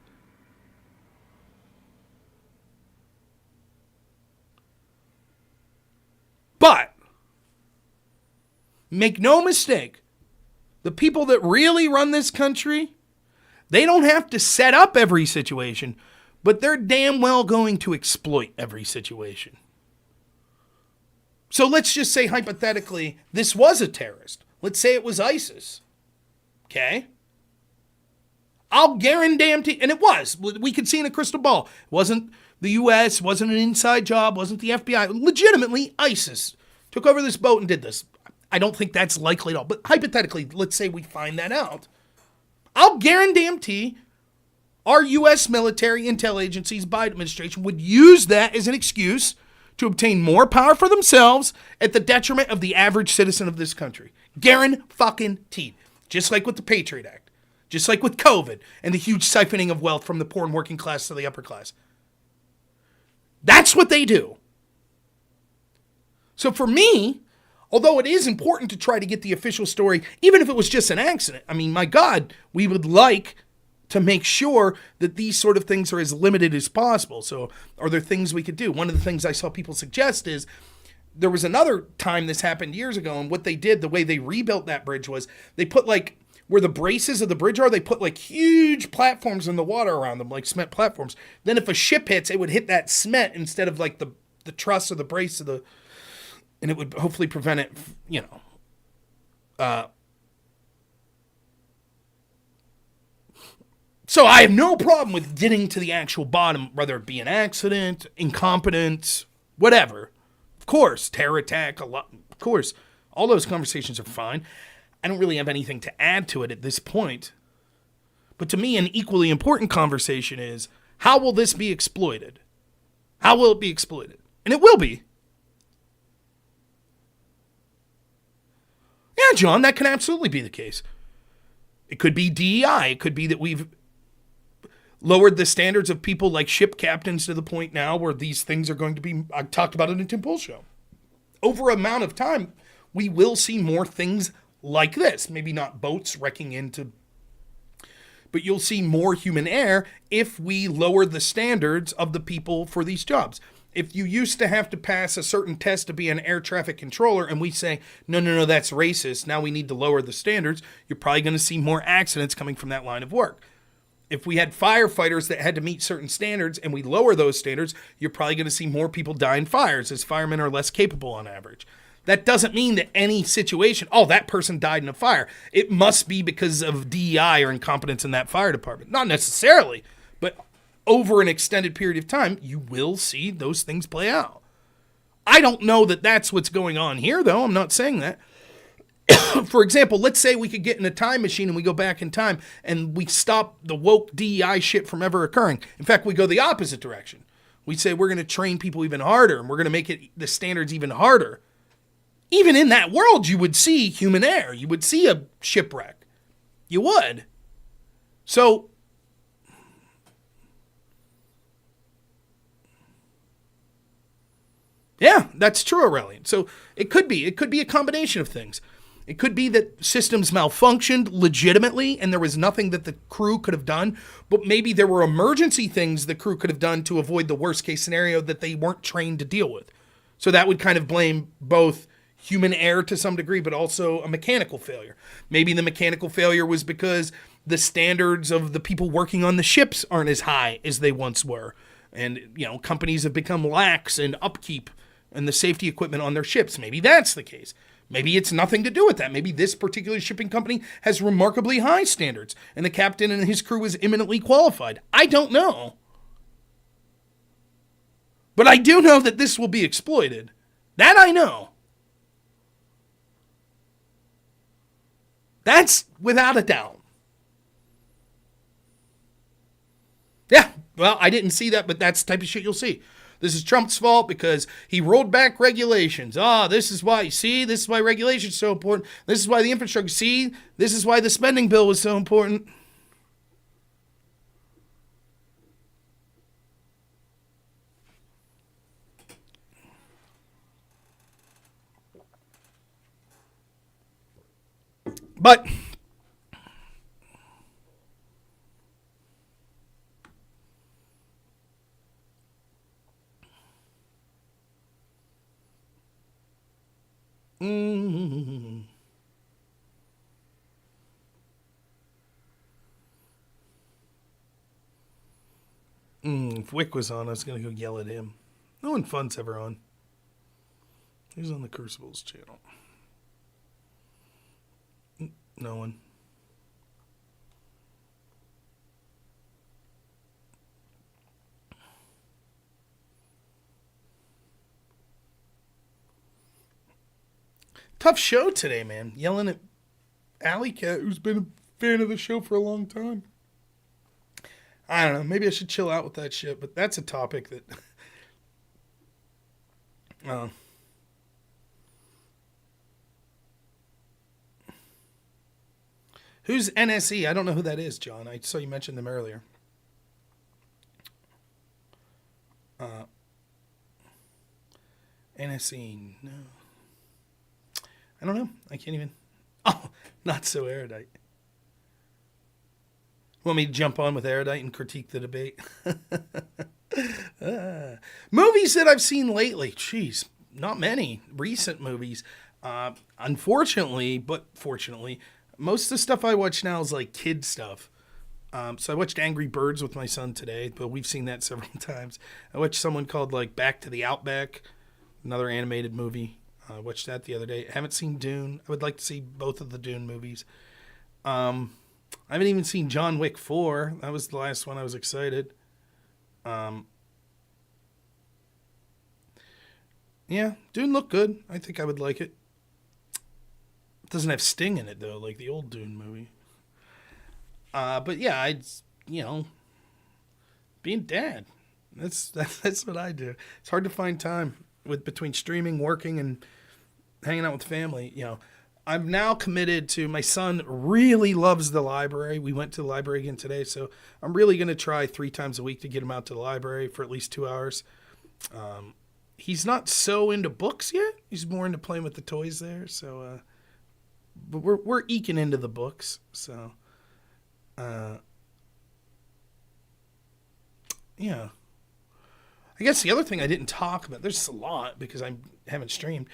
Speaker 1: But, make no mistake, the people that really run this country, they don't have to set up every situation, but they're damn well going to exploit every situation. So let's just say hypothetically, this was a terrorist. Let's say it was ISIS. Okay? I'll guarantee, and it was. We could see in a crystal ball. It wasn't the U.S., wasn't an inside job, wasn't the FBI. Legitimately, ISIS took over this boat and did this. I don't think that's likely at all. But hypothetically, let's say we find that out. I'll guarantee our U.S. military intel agencies, Biden administration, would use that as an excuse to obtain more power for themselves at the detriment of the average citizen of this country. Guaranteed. Just like with the Patriot Act. Just like with COVID and the huge siphoning of wealth from the poor and working class to the upper class. That's what they do. So for me, although it is important to try to get the official story, even if it was just an accident, I mean, my God, we would like to make sure that these sort of things are as limited as possible. So are there things we could do? One of the things I saw people suggest is there was another time this happened years ago, and what they did, the way they rebuilt that bridge was they put like where the braces of the bridge are, they put like huge platforms in the water around them, like cement platforms. Then if a ship hits, it would hit that cement instead of like the truss or the brace of the, and it would hopefully prevent it, you know. So I have no problem with getting to the actual bottom, whether it be an accident, incompetence, whatever. Of course, terror attack, of course, all those conversations are fine. I don't really have anything to add to it at this point. But to me, an equally important conversation is, how will this be exploited? How will it be exploited? And it will be. Yeah, John, that can absolutely be the case. It could be DEI. It could be that we've lowered the standards of people like ship captains to the point now where these things are going to be, I talked about it in Tim Pool's show. Over an amount of time, we will see more things like this. Maybe not boats wrecking into, but you'll see more human error if we lower the standards of the people for these jobs. If you used to have to pass a certain test to be an air traffic controller and we say, no, that's racist, now we need to lower the standards, you're probably going to see more accidents coming from that line of work. If we had firefighters that had to meet certain standards and we lower those standards, you're probably going to see more people die in fires as firemen are less capable on average. That doesn't mean that any situation, that person died in a fire, it must be because of DEI or incompetence in that fire department. Not necessarily, but over an extended period of time, you will see those things play out. I don't know that that's what's going on here, though. I'm not saying that. For example, let's say we could get in a time machine and we go back in time and we stop the woke DEI shit from ever occurring. In fact, we go the opposite direction. We say we're going to train people even harder and we're going to make the standards even harder. Even in that world, you would see human error. You would see a shipwreck. You would. So, yeah, that's true, Aurelian. So it could be a combination of things. It could be that systems malfunctioned legitimately and there was nothing that the crew could have done, but maybe there were emergency things the crew could have done to avoid the worst case scenario that they weren't trained to deal with. So that would kind of blame both human error to some degree, but also a mechanical failure. Maybe the mechanical failure was because the standards of the people working on the ships aren't as high as they once were. And, companies have become lax in upkeep and the safety equipment on their ships. Maybe that's the case. Maybe it's nothing to do with that. Maybe this particular shipping company has remarkably high standards and the captain and his crew is eminently qualified. I don't know. But I do know that this will be exploited. That I know. That's without a doubt. Yeah, well, I didn't see that, but that's the type of shit you'll see. This is Trump's fault because he rolled back regulations. This is why. See, this is why regulations are so important. This is why the infrastructure. See, this is why the spending bill was so important. But if Wick was on, I was going to go yell at him. No one fun's ever on. Who's on the Crucibles channel? No one. Tough show today, man. Yelling at Alley Cat, who's been a fan of the show for a long time. I don't know. Maybe I should chill out with that shit, but that's a topic that... Who's NSE? I don't know who that is, John. I saw you mention them earlier. NSE, no. I don't know. I can't even... Oh, not so erudite. Want me to jump on with erudite and critique the debate? Movies that I've seen lately. Jeez, not many. Recent movies. Unfortunately, but fortunately, Most of the stuff I watch now is like kid stuff. So I watched Angry Birds with my son today, but we've seen that several times. I watched someone called like Back to the Outback, another animated movie. I watched that the other day. I haven't seen Dune. I would like to see both of the Dune movies. I haven't even seen John Wick 4. That was the last one I was excited. Yeah, Dune looked good. I think I would like it. It doesn't have Sting in it, though, like the old Dune movie. But yeah, being dad. That's what I do. It's hard to find time between streaming, working, and hanging out with family. I'm now committed to, my son really loves the library. We went to the library again today, so I'm really going to try 3 times a week to get him out to the library for at least 2 hours. He's not so into books yet. He's more into playing with the toys there. So, but we're eking into the books. So, yeah. I guess the other thing I didn't talk about, there's a lot because I haven't streamed,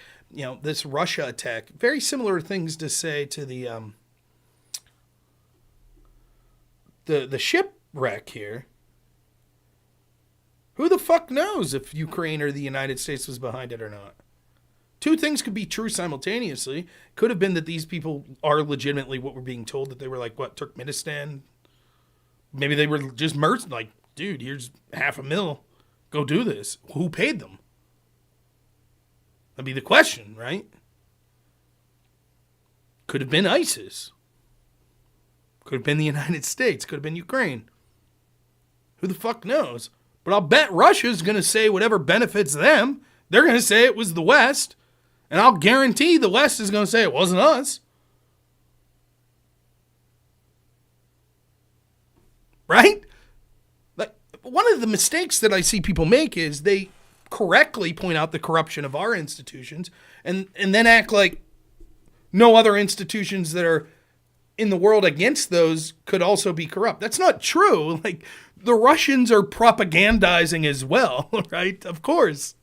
Speaker 1: this Russia attack. Very similar things to say to the shipwreck here. Who the fuck knows if Ukraine or the United States was behind it or not? 2 things could be true simultaneously. Could have been that these people are legitimately what we're being told, that they were like, what, Turkmenistan? Maybe they were just like, dude, here's $500,000. Go do this. Who paid them? That'd be the question, right? Could have been ISIS. Could have been the United States. Could have been Ukraine. Who the fuck knows? But I'll bet Russia's going to say whatever benefits them. They're going to say it was the West. And I'll guarantee the West is going to say it wasn't us. Right? Like, one of the mistakes that I see people make is they correctly point out the corruption of our institutions and then act like no other institutions that are in the world against those could also be corrupt. That's not true. Like, the Russians are propagandizing as well, right? Of course.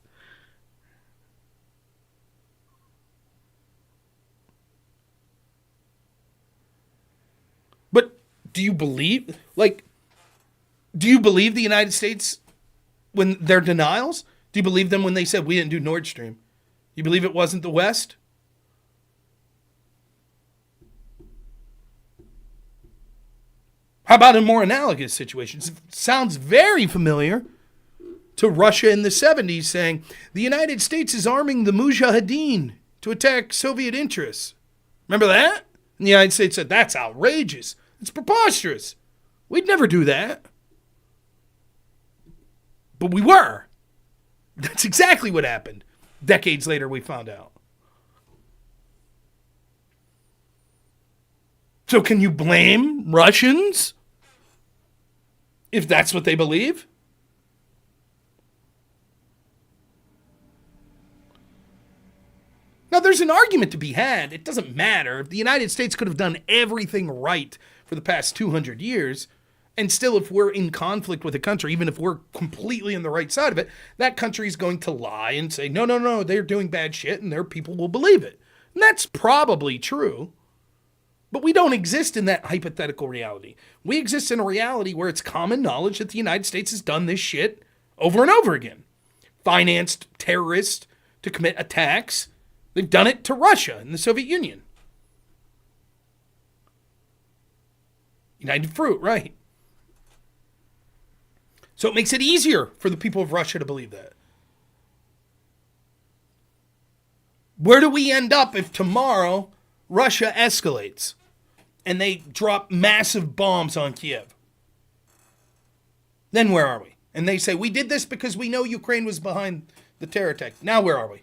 Speaker 1: But do you believe the United States when their denials? Do you believe them when they said we didn't do Nord Stream? You believe it wasn't the West? How about in more analogous situations? It sounds very familiar to Russia in the 70s saying the United States is arming the Mujahideen to attack Soviet interests. Remember that? And the United States said, that's outrageous. It's preposterous. We'd never do that. But we were. That's exactly what happened. Decades later, we found out. So can you blame Russians if that's what they believe? Now, there's an argument to be had. It doesn't matter. The United States could have done everything right for the past 200 years. And still, if we're in conflict with a country, even if we're completely on the right side of it, that country is going to lie and say, no, they're doing bad shit, and their people will believe it. And that's probably true. But we don't exist in that hypothetical reality. We exist in a reality where it's common knowledge that the United States has done this shit over and over again. Financed terrorists to commit attacks. They've done it to Russia and the Soviet Union. United Fruit, right. So it makes it easier for the people of Russia to believe that. Where do we end up if tomorrow Russia escalates and they drop massive bombs on Kiev? Then where are we? And they say, we did this because we know Ukraine was behind the terror attack. Now where are we?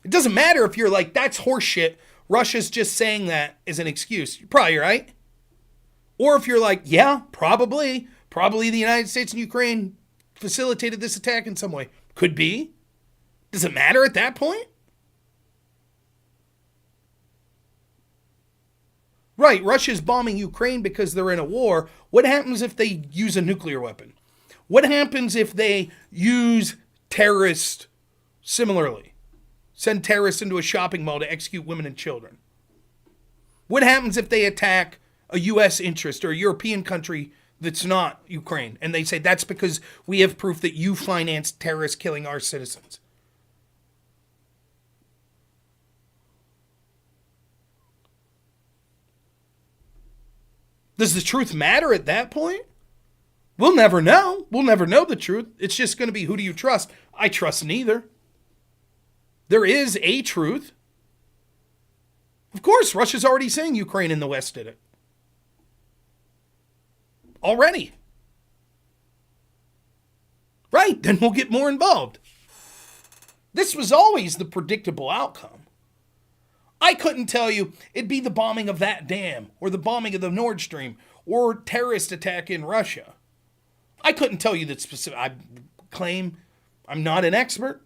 Speaker 1: It doesn't matter if you're like, that's horseshit. Russia's just saying that as an excuse. You're probably right. Or if you're like, yeah, probably the United States and Ukraine facilitated this attack in some way. Could be. Does it matter at that point? Right, Russia's bombing Ukraine because they're in a war. What happens if they use a nuclear weapon? What happens if they use terrorists similarly? send terrorists into a shopping mall to execute women and children? What happens if they attack a U.S. interest or a European country that's not Ukraine? And they say that's because we have proof that you financed terrorists killing our citizens. Does the truth matter at that point? We'll never know. We'll never know the truth. It's just going to be, who do you trust? I trust neither. There is a truth. Of course, Russia's already saying Ukraine and the West did it. Already. Right, then we'll get more involved. This was always the predictable outcome. I couldn't tell you it'd be the bombing of that dam, or the bombing of the Nord Stream, or terrorist attack in Russia. I couldn't tell you that specific. I claim I'm not an expert.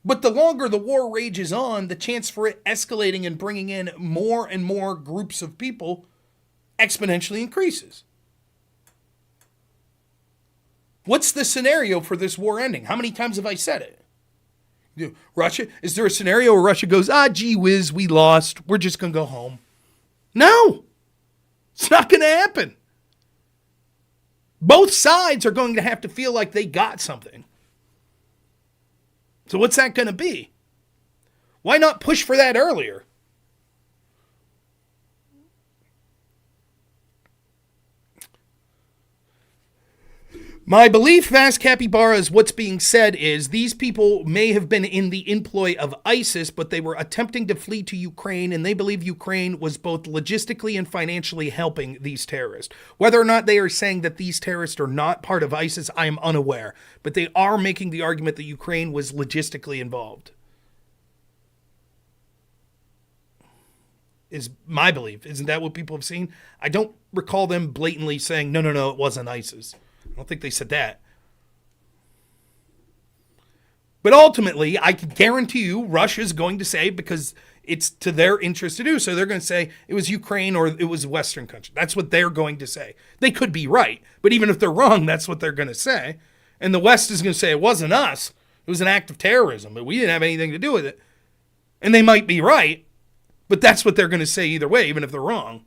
Speaker 1: But the longer the war rages on, the chance for it escalating and bringing in more and more groups of people exponentially increases. What's the scenario for this war ending? How many times have I said it? Russia, is there a scenario where Russia goes, gee whiz, we lost, we're just going to go home? No, it's not going to happen. Both sides are going to have to feel like they got something. So what's that going to be? Why not push for that earlier? My belief, Fast Capybara, is what's being said is these people may have been in the employ of ISIS, but they were attempting to flee to Ukraine, and they believe Ukraine was both logistically and financially helping these terrorists. Whether or not they are saying that these terrorists are not part of ISIS, I am unaware. But they are making the argument that Ukraine was logistically involved. Is my belief. Isn't that what people have seen? I don't recall them blatantly saying, no, it wasn't ISIS. I don't think they said that. But ultimately, I can guarantee you Russia's going to say, because it's to their interest to do so, they're going to say it was Ukraine or it was a Western country. That's what they're going to say. They could be right, but even if they're wrong, that's what they're going to say. And the West is going to say it wasn't us. It was an act of terrorism, but we didn't have anything to do with it. And they might be right, but that's what they're going to say either way, even if they're wrong.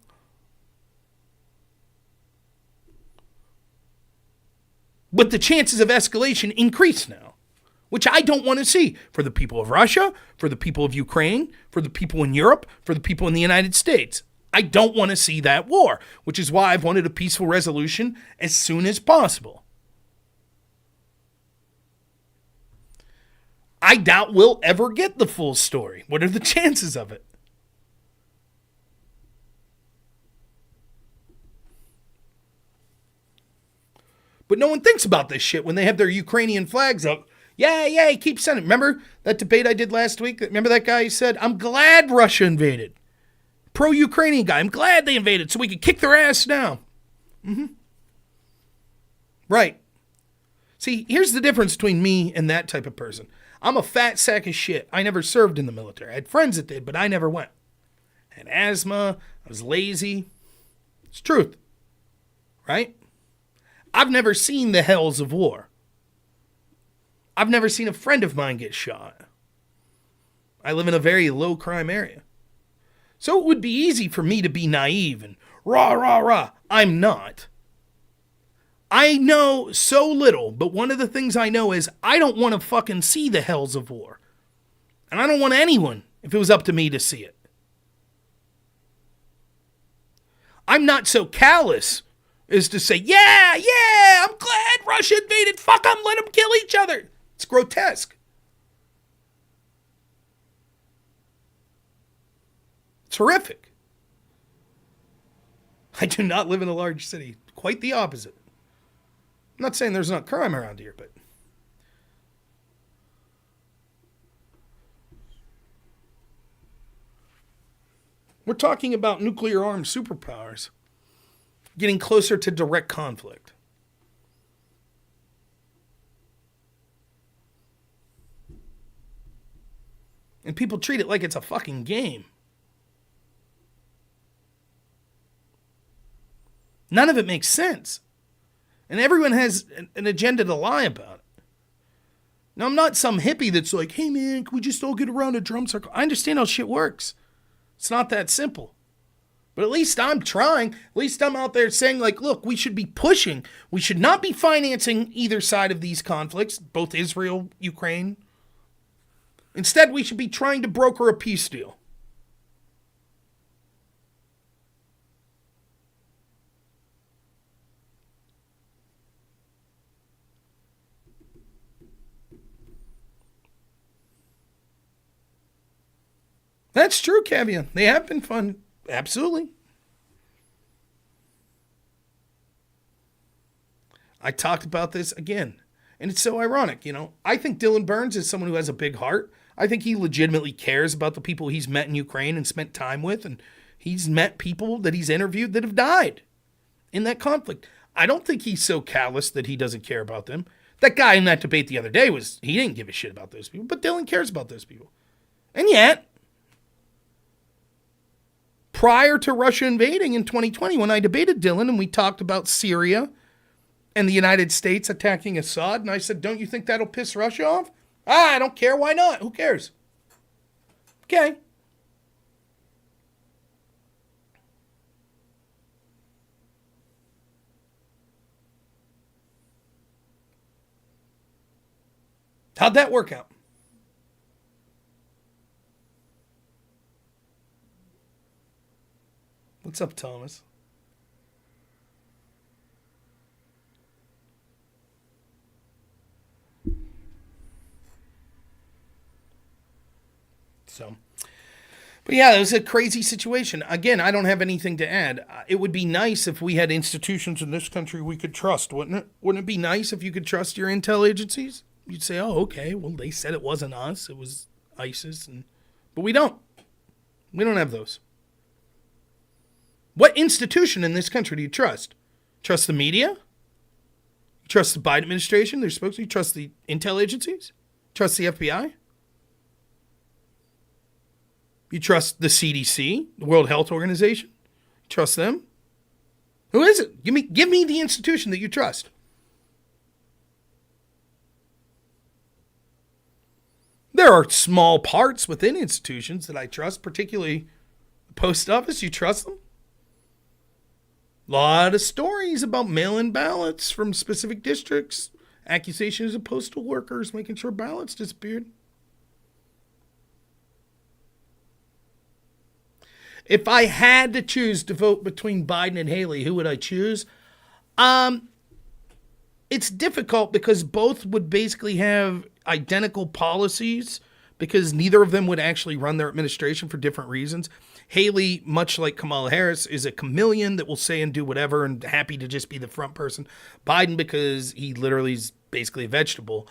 Speaker 1: But the chances of escalation increase now, which I don't want to see for the people of Russia, for the people of Ukraine, for the people in Europe, for the people in the United States. I don't want to see that war, which is why I've wanted a peaceful resolution as soon as possible. I doubt we'll ever get the full story. What are the chances of it? But no one thinks about this shit when they have their Ukrainian flags up. Yeah, keep sending. Remember that debate I did last week? Remember that guy who said, I'm glad Russia invaded. Pro-Ukrainian guy. I'm glad they invaded so we could kick their ass now. Right. See, here's the difference between me and that type of person. I'm a fat sack of shit. I never served in the military. I had friends that did, but I never went. I had asthma. I was lazy. It's truth. Right? I've never seen the hells of war. I've never seen a friend of mine get shot. I live in a very low crime area. So it would be easy for me to be naive and rah. I'm not. I know so little, but one of the things I know is I don't want to fucking see the hells of war. And I don't want anyone, if it was up to me, to see it. I'm not so callous is to say, yeah, I'm glad Russia invaded. Fuck them, let them kill each other. It's grotesque. It's horrific. I do not live in a large city. Quite the opposite. I'm not saying there's not crime around here, but we're talking about nuclear-armed superpowers getting closer to direct conflict. And people treat it like it's a fucking game. None of it makes sense. And everyone has an agenda to lie about it. Now, I'm not some hippie that's like, hey man, can we just all get around a drum circle? I understand how shit works. It's not that simple. But at least I'm trying. At least I'm out there saying, like, look, we should be pushing. We should not be financing either side of these conflicts, both Israel, Ukraine. Instead, we should be trying to broker a peace deal. That's true, Cavian. They have been fun. Absolutely. I talked about this again, and it's so ironic, I think Dylan Burns is someone who has a big heart. I think he legitimately cares about the people he's met in Ukraine and spent time with, and he's met people that he's interviewed that have died in that conflict. I don't think he's so callous that he doesn't care about them. That guy in that debate the other day he didn't give a shit about those people, but Dylan cares about those people. And yet, prior to Russia invading in 2020, when I debated Dylan and we talked about Syria and the United States attacking Assad, and I said, don't you think that'll piss Russia off? I don't care. Why not? Who cares? Okay. How'd that work out? What's up, Thomas? But yeah, it was a crazy situation. Again, I don't have anything to add. It would be nice if we had institutions in this country we could trust, wouldn't it? Wouldn't it be nice if you could trust your intel agencies? You'd say, oh, okay, well, they said it wasn't us. It was ISIS. But we don't. We don't have those. What institution in this country do you trust? Trust the media? You trust the Biden administration? They're supposed to. You trust the intel agencies? Trust the FBI? You trust the CDC, the World Health Organization? You trust them? Who is it? Give me the institution that you trust. There are small parts within institutions that I trust, particularly the post office. You trust them? A lot of stories about mail-in ballots from specific districts, accusations of postal workers making sure ballots disappeared. If I had to choose to vote between Biden and Haley, who would I choose? It's difficult because both would basically have identical policies because neither of them would actually run their administration for different reasons. Haley, much like Kamala Harris, is a chameleon that will say and do whatever and happy to just be the front person. Biden, because he literally is basically a vegetable.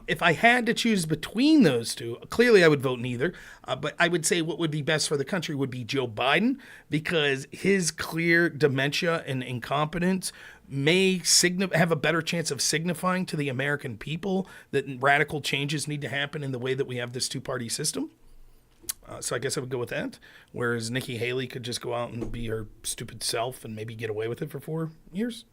Speaker 1: If I had to choose between those two, clearly I would vote neither. But I would say what would be best for the country would be Joe Biden because his clear dementia and incompetence may have a better chance of signifying to the American people that radical changes need to happen in the way that we have this two-party system. So I guess I would go with that. Whereas Nikki Haley could just go out and be her stupid self and maybe get away with it for 4 years.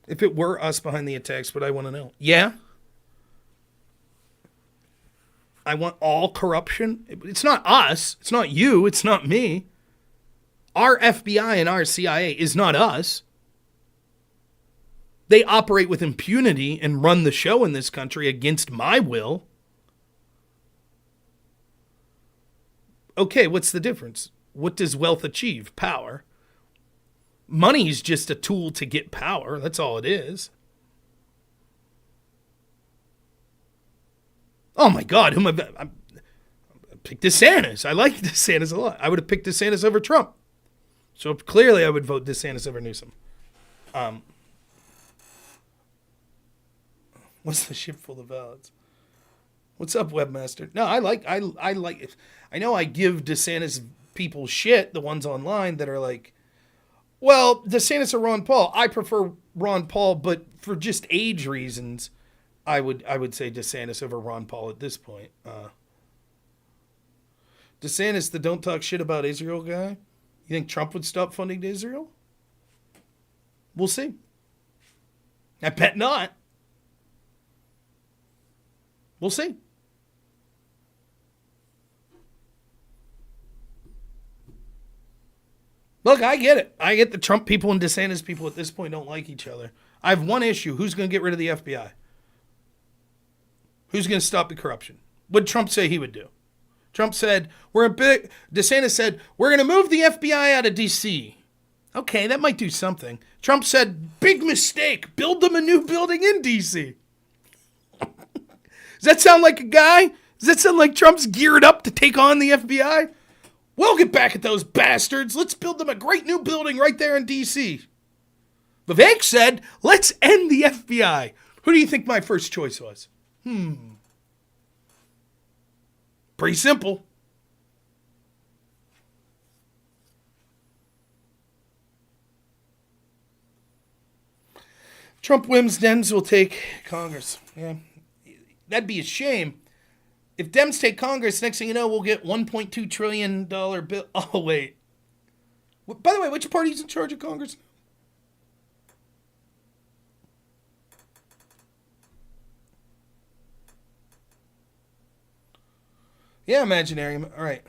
Speaker 1: If it were us behind the attacks, would I want to know? Yeah. I want all corruption. It's not us. It's not you. It's not me. Our FBI and our CIA is not us. They operate with impunity and run the show in this country against my will. Okay, what's the difference? What does wealth achieve? Power. Money is just a tool to get power. That's all it is. Oh my God, who am I picked DeSantis. I like DeSantis a lot. I would have picked DeSantis over Trump. So clearly I would vote DeSantis over Newsom. What's the ship full of ballots? What's up, Webmaster? No, I like it. I know I give DeSantis people shit, the ones online that are like, well, DeSantis or Ron Paul. I prefer Ron Paul, but for just age reasons, I would say DeSantis over Ron Paul at this point. DeSantis, the don't talk shit about Israel guy, you think Trump would stop funding to Israel? We'll see. I bet not. We'll see. Look, I get it. I get the Trump people and DeSantis people at this point don't like each other. I have one issue. Who's going to get rid of the FBI? Who's going to stop the corruption? What did Trump say he would do? Trump said, DeSantis said, we're going to move the FBI out of DC. Okay, that might do something. Trump said, big mistake. Build them a new building in DC. Does that sound like a guy? Does that sound like Trump's geared up to take on the FBI? We'll get back at those bastards. Let's build them a great new building right there in DC. Vivek said, let's end the FBI. Who do you think my first choice was? Pretty simple. Trump wins, Dems will take Congress. Yeah, that'd be a shame. If Dems take Congress, next thing you know, we'll get $1.2 trillion bill. Oh, wait. By the way, which party's in charge of Congress? Yeah, Imaginary. All right.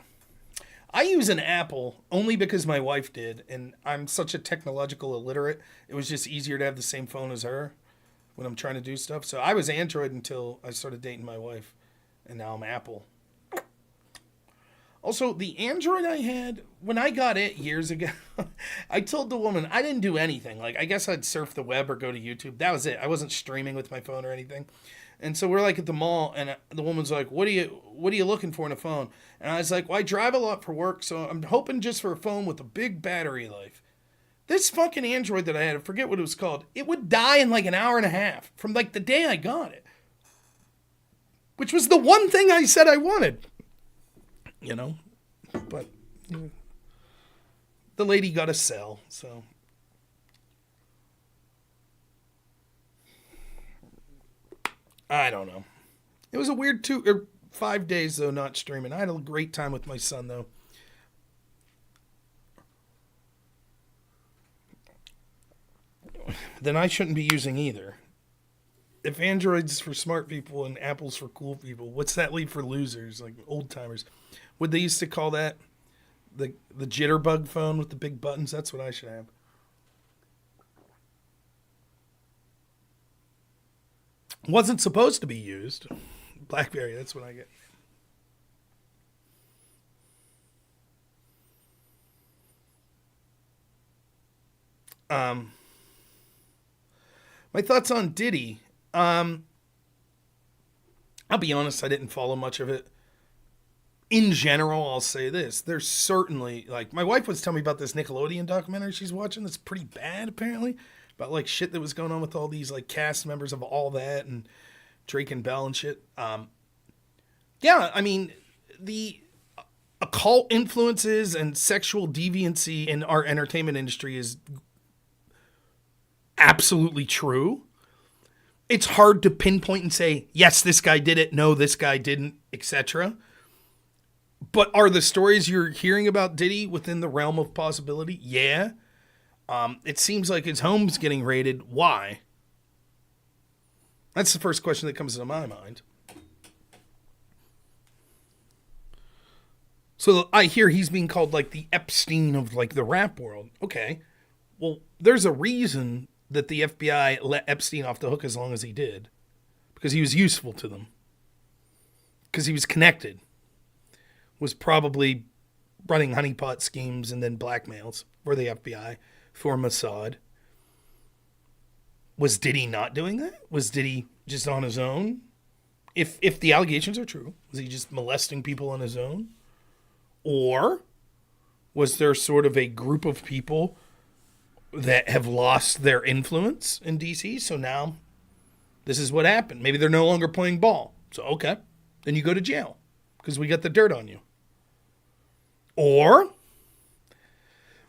Speaker 1: I use an Apple only because my wife did, and I'm such a technological illiterate. It was just easier to have the same phone as her when I'm trying to do stuff. So I was Android until I started dating my wife, and now I'm Apple. Also, the Android I had, when I got it years ago, I told the woman I didn't do anything. Like, I guess I'd surf the web or go to YouTube. That was it. I wasn't streaming with my phone or anything. And so we're like at the mall, and the woman's like, what are you looking for in a phone? And I was like, well, I drive a lot for work, so I'm hoping just for a phone with a big battery life. This fucking Android that I had, I forget what it was called, it would die in like an hour and a half from like the day I got it. Which was the one thing I said I wanted. You know? But the lady got a cell, so... I don't know. It was a weird 5 days, though, not streaming. I had a great time with my son, though. Then I shouldn't be using either. If Android's for smart people and Apple's for cool people, what's that leave for losers, like old timers? What they used to call that? The jitterbug phone with the big buttons? That's what I should have. Wasn't supposed to be used. BlackBerry, that's what I get. My thoughts on Diddy. I'll be honest, I didn't follow much of it. In general, I'll say this. There's certainly, like, my wife was telling me about this Nickelodeon documentary she's watching that's pretty bad, apparently. About, like, shit that was going on with all these, like, cast members of all that and Drake and Bell and shit. Yeah, I mean, the occult influences and sexual deviancy in our entertainment industry is absolutely true. It's hard to pinpoint and say, yes, this guy did it, no, this guy didn't, etc. But are the stories you're hearing about Diddy within the realm of possibility? Yeah. It seems like his home's getting raided. Why? That's the first question that comes to my mind. So I hear he's being called like the Epstein of like the rap world. Okay. Well, there's a reason that the FBI let Epstein off the hook as long as he did. Because he was useful to them. Because he was connected. Was probably running honeypot schemes and then blackmails for the FBI. For Mossad. Was Diddy not doing that? Was Diddy just on his own? If the allegations are true, was he just molesting people on his own? Or was there sort of a group of people that have lost their influence in DC? So now this is what happened. Maybe they're no longer playing ball. So, okay. Then you go to jail because we got the dirt on you. Or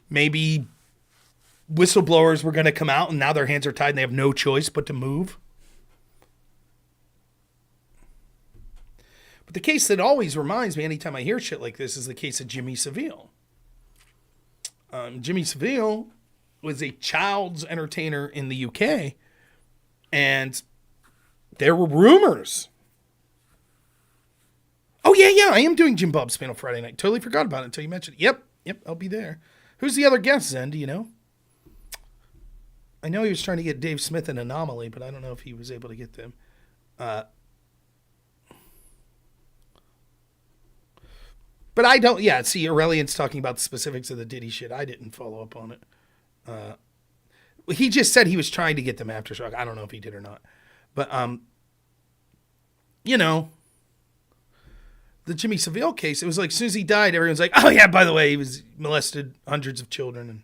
Speaker 1: maybe whistleblowers were going to come out and now their hands are tied and they have no choice but to move. But the case that always reminds me anytime I hear shit like this is the case of Jimmy Savile. Jimmy Savile was a child's entertainer in the UK, and there were rumors. Oh, yeah, I am doing Jim Bob's panel Friday night. Totally forgot about it until you mentioned it. Yep, I'll be there. Who's the other guest, Zen? Do you know? I know he was trying to get Dave Smith and Anomaly, but I don't know if he was able to get them. But I don't, see, Aurelian's talking about the specifics of the Diddy shit. I didn't follow up on it. He just said he was trying to get them Aftershock. I don't know if he did or not. But, the Jimmy Savile case, it was like, as soon as he died, everyone's like, oh yeah, by the way, he was molested hundreds of children and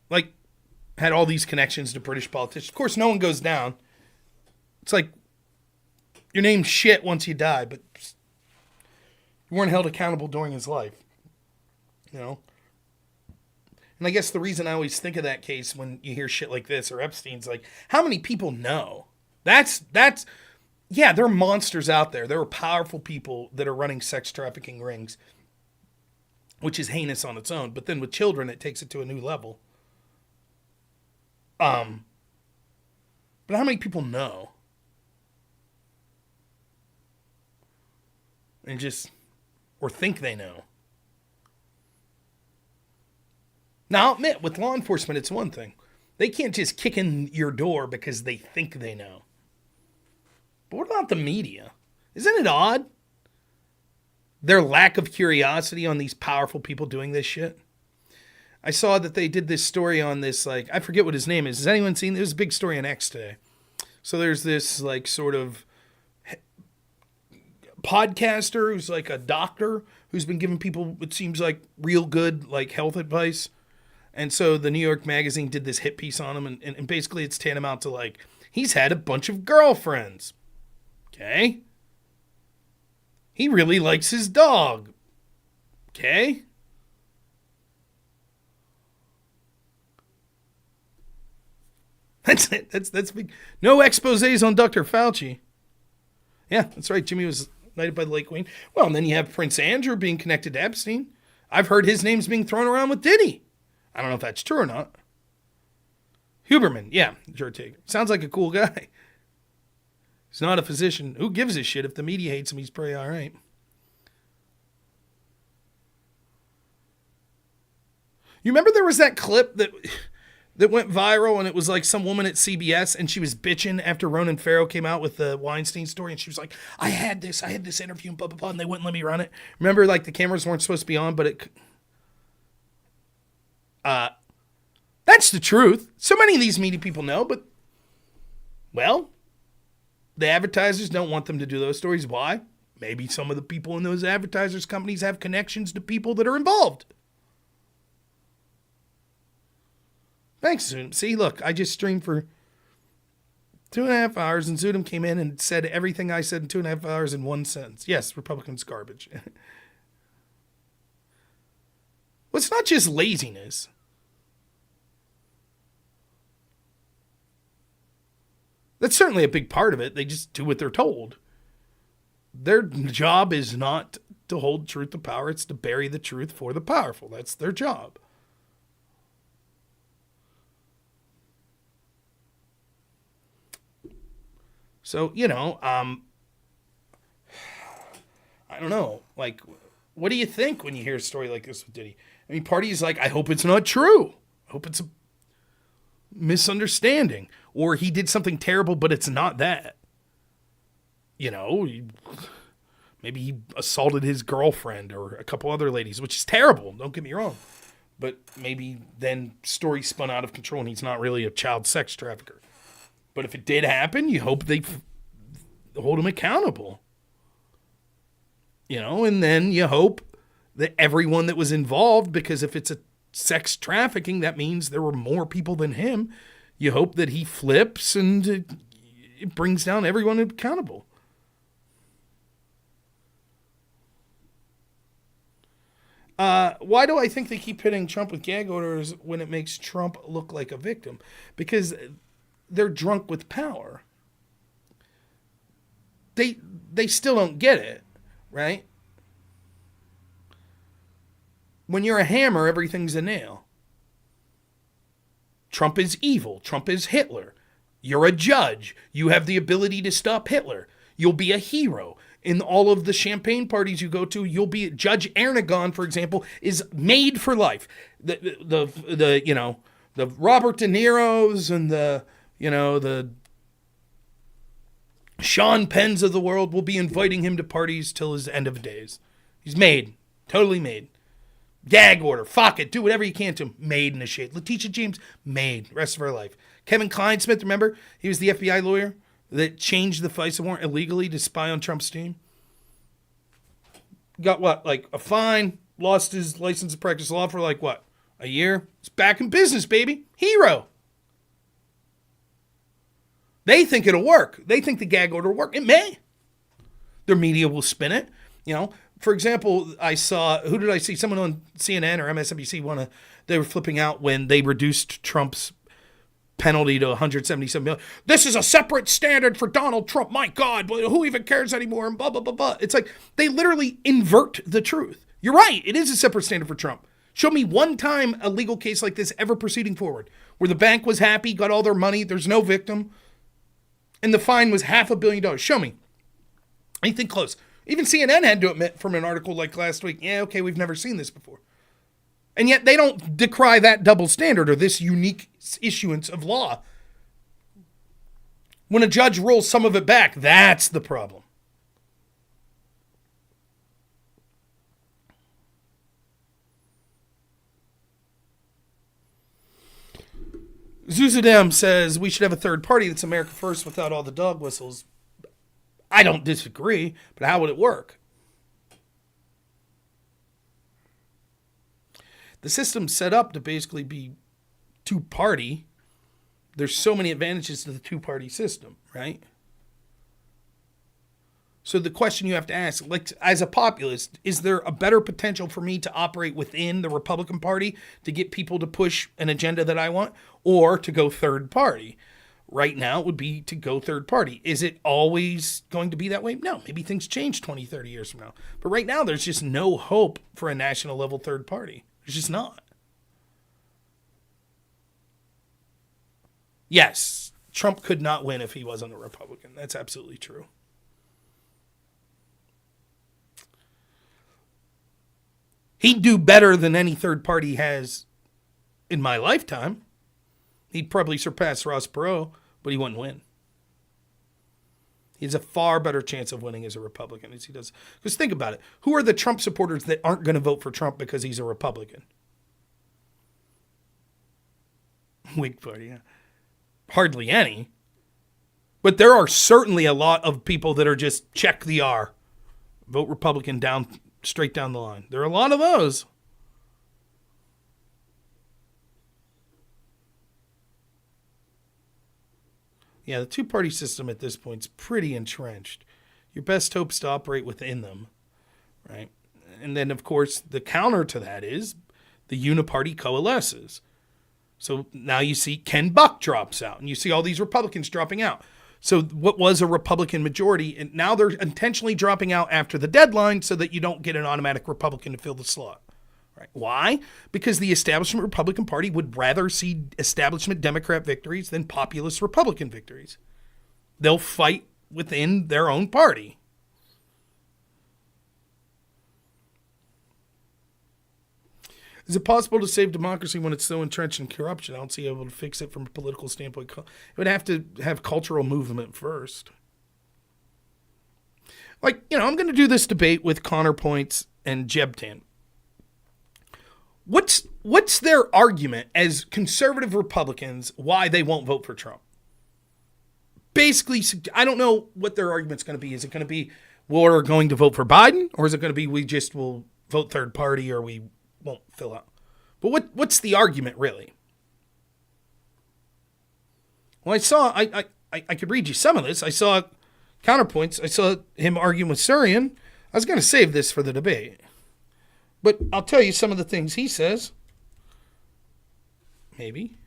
Speaker 1: like had all these connections to British politicians. Of course, no one goes down. It's like your name's shit once you die, but you weren't held accountable during his life. And I guess the reason I always think of that case when you hear shit like this or Epstein's like, how many people know? Yeah, there are monsters out there. There are powerful people that are running sex trafficking rings, which is heinous on its own. But then with children, it takes it to a new level. But how many people know? Or think they know? Now, I'll admit, with law enforcement, it's one thing. They can't just kick in your door because they think they know. But what about the media? Isn't it odd? Their lack of curiosity on these powerful people doing this shit. I saw that they did this story on this, like, I forget what his name is. Has anyone seen? There was a big story on X today. So there's this, like, sort of podcaster who's like a doctor who's been giving people, it seems like, real good, like, health advice. And so the New York Magazine did this hit piece on him. And basically it's tantamount to, like, he's had a bunch of girlfriends. Okay. He really likes his dog. Okay. That's it. That's big. No exposés on Dr. Fauci. Yeah, that's right. Jimmy was knighted by the late Queen. Well, and then you have Prince Andrew being connected to Epstein. I've heard his name's being thrown around with Diddy. I don't know if that's true or not. Huberman. Yeah, sure take. Sounds like a cool guy. He's not a physician. Who gives a shit? If the media hates him, he's pretty all right. You remember there was that clip that went viral and it was like some woman at CBS and she was bitching after Ronan Farrow came out with the Weinstein story and she was like, I had this interview and blah, blah, blah, and they wouldn't let me run it. Remember, like the cameras weren't supposed to be on, but it... That's the truth. So many of these media people know, but, well... The advertisers don't want them to do those stories. Why? Maybe some of the people in those advertisers' companies have connections to people that are involved. Thanks, Zoom. See, look, I just streamed for 2.5 hours, and Zudum came in and said everything I said in 2.5 hours in one sentence. Yes, Republicans garbage. Well, it's not just laziness. That's certainly a big part of it. They just do what they're told. Their job is not to hold truth to power. It's to bury the truth for the powerful. That's their job. So, I don't know. Like, what do you think when you hear a story like this with Diddy? I mean, part of you is like, I hope it's not true. I hope it's a misunderstanding. Or he did something terrible, but it's not that. Maybe he assaulted his girlfriend or a couple other ladies, which is terrible. Don't get me wrong. But maybe then story spun out of control and he's not really a child sex trafficker. But if it did happen, you hope they hold him accountable. And then you hope that everyone that was involved, because if it's a sex trafficking, that means there were more people than him. You hope that he flips and it brings down everyone accountable. Why do I think they keep hitting Trump with gag orders when it makes Trump look like a victim? Because they're drunk with power. they still don't get it, right? When you're a hammer, everything's a nail. Trump is evil. Trump is Hitler. You're a judge. You have the ability to stop Hitler. You'll be a hero. In all of the champagne parties you go to, you'll be Judge Erdogan, for example, is made for life. The Robert De Niro's and the Sean Penns of the world will be inviting him to parties till his end of days. He's made. Totally made. Gag order. Fuck it. Do whatever you can to him. Made in the shade. Letitia James, made. Rest of her life. Kevin Kleinsmith, remember? He was the FBI lawyer that changed the FISA warrant illegally to spy on Trump's team. Got what? Like a fine. Lost his license to practice law for like what? A year? He's back in business, baby. Hero. They think it'll work. They think the gag order will work. It may. Their media will spin it. For example, I saw, who did I see? Someone on CNN or MSNBC, they were flipping out when they reduced Trump's penalty to $177 million. This is a separate standard for Donald Trump. My God, who even cares anymore? And blah, blah, blah, blah. It's like they literally invert the truth. You're right. It is a separate standard for Trump. Show me one time a legal case like this ever proceeding forward where the bank was happy, got all their money, there's no victim, and the fine was $500 million. Show me. Anything close. Even CNN had to admit from an article like last week, yeah, okay, we've never seen this before. And yet they don't decry that double standard or this unique issuance of law. When a judge rolls some of it back, that's the problem. Zuzadem says we should have a third party that's America first without all the dog whistles. I don't disagree, but how would it work? The system's set up to basically be two-party. There's so many advantages to the two-party system, right? So the question you have to ask, like as a populist, is there a better potential for me to operate within the Republican Party to get people to push an agenda that I want, or to go third party? Right now, it would be to go third party. Is it always going to be that way? No, maybe things change 20, 30 years from now. But right now, there's just no hope for a national level third party. There's just not. Yes, Trump could not win if he wasn't a Republican. That's absolutely true. He'd do better than any third party has in my lifetime. He'd probably surpass Ross Perot, but he wouldn't win. He has a far better chance of winning as a Republican as he does. Because think about it. Who are the Trump supporters that aren't going to vote for Trump because he's a Republican? Whig Party, yeah. Hardly any. But there are certainly a lot of people that are just check the R. Vote Republican straight down the line. There are a lot of those. Yeah, the two-party system at this point is pretty entrenched. Your best hope is to operate within them, right? And then, of course, the counter to that is the Uni-party coalesces. So now you see Ken Buck drops out, and you see all these Republicans dropping out. So what was a Republican majority, and now they're intentionally dropping out after the deadline so that you don't get an automatic Republican to fill the slot. Right. Why? Because the establishment Republican Party would rather see establishment Democrat victories than populist Republican victories. They'll fight within their own party. Is it possible to save democracy when it's so entrenched in corruption? I don't see able to fix it from a political standpoint. It would have to have cultural movement first. Like, I'm going to do this debate with Connor Points and Jebtan. What's their argument as conservative Republicans why they won't vote for Trump? Basically, I don't know what their argument's going to be. Is it going to be we're going to vote for Biden, or is it going to be we just will vote third party, or we won't fill out? But what's the argument really? Well, I could read you some of this. I saw counterpoints. I saw him arguing with Surian. I was going to save this for the debate. But I'll tell you some of the things he says. Maybe.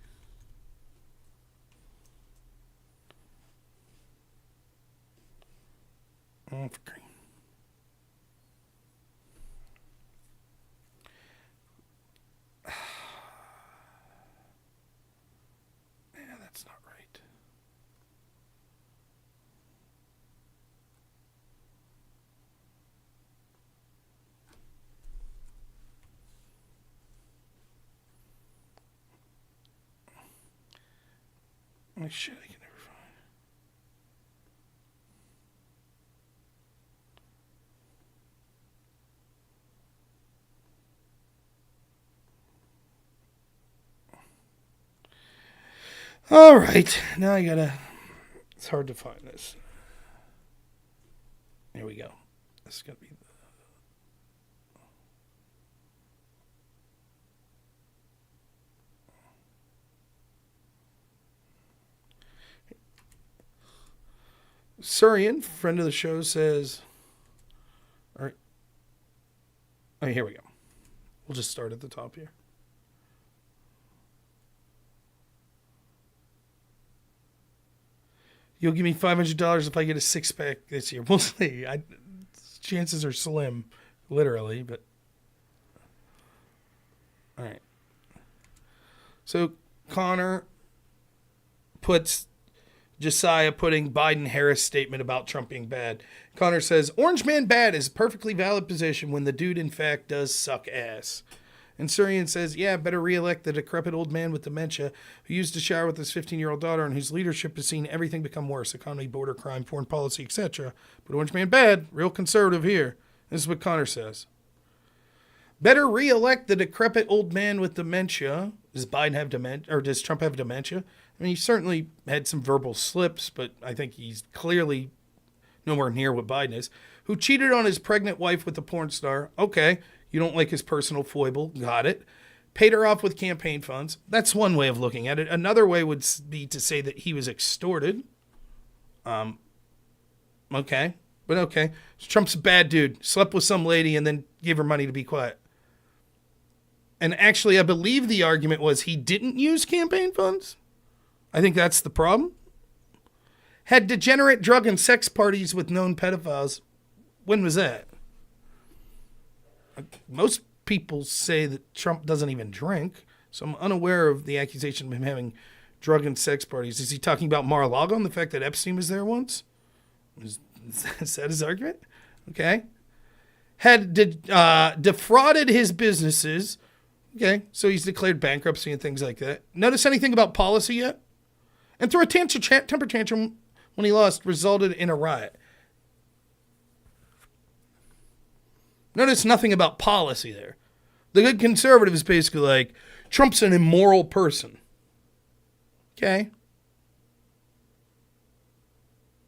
Speaker 1: Oh, for green. Yeah, that's not right. Oh, shit, I can never find. All right, now I gotta. It's hard to find this. Here we go. This is gonna be. Surian, friend of the show, says. All right. Oh, here we go. We'll just start at the top here. You'll give me $500 if I get a six-pack this year. We'll see. Chances are slim, literally, but... All right. So, Connor puts Josiah putting Biden-Harris statement about Trump being bad. Connor says, Orange man bad is a perfectly valid position when the dude, in fact, does suck ass. And Surian says, yeah, better reelect the decrepit old man with dementia who used to shower with his 15-year-old daughter and whose leadership has seen everything become worse, economy, border crime, foreign policy, etc. But Orange man bad, real conservative here. This is what Connor says. Better reelect the decrepit old man with dementia. Does Biden have dementia, or does Trump have dementia? I mean, he certainly had some verbal slips, but I think he's clearly nowhere near what Biden is. Who cheated on his pregnant wife with a porn star. Okay. You don't like his personal foible. Got it. Paid her off with campaign funds. That's one way of looking at it. Another way would be to say that he was extorted. Okay. But okay. So Trump's a bad dude. Slept with some lady and then gave her money to be quiet. And actually, I believe the argument was he didn't use campaign funds. I think that's the problem. Had degenerate drug and sex parties with known pedophiles. When was that? Most people say that Trump doesn't even drink, so I'm unaware of the accusation of him having drug and sex parties. Is he talking about Mar-a-Lago and the fact that Epstein was there once? Is that his argument? Okay. Had defrauded his businesses. Okay, so he's declared bankruptcy and things like that. Notice anything about policy yet? And threw a temper tantrum when he lost resulted in a riot. Notice nothing about policy there. The good conservative is basically like, Trump's an immoral person. Okay.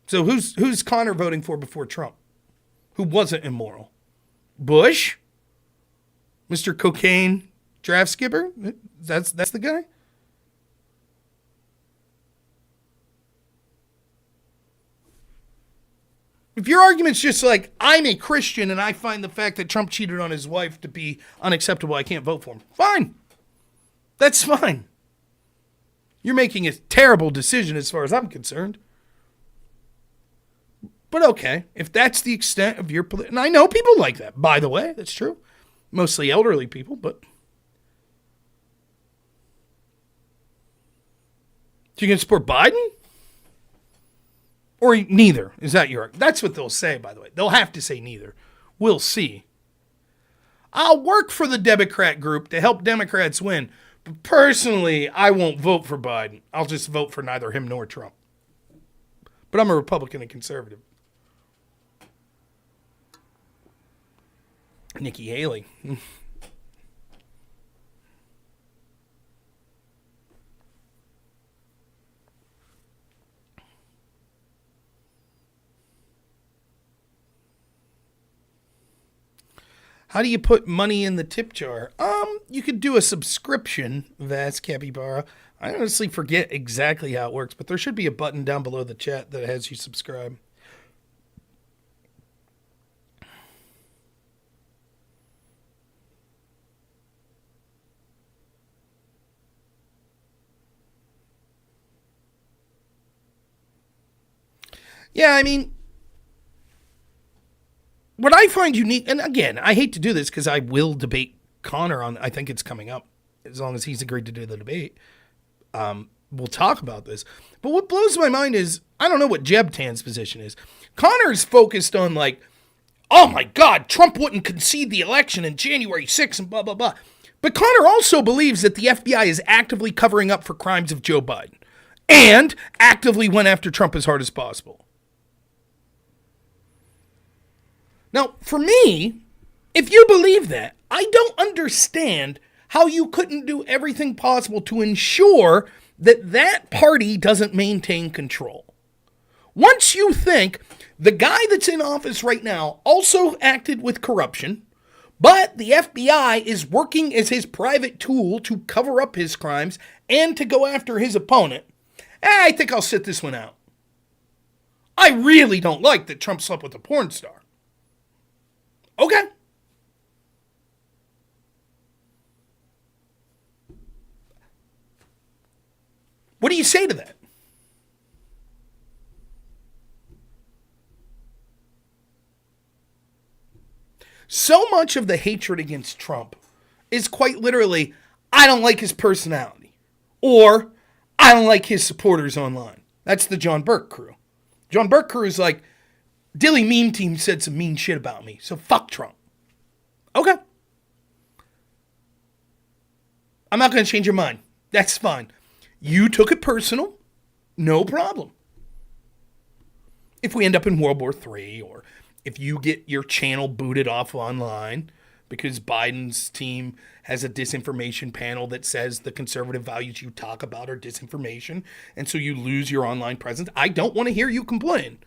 Speaker 1: So who's Connor voting for before Trump? Who wasn't immoral? Bush? Mr. Cocaine draft skipper? That's the guy? If your argument's just like, I'm a Christian and I find the fact that Trump cheated on his wife to be unacceptable, I can't vote for him. Fine. That's fine. You're making a terrible decision as far as I'm concerned. But okay, if that's the extent of your... And I know people like that, by the way. That's true. Mostly elderly people, but... So you can support Biden? Or neither. Is that your... That's what they'll say, by the way. They'll have to say neither. We'll see. I'll work for the Democrat group to help Democrats win. But personally, I won't vote for Biden. I'll just vote for neither him nor Trump. But I'm a Republican and conservative. Nikki Haley. How do you put money in the tip jar? You could do a subscription, Vas Capybara. I honestly forget exactly how it works, but there should be a button down below the chat that has you subscribe. Yeah, I mean, what I find unique, and again, I hate to do this because I will debate Connor on, I think it's coming up, as long as he's agreed to do the debate. We'll talk about this. But what blows my mind is, I don't know what Jeb Tan's position is. Connor's focused on like, oh my God, Trump wouldn't concede the election in January 6th and blah, blah, blah. But Connor also believes that the FBI is actively covering up for crimes of Joe Biden and actively went after Trump as hard as possible. Now, for me, if you believe that, I don't understand how you couldn't do everything possible to ensure that that party doesn't maintain control. Once you think the guy that's in office right now also acted with corruption, but the FBI is working as his private tool to cover up his crimes and to go after his opponent, I think I'll sit this one out. I really don't like that Trump slept with a porn star. Okay. What do you say to that? So much of the hatred against Trump is quite literally, I don't like his personality, or I don't like his supporters online. That's the John Burke crew. John Burke crew is like, Dilly Meme Team said some mean shit about me, so fuck Trump. Okay. I'm not going to change your mind. That's fine. You took it personal. No problem. If we end up in World War III, or if you get your channel booted off online because Biden's team has a disinformation panel that says the conservative values you talk about are disinformation, and so you lose your online presence, I don't want to hear you complain.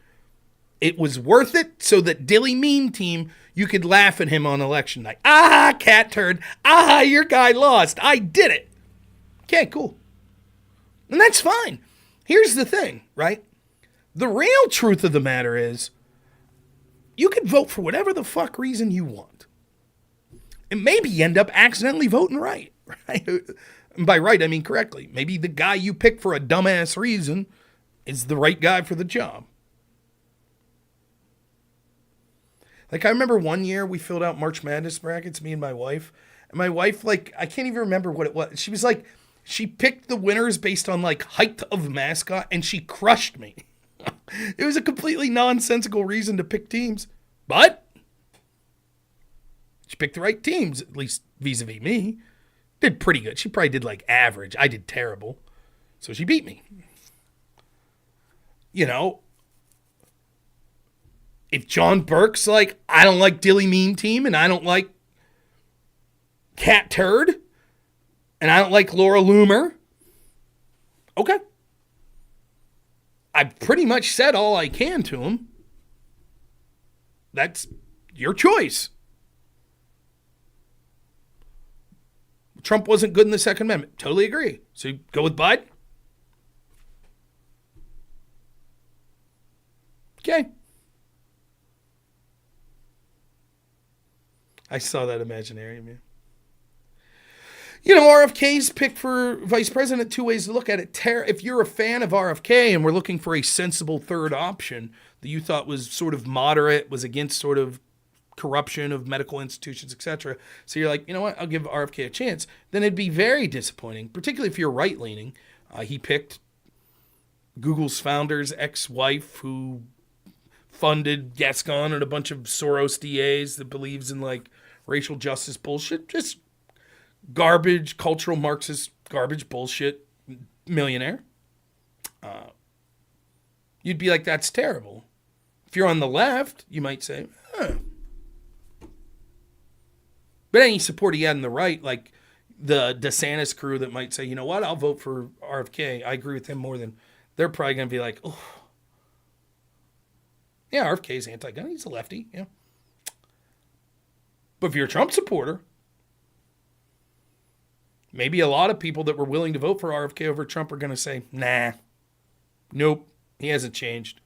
Speaker 1: It was worth it so that Dilly Meme Team, you could laugh at him on election night. Ah, cat turd. Ah, your guy lost. I did it. Okay, cool. And that's fine. Here's the thing, right? The real truth of the matter is, you could vote for whatever the fuck reason you want. And maybe you end up accidentally voting right. And by right, I mean correctly. Maybe the guy you pick for a dumbass reason is the right guy for the job. Like, I remember one year we filled out March Madness brackets, me and my wife. And my wife, like, I can't even remember what it was. She was like, she picked the winners based on, like, height of mascot, and she crushed me. It was a completely nonsensical reason to pick teams. But she picked the right teams, at least vis-a-vis me. Did pretty good. She probably did, like, average. I did terrible. So she beat me. You know, if John Burke's like, I don't like Dilly Meme Team, and I don't like Cat Turd, and I don't like Laura Loomer, okay. I've pretty much said all I can to him. That's your choice. Trump wasn't good in the Second Amendment. Totally agree. So you go with Biden? Okay. I saw that imaginary, man. You know, RFK's pick for vice president, two ways to look at it. If you're a fan of RFK and we're looking for a sensible third option that you thought was sort of moderate, was against sort of corruption of medical institutions, etc. So you're like, you know what, I'll give RFK a chance. Then it'd be very disappointing, particularly if you're right-leaning. He picked Google's founder's ex-wife who funded Gascon and a bunch of Soros DAs that believes in, like, racial justice bullshit. Just garbage, cultural Marxist garbage bullshit millionaire. You'd be like, that's terrible. If you're on the left, you might say, huh. But any support he had on the right, like the DeSantis crew that might say, you know what, I'll vote for RFK. I agree with him more than, they're probably going to be like, oh, yeah, RFK's anti-gun. He's a lefty, yeah. But if you're a Trump supporter, maybe a lot of people that were willing to vote for RFK over Trump are going to say, nah, nope, he hasn't changed.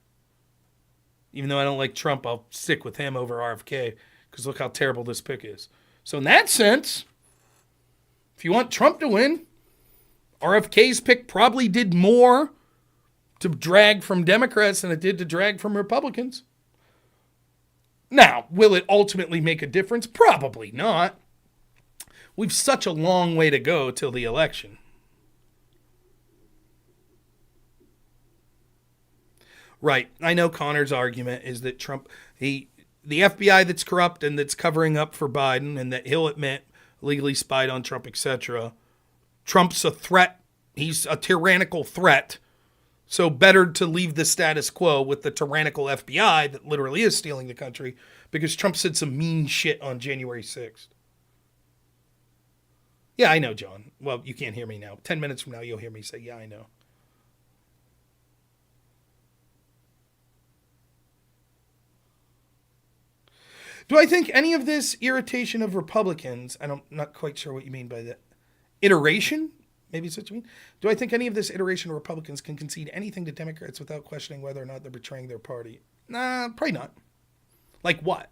Speaker 1: Even though I don't like Trump, I'll stick with him over RFK because look how terrible this pick is. So in that sense, if you want Trump to win, RFK's pick probably did more to drag from Democrats than it did to drag from Republicans. Now, will it ultimately make a difference? Probably not. We've such a long way to go till the election. Right. I know Connor's argument is that Trump, the FBI that's corrupt and that's covering up for Biden, and that he'll admit legally spied on Trump, etc. Trump's a threat. He's a tyrannical threat. So better to leave the status quo with the tyrannical FBI that literally is stealing the country, because Trump said some mean shit on January 6th. Yeah, I know, John. Well, you can't hear me now. 10 minutes from now, you'll hear me say, yeah, I know. Do I think any of this irritation of Republicans, I'm not quite sure what you mean by that. Iteration? Maybe it's what you mean. Do I think any of this iteration of Republicans can concede anything to Democrats without questioning whether or not they're betraying their party? Nah, probably not. Like what?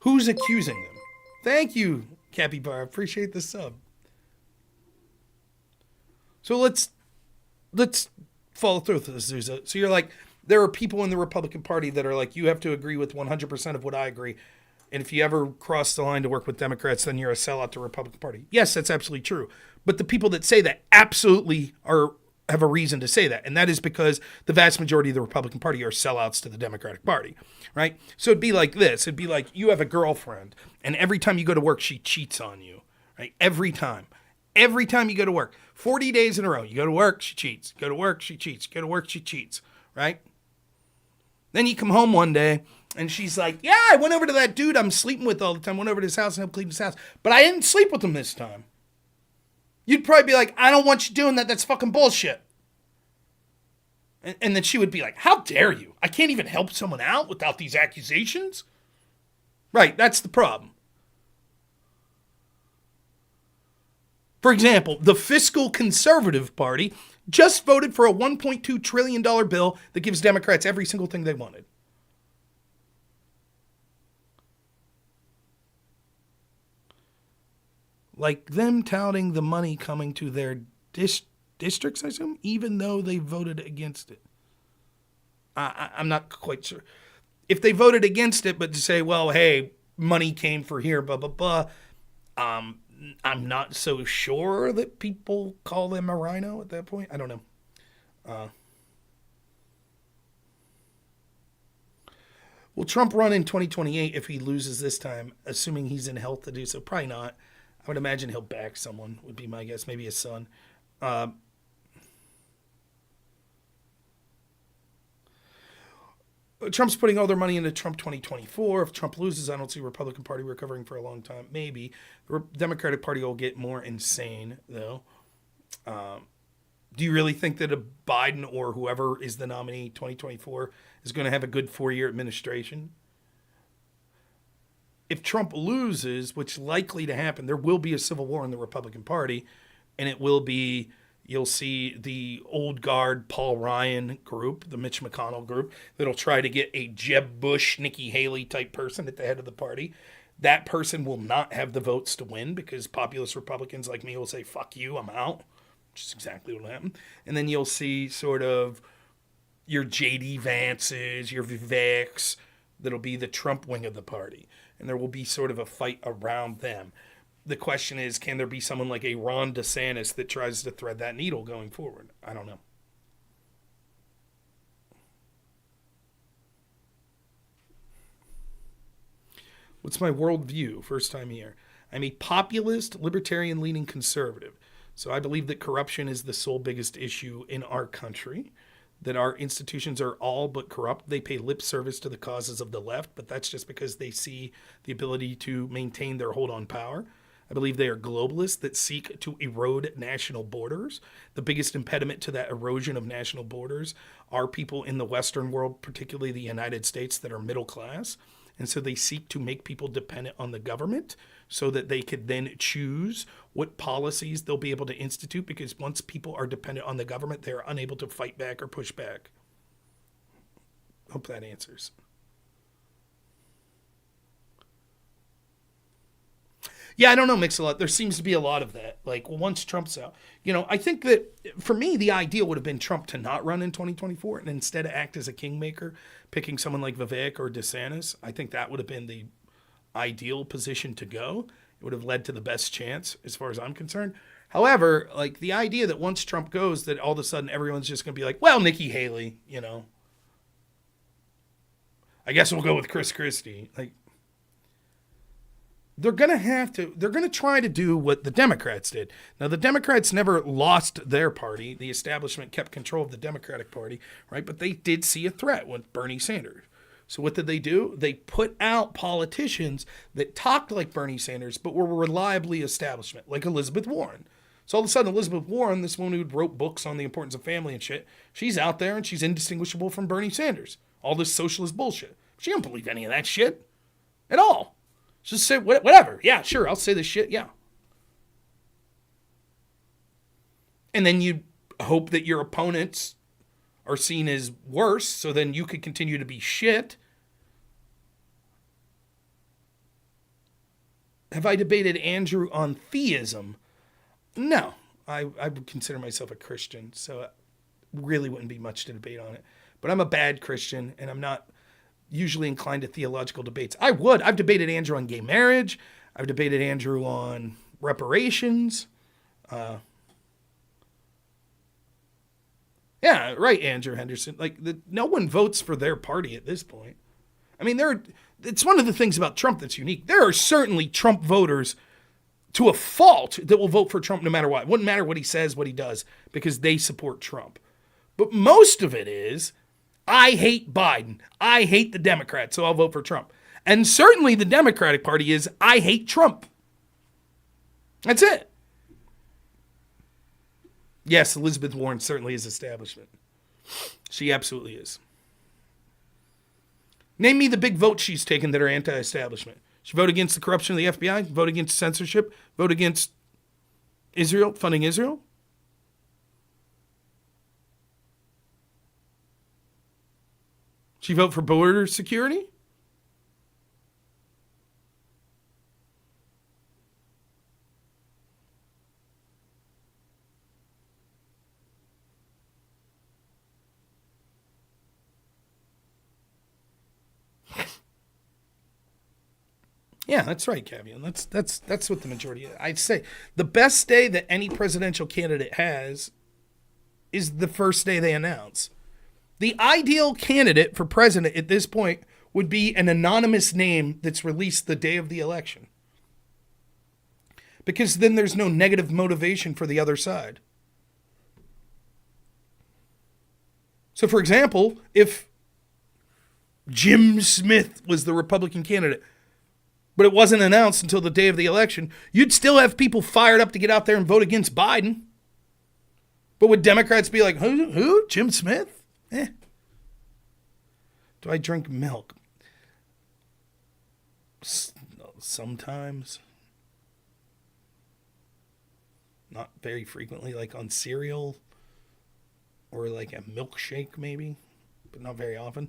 Speaker 1: Who's accusing them? Thank you, Capybara. Appreciate the sub. So let's follow through with this, Zuza. So you're like, there are people in the Republican Party that are like, you have to agree with 100% of what I agree. And if you ever cross the line to work with Democrats, then you're a sellout to the Republican Party. Yes, that's absolutely true. But the people that say that absolutely have a reason to say that. And that is because the vast majority of the Republican Party are sellouts to the Democratic Party, right? So it'd be like this. It'd be like you have a girlfriend, and every time you go to work, she cheats on you, right? Every time. Every time you go to work. 40 days in a row. You go to work, she cheats. Go to work, she cheats. Go to work, she cheats, right? Then you come home one day, and she's like, yeah, I went over to that dude I'm sleeping with all the time. Went over to his house and helped clean his house. But I didn't sleep with him this time. You'd probably be like, I don't want you doing that. That's fucking bullshit. And then she would be like, how dare you? I can't even help someone out without these accusations. Right, that's the problem. For example, the fiscal conservative party just voted for a $1.2 trillion bill that gives Democrats every single thing they wanted. Like them touting the money coming to their districts, I assume, even though they voted against it. I'm not quite sure. If they voted against it, but to say, well, hey, money came for here, blah, blah, blah, I'm not so sure that people call them a rhino at that point. I don't know. Will Trump run in 2028 if he loses this time, assuming he's in health to do so? Probably not. I would imagine he'll back someone, would be my guess. Maybe his son. Trump's putting all their money into Trump 2024. If Trump loses, I don't see Republican Party recovering for a long time. Maybe. The Democratic Party will get more insane, though. Do you really think that a Biden or whoever is the nominee 2024 is going to have a good 4-year administration? If Trump loses, which is likely to happen, there will be a civil war in the Republican Party, and it will be, you'll see the old guard Paul Ryan group, the Mitch McConnell group, that'll try to get a Jeb Bush, Nikki Haley type person at the head of the party. That person will not have the votes to win because populist Republicans like me will say, fuck you, I'm out, which is exactly what will happen. And then you'll see sort of your J.D. Vances, your Viveks, that'll be the Trump wing of the party. And there will be sort of a fight around them. The question is, can there be someone like a Ron DeSantis that tries to thread that needle going forward? I don't know. What's my worldview? First time here. I'm a populist, libertarian-leaning conservative. So I believe that corruption is the sole biggest issue in our country, that our institutions are all but corrupt. They pay lip service to the causes of the left, but that's just because they see the ability to maintain their hold on power. I believe they are globalists that seek to erode national borders. The biggest impediment to that erosion of national borders are people in the Western world, particularly the United States, that are middle class. And so they seek to make people dependent on the government so that they could then choose what policies they'll be able to institute, because once people are dependent on the government, they're unable to fight back or push back. Hope that answers. Yeah, I don't know, Mix-a-Lot. There seems to be a lot of that. Like, once Trump's out, I think that for me, the ideal would have been Trump to not run in 2024 and instead act as a kingmaker, picking someone like Vivek or DeSantis. I think that would have been the ideal position to go. It would have led to the best chance, as far as I'm concerned. However, like the idea that once Trump goes, that all of a sudden everyone's just going to be like, well, Nikki Haley, I guess we'll go with Chris Christie. Like, they're going to try to do what the Democrats did. Now, the Democrats never lost their party. The establishment kept control of the Democratic Party, right? But they did see a threat with Bernie Sanders. So what did they do? They put out politicians that talked like Bernie Sanders, but were reliably establishment, like Elizabeth Warren. So all of a sudden, Elizabeth Warren, this woman who wrote books on the importance of family and shit, she's out there and she's indistinguishable from Bernie Sanders. All this socialist bullshit. She don't believe any of that shit at all. Just say whatever. Yeah, sure, I'll say this shit. Yeah. And then you hope that your opponents are seen as worse, so then you could continue to be shit. Have I debated Andrew on theism? No. I would consider myself a Christian, so really wouldn't be much to debate on it. But I'm a bad Christian, and I'm not usually inclined to theological debates. I've debated Andrew on gay marriage. I've debated Andrew on reparations. Yeah, right, Andrew Henderson. Like, no one votes for their party at this point. I mean, it's one of the things about Trump that's unique. There are certainly Trump voters to a fault that will vote for Trump no matter what. It wouldn't matter what he says, what he does, because they support Trump. But most of it is, I hate Biden. I hate the Democrats, so I'll vote for Trump. And certainly the Democratic Party is, I hate Trump. That's it. Yes, Elizabeth Warren certainly is establishment. She absolutely is. Name me the big votes she's taken that are anti-establishment. She voted against the corruption of the FBI, vote against censorship, vote against Israel, funding Israel. She vote for border security? Yeah, that's right, Cavian. That's what the majority is. I'd say the best day that any presidential candidate has is the first day they announce. The ideal candidate for president at this point would be an anonymous name that's released the day of the election. Because then there's no negative motivation for the other side. So, for example, if Jim Smith was the Republican candidate, but it wasn't announced until the day of the election, you'd still have people fired up to get out there and vote against Biden. But would Democrats be like, who? Jim Smith? Do I drink milk? Sometimes. Not very frequently, like on cereal or like a milkshake maybe, but not very often.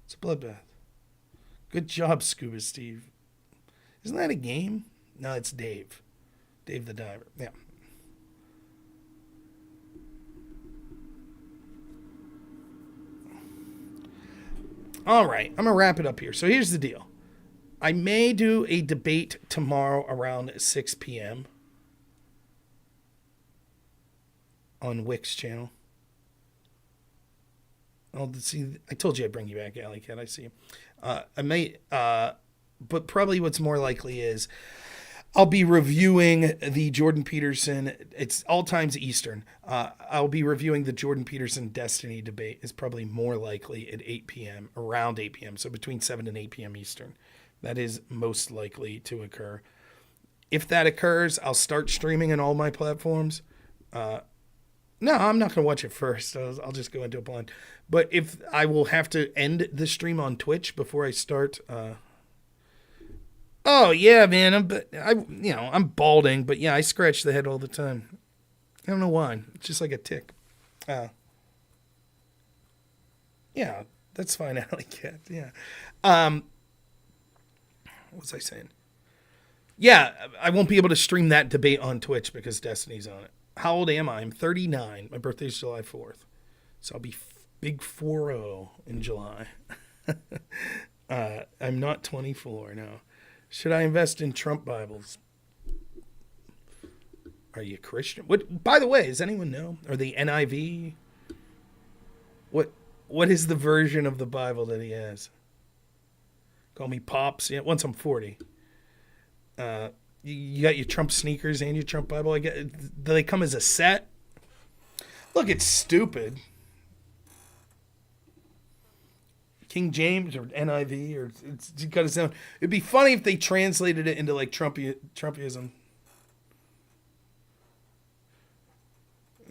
Speaker 1: It's a bloodbath. Good job, Scuba Steve. Isn't that a game? No, it's Dave. Dave the Diver. Yeah. All right, I'm going to wrap it up here. So here's the deal. I may do a debate tomorrow around 6 p.m. on Wick's channel. Oh, see, I told you I'd bring you back, Alley Cat. I see you. I may, but probably what's more likely is I'll be reviewing the Jordan Peterson. It's all times Eastern. I'll be reviewing the Jordan Peterson Destiny debate. Is probably more likely at 8 p.m. around 8 p.m. So between 7 and 8 p.m. Eastern. That is most likely to occur. If that occurs, I'll start streaming on all my platforms. No, I'm not going to watch it first. I'll just go into a blind. But if I will have to end the stream on Twitch before I start. Oh yeah, man. I'm balding, but yeah, I scratch the head all the time. I don't know why. It's just like a tick. Yeah, that's fine, Alley Cat. Yeah. What was I saying? Yeah, I won't be able to stream that debate on Twitch because Destiny's on it. How old am I? I'm 39. My birthday's July 4th. So I'll be big 4-0 in July. I'm not 24, no. Should I invest in Trump Bibles? Are you Christian? What? By the way, does anyone know? Are they NIV? What is the version of the Bible that he has? Call me Pops. Yeah, once I'm 40. You got your Trump sneakers and your Trump Bible. Do they come as a set? Look, it's stupid. King James or NIV or it's got its own. It'd be funny if they translated it into like Trumpism.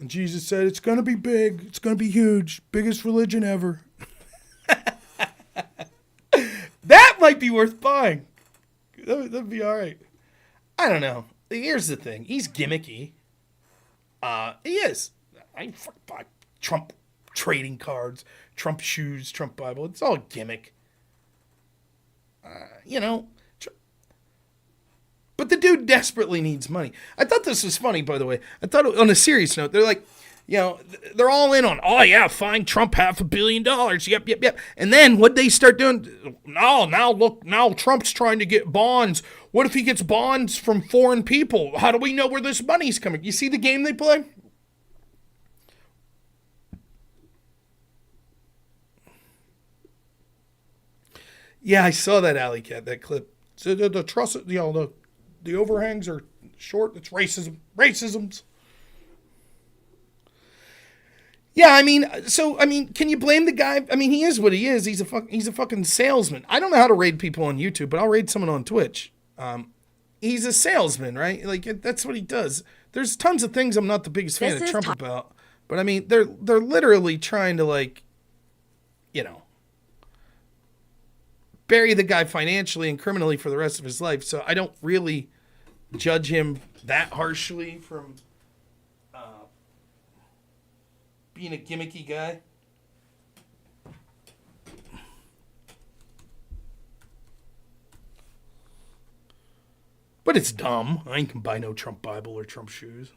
Speaker 1: And Jesus said, "It's gonna be big. It's gonna be huge. Biggest religion ever." That might be worth buying. That'd be all right. I don't know. Here's the thing. He's gimmicky. He is. I buy Trump trading cards, Trump shoes, Trump Bible. It's all gimmick. But the dude desperately needs money. I thought this was funny, by the way. I thought on a serious note, they're like, they're all in on, oh yeah, fine Trump $500 million. Yep. And then what they start doing, now Trump's trying to get bonds. What if he gets bonds from foreign people? How do we know where this money's coming? You see the game they play? Yeah, I saw that, Alley Cat, that clip. So the truss, the overhangs are short. It's racism's. Yeah, can you blame the guy? I mean, he is what he is. He's a fucking salesman. I don't know how to raid people on YouTube, but I'll raid someone on Twitch. He's a salesman, right? Like that's what he does. There's tons of things I'm not the biggest fan of Trump about, but I mean, they're literally trying to bury the guy financially and criminally for the rest of his life. So I don't really judge him that harshly from being a gimmicky guy. But it's dumb. I ain't can buy no Trump Bible or Trump shoes.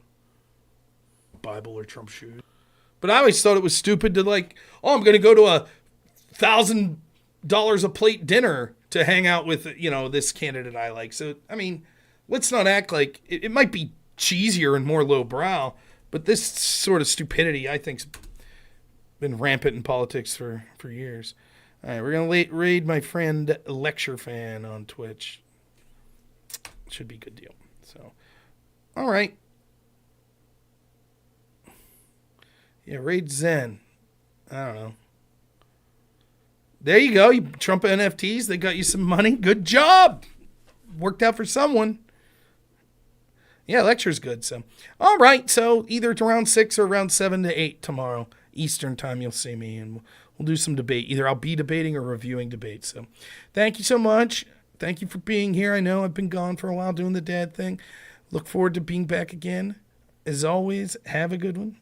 Speaker 1: But I always thought it was stupid to I'm going to go to $1,000 a plate dinner to hang out with, this candidate I like. So, I mean, let's not act like it might be cheesier and more lowbrow, but this sort of stupidity, I think, has been rampant in politics for years. All right, we're going to raid my friend Lecture Fan on Twitch. Should be a good deal. So, all right. Yeah, raid Zen. I don't know. There you go. You Trump NFTs. They got you some money. Good job. Worked out for someone. Yeah, lecture's good. So, all right. So either it's around 6 or around 7 to 8 tomorrow Eastern time, you'll see me, and we'll do some debate. Either I'll be debating or reviewing debates. So, thank you so much. Thank you for being here. I know I've been gone for a while doing the dad thing. Look forward to being back again. As always, have a good one.